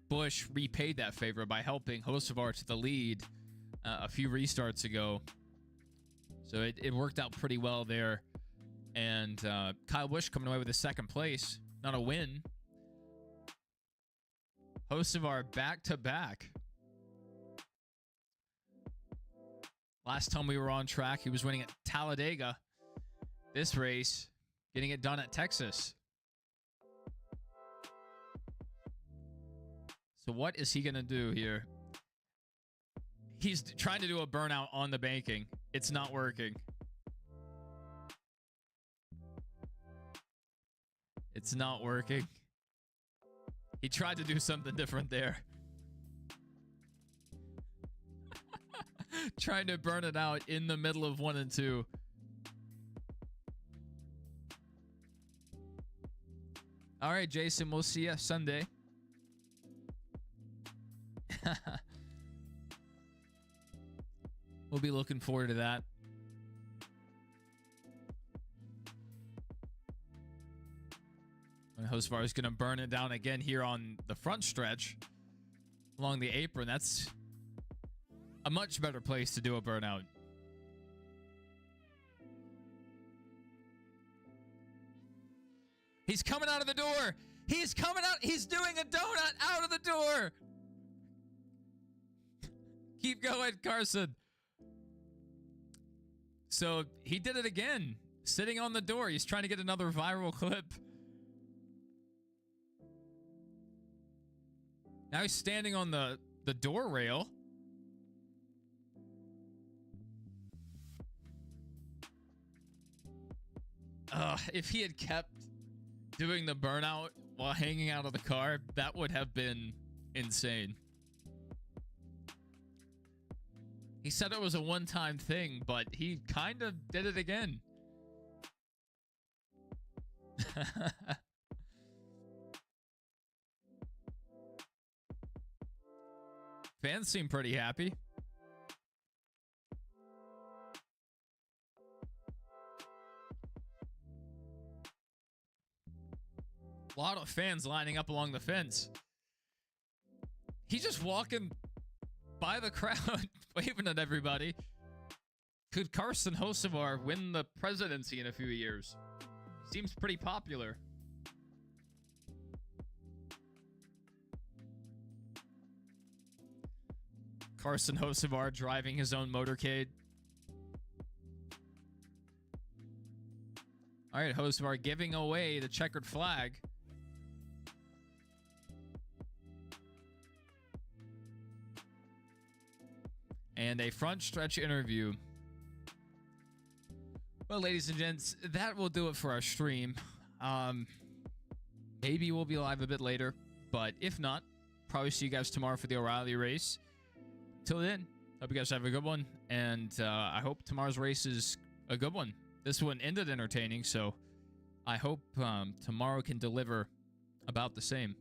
Busch repaid that favor by helping Hocevar to the lead a few restarts ago. So it worked out pretty well there. And Kyle Busch coming away with a second place, not a win. Hocevar back-to-back. Last time we were on track, he was winning at Talladega. This race, getting it done at Texas. So what is he going to do here? He's trying to do a burnout on the banking. It's not working. It's not working. He tried to do something different there. Trying to burn it out in the middle of 1 and 2. All right, Jason, we'll see you Sunday. We'll be looking forward to that. And Hocevar is going to burn it down again here on the front stretch along the apron. That's a much better place to do a burnout. He's coming out of the door. He's coming out. He's doing a donut out of the door. Keep going, Carson. So he did it again, sitting on the door. He's trying to get another viral clip. Now he's standing on the door rail. If he had kept doing the burnout while hanging out of the car, that would have been insane. He said it was a one-time thing, but he kind of did it again. Fans seem pretty happy. A lot of fans lining up along the fence. He's just walking by the crowd, waving at everybody. Could Carson Hocevar win the presidency in a few years? Seems pretty popular. Carson Hocevar driving his own motorcade. All right, Hocevar giving away the checkered flag. And a front stretch interview. Well, ladies and gents, that will do it for our stream. Maybe we'll be live a bit later, but if not, probably see you guys tomorrow for the O'Reilly race. Till then, hope you guys have a good one, and I hope tomorrow's race is a good one. This one ended entertaining, so I hope tomorrow can deliver about the same.